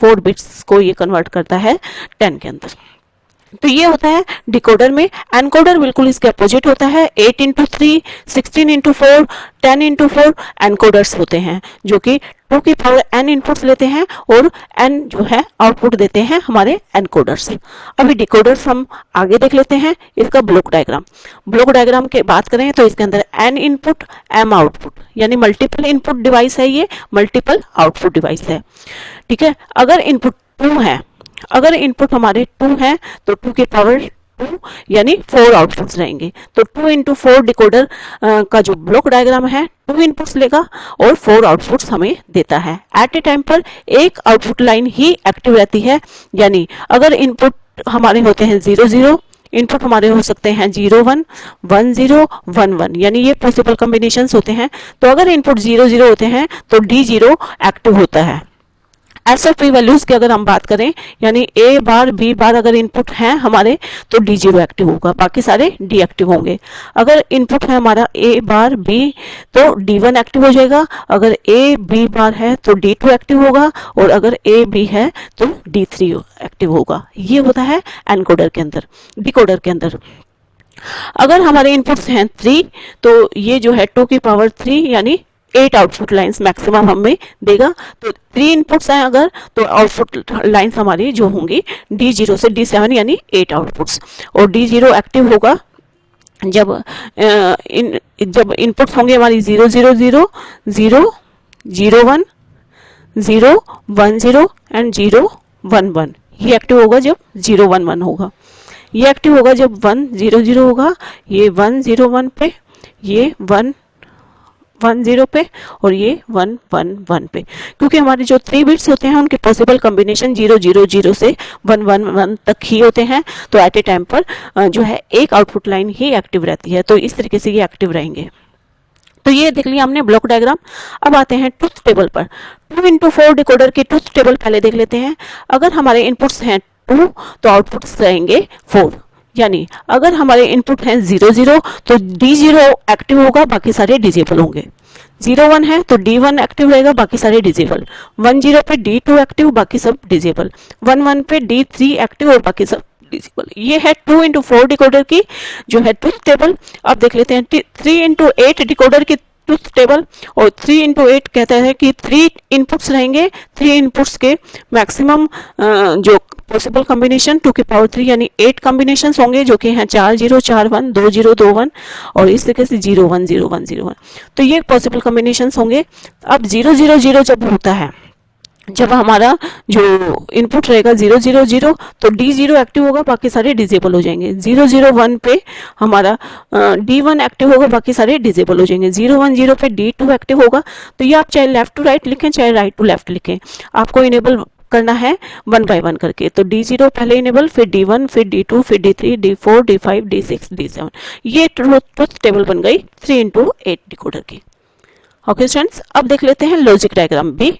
4 बिट्स को ये कन्वर्ट करता है 10 के अंदर। तो ये होता है डिकोडर में। एनकोडर बिल्कुल इसके अपोजिट होता है। 8 इंटू 3, 16 इंटू 4, 10 इंटू 4 एनकोडर्स होते हैं जो कि 2 की पावर n इनपुट्स लेते हैं और n जो है आउटपुट देते हैं हमारे एनकोडर्स। अभी डिकोडर्स हम आगे देख लेते हैं। इसका ब्लॉक डायग्राम। ब्लॉक डायग्राम की बात करें तो इसके अंदर n इनपुट m आउटपुट यानी मल्टीपल इनपुट डिवाइस है, ये मल्टीपल आउटपुट डिवाइस है। ठीक है। अगर इनपुट 2 है, अगर इनपुट हमारे 2 हैं तो 2 की पावर 2 यानी 4 आउटपुट्स रहेंगे। तो 2 इंटू 4 डिकोडर का जो ब्लॉक डायग्राम है 2 इनपुट्स लेगा और 4 आउटपुट्स हमें देता है। एट ए टाइम पर एक आउटपुट लाइन ही एक्टिव रहती है, यानी अगर इनपुट हमारे होते हैं 0 0, इनपुट हमारे हो सकते हैं 0 1, 1 0, 1 1 यानी ये पॉसिबल कॉम्बिनेशंस होते हैं। तो अगर इनपुट 0 0 होते हैं तो D0 एक्टिव होता है। SFP वैल्यूज की अगर हम बात करें यानी A बार B बार अगर इनपुट हैं हमारे तो D0 एक्टिव होगा, बाकी सारे D एक्टिव होंगे। अगर इनपुट है हमारा A बार B तो D1 एक्टिव हो जाएगा, अगर A B बार है तो D2 एक्टिव होगा और अगर A B है तो D3 एक्टिव होगा। ये होता है एनकोडर के अंदर। डिकोडर के अंदर अगर हमारे इनपुट्स हैं 3 तो ये जो है 2 की पावर 3 यानी 8 आउटपुट लाइंस मैक्सिमम हमें देगा। तो 3 इनपुट्स हैं अगर तो आउटपुट लाइंस हमारी जो होंगी D0 से D7 यानी 8 आउटपुट्स। और D0 एक्टिव होगा जब जब इनपुट्स होंगे हमारी 0 0 0, 0 0 1, 0 1 0 एंड 0 1 1। ये एक्टिव होगा जब 0 1 1 होगा। ये एक्टिव होगा जब 1 0 0 होगा, ये 1 0 1 पे, ये 1 10 पे और ये 111 पे, क्योंकि हमारे जो 3 बिट्स होते हैं उनके पॉसिबल कॉम्बिनेशन 000 से 111 तक ही होते हैं। तो एट ए टाइम पर जो है एक आउटपुट लाइन ही एक्टिव रहती है, तो इस तरीके से ये एक्टिव रहेंगे। तो ये देख लिया हमने ब्लॉक डायग्राम। अब आते हैं ट्रुथ टेबल पर। 2x4 डिकोडर की ट्रुथ टेबल पहले देख लेते हैं। अगर हमारे इनपुट्स हैं 2 तो आउटपुट्स रहेंगे 4, यानी अगर हमारे इनपुट हैं 0 तो D0 एक्टिव होगा, बाकी सारे डिजेबल होंगे। 01 है तो D1 एक्टिव रहेगा, बाकी सारे डिजेबल। 10 पे D2 एक्टिव, बाकी सब डिजेबल। 11 पे D3 एक्टिव और बाकी सब डिजेबल। ये है 2x4 डिकोडर की जो है ट्रुथ टेबल। अब देख लेते हैं 3x8 डिकोडर की ट्रुथ टेबल। और 3x8 कहता है कि 3 इनपुट्स रहेंगे, 3 इनपुट्स के मैक्सिमम जो पॉसिबल कॉम्बिनेशन 2 की पावर 3 यानी 8 कॉम्बिनेशंस होंगे, जो कि हैं 40 41 20 21 और इस तरीके से 01 01 01। तो ये पॉसिबल कॉम्बिनेशंस होंगे। अब 000 जब होता है, जब हमारा जो इनपुट रहेगा 000 तो D0 एक्टिव होगा, बाकी सारे डिजेबल हो जाएंगे। 001 पे हमारा D1 एक्टिव होगा, बाकी सारे डिजेबल हो जाएंगे। 010 पे D2 एक्टिव होगा। तो ये आप चाहे लेफ्ट टू राइट लिखें चाहे राइट टू लेफ्ट लिखें, आपको इनेबल करना है 1 बाय 1 करके। तो D0 पहले इनेबल, फिर D1, फिर D2, फिर D3, D4, D5, D6, D7। ये ट्रुथ टेबल बन गई 3x8 डिकोडर की। ओके स्टूडेंट्स, अब देख लेते हैं लॉजिक डायग्राम भी।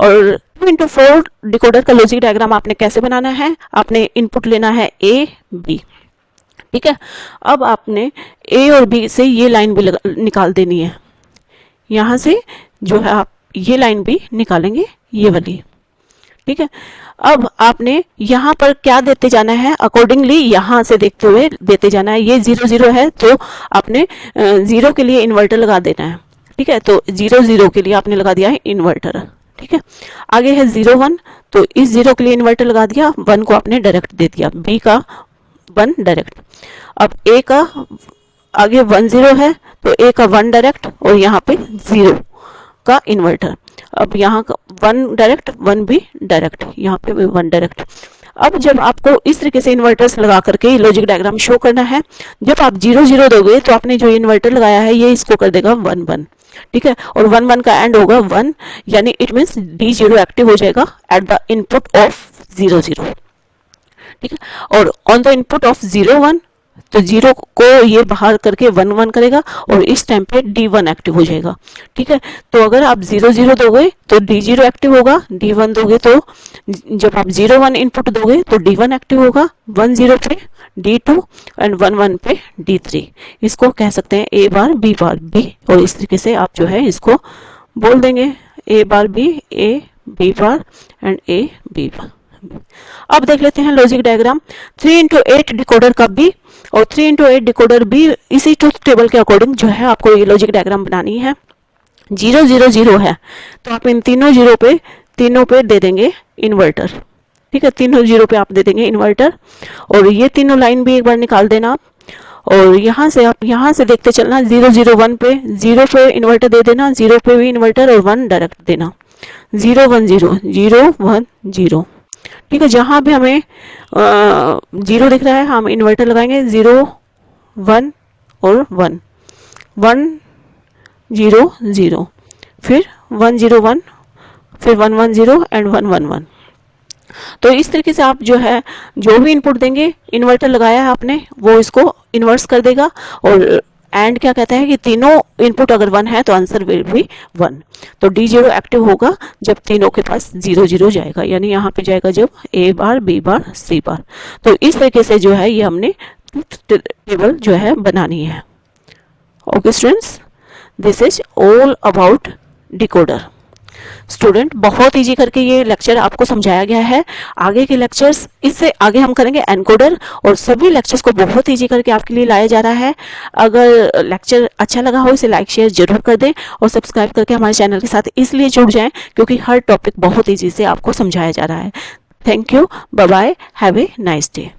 और 2x4 डिकोडर का लॉजिक डायग्राम आपने कैसे बनाना है, आपने इनपुट लेना है A B, ठीक है। अब आपने A और B से ये लाइन भी निकाल देनी है। यहाँ से जो है आप ये लाइन भी निकालेंगे, ये वाली, ठीक है। अब आपने यहाँ पर क्या देते जाना है, अकॉर्डिंगली यहाँ से देखते हुए देते जाना है। ये 0 है तो आपने 0 के लिए इन्वर्टर लगा देना है, ठीक है। तो 0 के लिए आपने लगा दिया है इन्वर्टर, ठीक है। आगे है 01 तो इस 0 के लिए इन्वर्टर लगा दिया, 1 को आपने डायरेक्ट दे दिया, B का 1 डायरेक्ट। अब A का आगे 10 है तो A का 1 डायरेक्ट और यहाँ पे 0 का इन्वर्टर। अब यहाँ का 1 डायरेक्ट 1 भी डायरेक्ट, यहाँ पे भी 1 डायरेक्ट। अब जब आपको इस तरीके से इन्वर्टर्स लगा करके लॉजिक डायग्राम शो करना है, जब आप 0 दोगे तो आपने जो इन्वर्टर लगाया है ये इसको कर देगा 1 1, ठीक है। और 1 1 का एंड होगा 1, यानी इट मीन्स D0 एक्टिव हो जाएगा एट द इनपुट ऑफ 0 0, ठीक है। और ऑन द इनपुट ऑफ 0 1 तो 0 को ये बाहर करके 1 1 करेगा और इस टाइम पे D1 एक्टिव हो जाएगा, ठीक है। तो अगर आप 0 दोगे तो D0 एक्टिव होगा, D1 दोगे तो जब आप 0 1 इनपुट दोगे तो D1 एक्टिव होगा, 1 0 पे D2 एंड 1 1 पे D3। इसको कह सकते हैं A bar B bar B, और इस तरीके से आप जो है इसको बोल देंगे A bar B A B bar and A B बार। अब देख लेते हैं लॉजिक डायग्राम 3x8 डिकोडर का भी। और 3x8 डिकोडर भी इसी ट्रुथ टेबल के अकॉर्डिंग जो है आपको ये लॉजिक डायग्राम बनानी है। 0 है तो आप इन तीनों पे दे देंगे इन्वर्टर, ठीक है। तीनों 0 पे आप दे देंगे इन्वर्टर। और ये तीनों लाइन भी एक बार निकाल देना आप। और यहाँ से आप यहाँ से देखते चलना 0 1 पे 0 पे इन्वर्टर दे देना, 0 पे भी इन्वर्टर और 1 डायरेक्ट देना। 0 1 0 0 1 0, ठीक है। जहां भी हमें 0 दिख रहा है हम इन्वर्टर लगाएंगे 0 1 और 1 1 0 0, फिर 1 0 1, फिर 1 1 0 एंड 1 1 1। तो इस तरीके से आप जो है जो भी इनपुट देंगे, इन्वर्टर लगाया है आपने वो इसको इन्वर्स कर देगा। और एंड क्या कहता है कि तीनों इनपुट अगर 1 है तो आंसर विल बी 1। तो D0 एक्टिव होगा जब तीनों के पास 0 0 जाएगा, यानी यहाँ पे जाएगा जब A bar B bar C बार। तो इस तरीके से जो है ये हमने टेबल जो है बनानी है। Okay students, this is all about decoder. Student बहुत इजी करके ये लेक्चर आपको समझाया गया है। आगे के लेक्चर्स इससे आगे हम करेंगे एनकोडर, और सभी लेक्चर्स को बहुत इजी करके आपके लिए लाया जा रहा है। अगर लेक्चर अच्छा लगा हो इसे लाइक शेयर जरूर कर दें और सब्सक्राइब करके हमारे चैनल के साथ इसलिए जुड़ जाएं क्योंकि हर टॉपिक बहुत इजी से आपको समझाया जा रहा है। Thank you, bye bye, have a nice day.